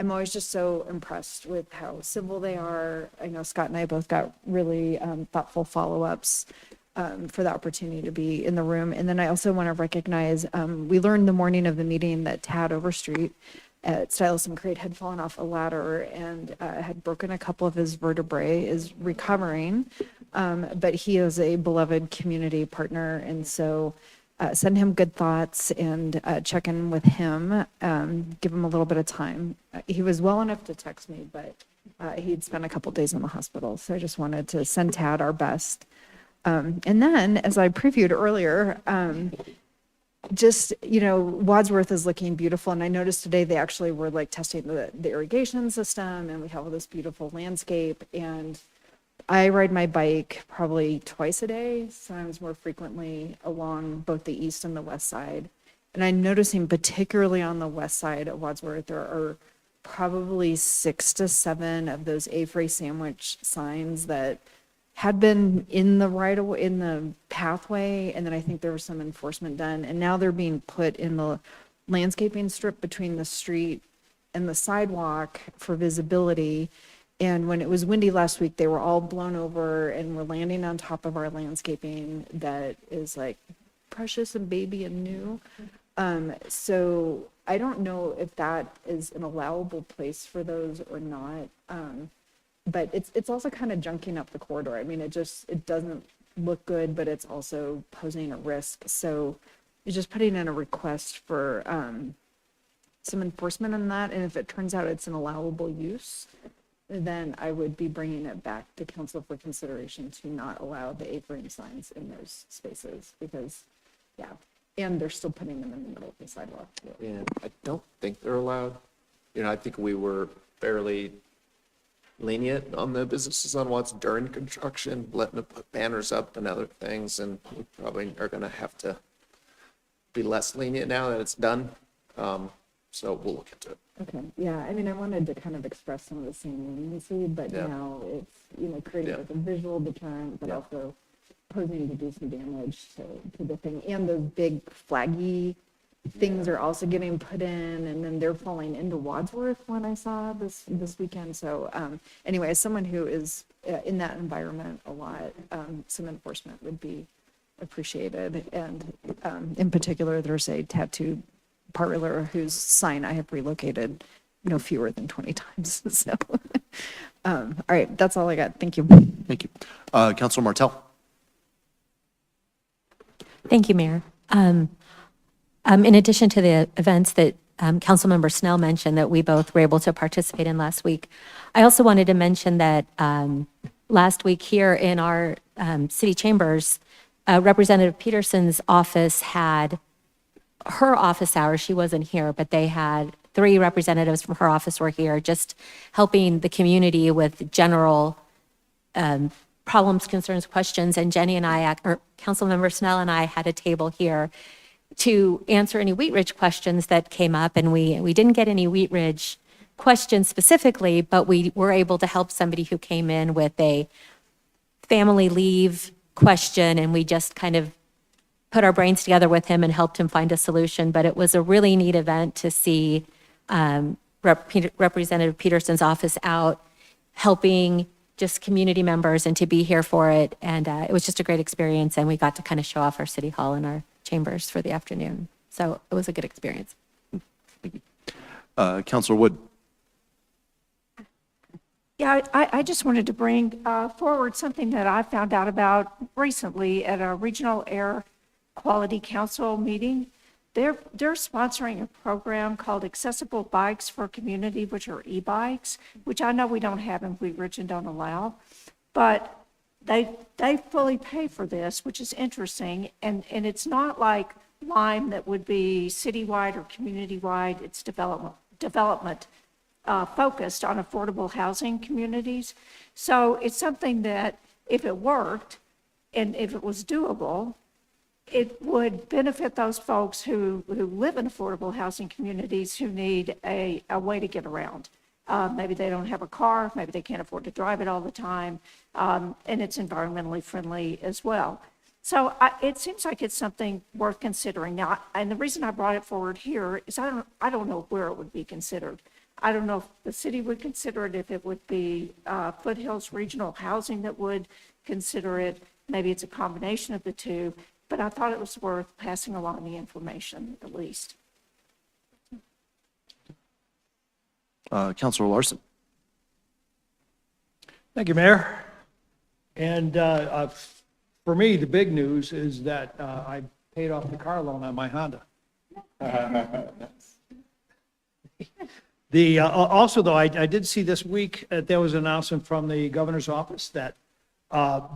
I'm always just so impressed with how civil they are. I know Scott and I both got really thoughtful follow-ups for the opportunity to be in the room. And then I also want to recognize, we learned the morning of the meeting that Tad Overstreet at Stuyvesant Creek had fallen off a ladder and had broken a couple of his vertebrae, is recovering. But he is a beloved community partner. And so send him good thoughts and check in with him, give him a little bit of time. He was well enough to text me, but he'd spent a couple days in the hospital. So I just wanted to send Tad our best. And then, as I previewed earlier, just, Wadsworth is looking beautiful. And I noticed today they actually were like testing the irrigation system, and we have all this beautiful landscape. And I ride my bike probably twice a day, sometimes more frequently, along both the east and the west side. And I'm noticing particularly on the west side of Wadsworth, there are probably 6 to 7 of those A-frame sandwich signs that had been in the pathway, and then I think there was some enforcement done, and now they're being put in the landscaping strip between the street and the sidewalk for visibility. And when it was windy last week, they were all blown over and were landing on top of our landscaping that is like precious and baby and new. So I don't know if that is an allowable place for those or not. But it's also kind of junking up the corridor. I mean, it doesn't look good, but it's also posing a risk. So it's just putting in a request for some enforcement on that. And if it turns out it's an allowable use, then I would be bringing it back to council for consideration to not allow the A-frame signs in those spaces because, and they're still putting them in the middle of the sidewalk. And I don't think they're allowed. I think we were fairly lenient on the businesses on Watts during construction, letting them put banners up and other things, and we probably are going to have to be less lenient now that it's done. So we'll look into it. Okay, yeah, I mean, I wanted to kind of express some of the same leniency, but now it's, creating like a visual deterrent, but also posing to do some damage to the thing. And those big flaggy things are also getting put in, and then they're falling into Wadsworth when I saw this weekend. So anyway, as someone who is in that environment a lot, some enforcement would be appreciated. And in particular, there's a tattoo parlor whose sign I have relocated no fewer than 20 times. So, all right, that's all I got. Thank you. Thank you. Councilor Martell. Thank you, Mayor. In addition to the events that Councilmember Snell mentioned that we both were able to participate in last week, I also wanted to mention that last week here in our city chambers, Representative Peterson's office had her office hours. She wasn't here, but they had 3 representatives from her office were here just helping the community with general problems, concerns, questions. And Jenny and I, or Councilmember Snell and I had a table here to answer any Wheat Ridge questions that came up. And we didn't get any Wheat Ridge questions specifically, but we were able to help somebody who came in with a family leave question. And we just kind of put our brains together with him and helped him find a solution. But it was a really neat event to see Representative Peterson's office out helping just community members and to be here for it. And it was just a great experience. And we got to kind of show off our city hall and our chambers for the afternoon. So it was a good experience. Councilor Wood. Yeah, I just wanted to bring forward something that I found out about recently at a Regional Air Quality Council meeting. They're sponsoring a program called Accessible Bikes for Community, which are e-bikes, which I know we don't have in Wheat Ridge and don't allow, but they fully pay for this, which is interesting. And it's not like Lime that would be citywide or community-wide. It's development focused on affordable housing communities. So it's something that if it worked and if it was doable, it would benefit those folks who live in affordable housing communities who need a way to get around. Maybe they don't have a car, maybe they can't afford to drive it all the time, and it's environmentally friendly as well. So it seems like it's something worth considering. Now, and the reason I brought it forward here is I don't know where it would be considered. I don't know if the city would consider it, if it would be Foothills Regional Housing that would consider it. Maybe it's a combination of the two, but I thought it was worth passing along the information at least. Counselor Larson. Thank you, Mayor. And for me, the big news is that I paid off the car loan on my Honda. Also, though, I did see this week, there was an announcement from the governor's office that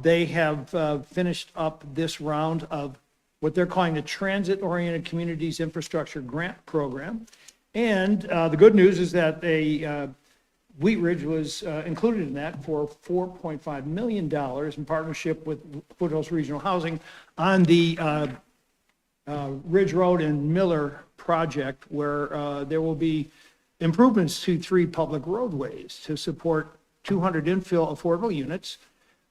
they have finished up this round of what they're calling the Transit-Oriented Communities Infrastructure Grant Program. And the good news is that Wheat Ridge was included in that for $4.5 million in partnership with Foothills Regional Housing on the Ridge Road and Miller project, where there will be improvements to 3 public roadways to support 200 infill affordable units.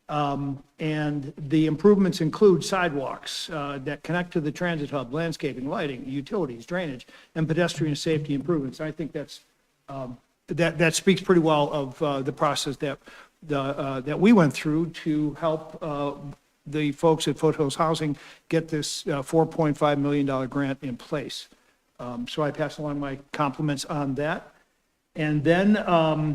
And the improvements include sidewalks that connect to the transit hub, landscaping, lighting, utilities, drainage, and pedestrian safety improvements. I think that's that speaks pretty well of the process that that we went through to help the folks at Foothills Housing get this $4.5 million grant in place. So I pass along my compliments on that. And then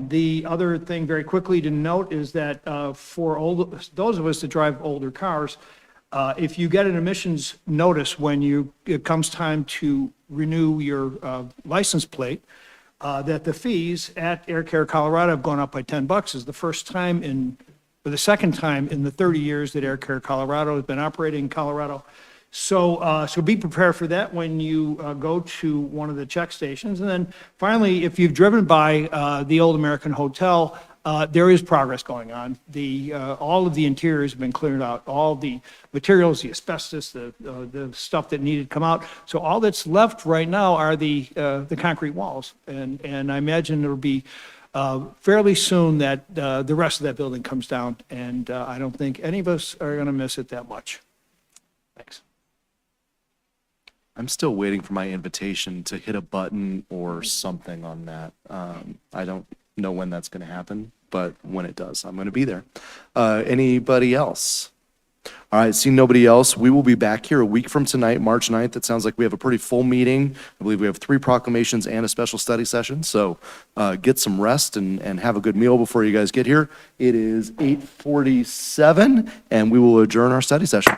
the other thing very quickly to note is that for those of us that drive older cars, if you get an emissions notice when it comes time to renew your license plate, that the fees at Air Care Colorado have gone up by $10. Is the first time or the second time in the 30 years that Air Care Colorado has been operating in Colorado. So be prepared for that when you go to one of the check stations. And then finally, if you've driven by the Old American Hotel, there is progress going on. All of the interiors have been cleared out, all the materials, the asbestos, the stuff that needed to come out. So all that's left right now are the concrete walls. And I imagine it'll be fairly soon that the rest of that building comes down. And I don't think any of us are going to miss it that much. Thanks. I'm still waiting for my invitation to hit a button or something on that. I don't know when that's going to happen, but when it does, I'm going to be there. Anybody else? All right, seeing nobody else, we will be back here a week from tonight, March 9th. It sounds like we have a pretty full meeting. I believe we have 3 proclamations and a special study session. So get some rest and have a good meal before you guys get here. It is 8:47, and we will adjourn our study session.